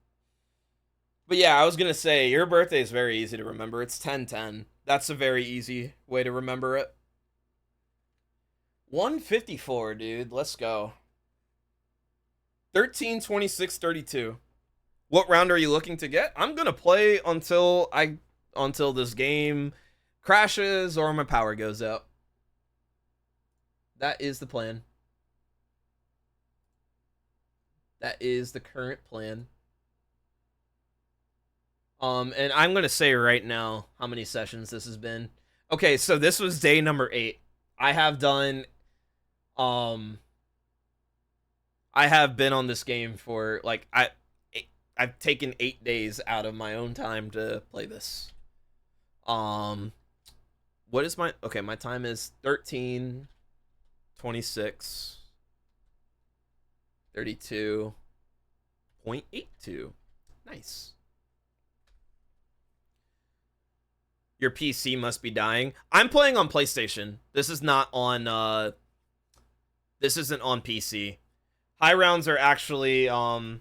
But yeah, I was gonna say, your birthday is very easy to remember. It's 10/10. That's a very easy way to remember it. 154, dude. Let's go. 13, 26, 32. What round are you looking to get? I'm gonna play until this game crashes or my power goes out. That is the plan. That is the current plan. And I'm gonna say right now how many sessions this has been. Okay, so this was day number 8. I have done, I have been on this game for, like, I've taken 8 days out of my own time to play this. What is my, okay, my time is 13, 26, 32.82. Nice. Your PC must be dying. I'm playing on PlayStation. This is not on, this isn't on PC. High rounds are actually, high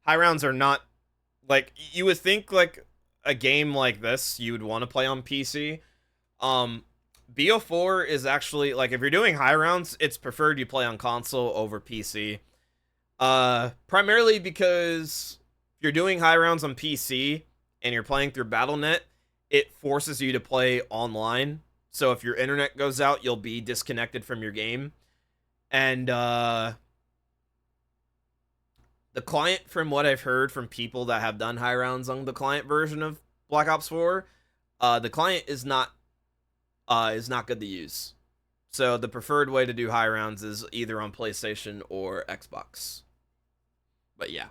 rounds are not, like, you would think, like, a game like this, you would want to play on PC. BO4 is actually, like, if you're doing high rounds, it's preferred you play on console over PC. Primarily because if you're doing high rounds on PC and you're playing through Battle.net, it forces you to play online. So if your internet goes out, you'll be disconnected from your game. And, the client, from what I've heard from people that have done high rounds on the client version of Black Ops 4, the client is not good to use. So the preferred way to do high rounds is either on PlayStation or Xbox. But yeah.